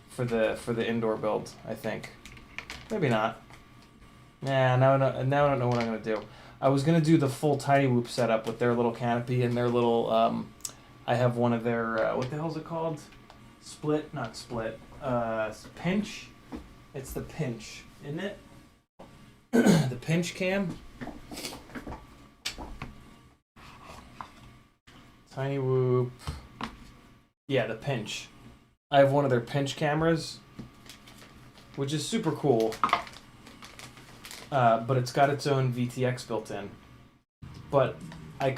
Speaker 1: for the indoor build, I think. Maybe not. Nah, now I don't know what I'm gonna do. I was gonna do the full Tiny Whoop setup with their little canopy and their little. I have one of their what the hell is it called? Not split. Pinch. It's the pinch, isn't it? The pinch cam. Tiny Whoop. Yeah, the pinch. I have one of their pinch cameras, which is super cool, but it's got its own VTX built in. But I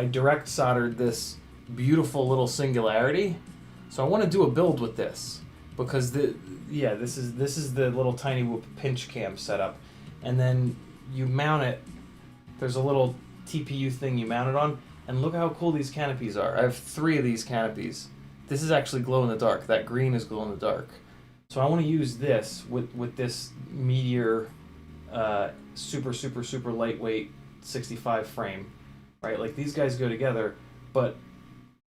Speaker 1: direct soldered this beautiful little Singularity. So I want to do a build with this because this is the little Tiny Whoop pinch cam setup, and then you mount it. There's a little TPU thing you mount it on. And look how cool these canopies are. I have 3 of these canopies. This is actually glow in the dark. That green is glow in the dark. So I want to use this with this Meteor super lightweight 65 frame, right? Like these guys go together, but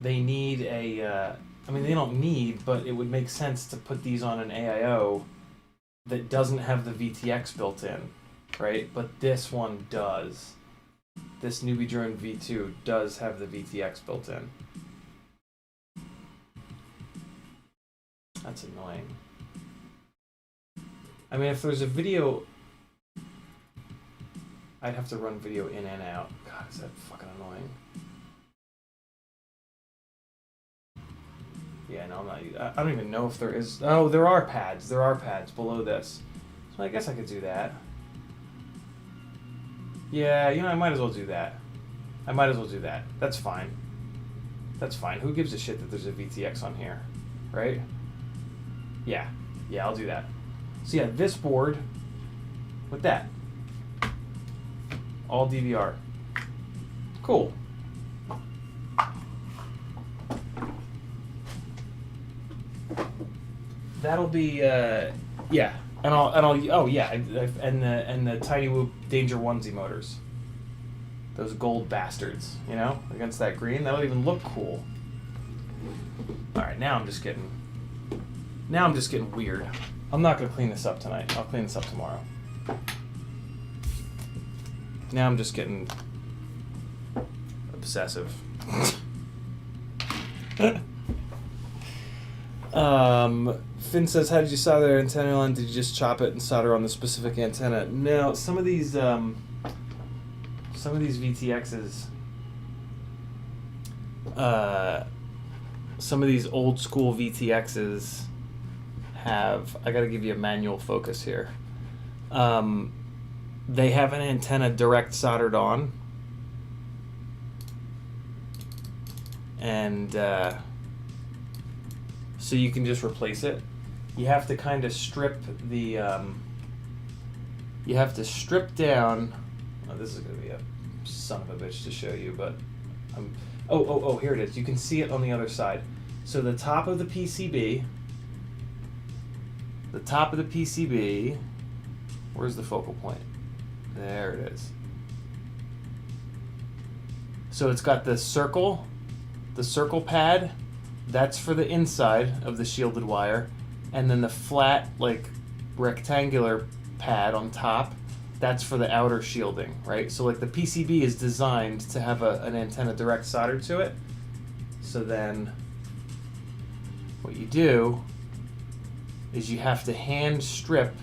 Speaker 1: they need a. I mean, they don't need, but it would make sense to put these on an AIO that doesn't have the VTX built in, right? But this one does. This Newbie Drone V2 does have the VTX built in. That's annoying. I mean, if there's a video, I'd have to run video in and out. God, is that fucking annoying. Yeah, no, I'm not. I don't even know if there is. Oh, there are pads. There are pads below this. So I guess I could do that. Yeah, you know, I might as well do that. That's fine. Who gives a shit that there's a VTX on here, right? Yeah, I'll do that. So yeah, this board with that. All DVR. Cool. That'll be, yeah. And I'll oh yeah, and the Tiny Whoop Danger onesie motors. Those gold bastards, you know, against that green, that'll even look cool. All right, now I'm just getting weird. I'm not gonna clean this up tonight. I'll clean this up tomorrow. Now I'm just getting obsessive. Finn says, how did you solder their antenna line? Did you just chop it and solder on the specific antenna? No, some of these VTXs, some of these old school VTXs have, I gotta give you a manual focus here. They have an antenna direct soldered on, and so you can just replace it. You have to kind of strip the, you have to strip down, oh, this is gonna be a son of a bitch to show you, but oh, here it is. You can see it on the other side. So the top of the PCB, where's the focal point? There it is. So it's got the circle pad, that's for the inside of the shielded wire, and then the flat, like, rectangular pad on top, that's for the outer shielding, right? So, like, the PCB is designed to have an antenna direct soldered to it. So then what you do is you have to hand strip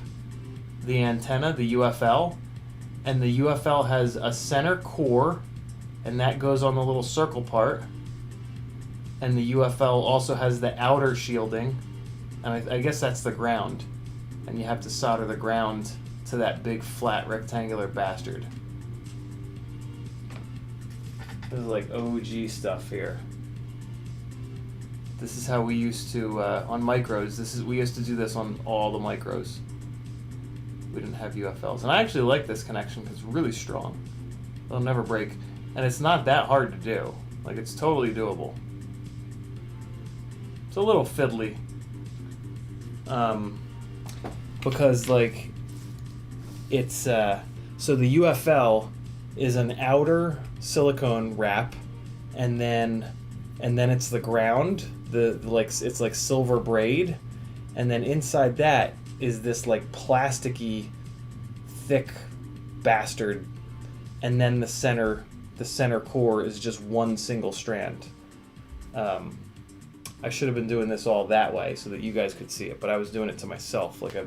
Speaker 1: the antenna, the UFL, and the UFL has a center core, and that goes on the little circle part, and the UFL also has the outer shielding, and I guess that's the ground, and you have to solder the ground to that big flat rectangular bastard. This is like OG stuff here. This is how we used to on micros. We used to do this on all the micros. We didn't have UFLs, and I actually like this connection because it's really strong. It'll never break, and it's not that hard to do. Like, it's totally doable. It's a little fiddly, because, like, it's so the UFL is an outer silicone wrap, and then it's the ground. It's like silver braid, and then inside that is this, like, plasticky, thick bastard, and then the center core is just one single strand. I should have been doing this all that way so that you guys could see it, but I was doing it to myself like a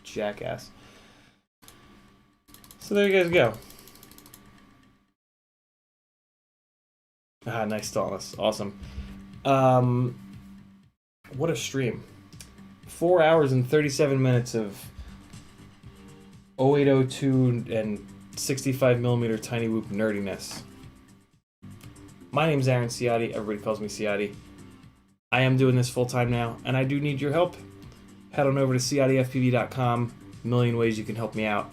Speaker 1: jackass. So there you guys go. Ah, nice stillness. Awesome. What a stream. 4 hours and 37 minutes of 0802 and 65mm tiny whoop nerdiness. My name's Aaron Ciotti. Everybody calls me Ciotti. I am doing this full time now, and I do need your help. Head on over to CiottiFPV.com. A million ways you can help me out.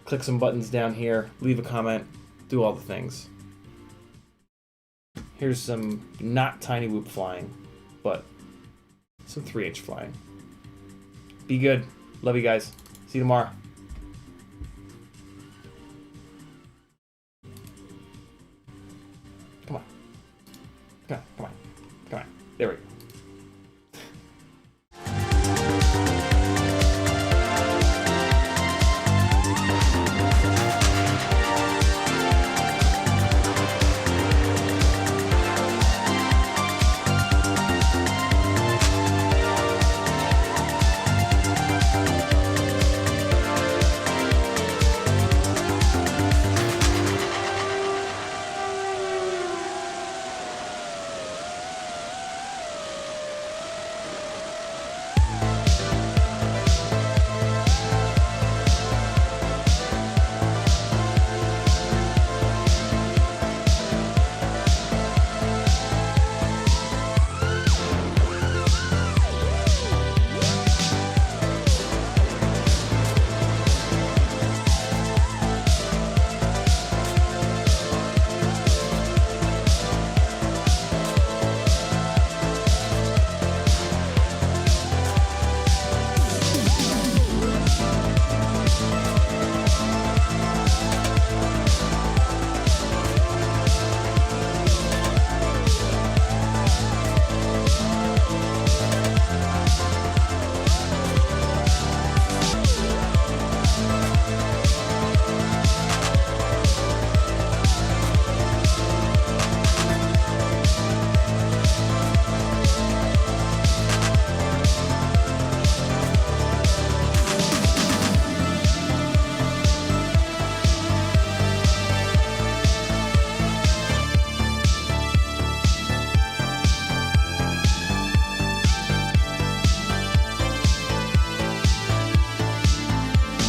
Speaker 1: Click some buttons down here, leave a comment, do all the things. Here's some not tiny whoop flying, but some 3-inch flying. Be good. Love you guys. See you tomorrow. Come on. Come on. Come on. Come on. There we go.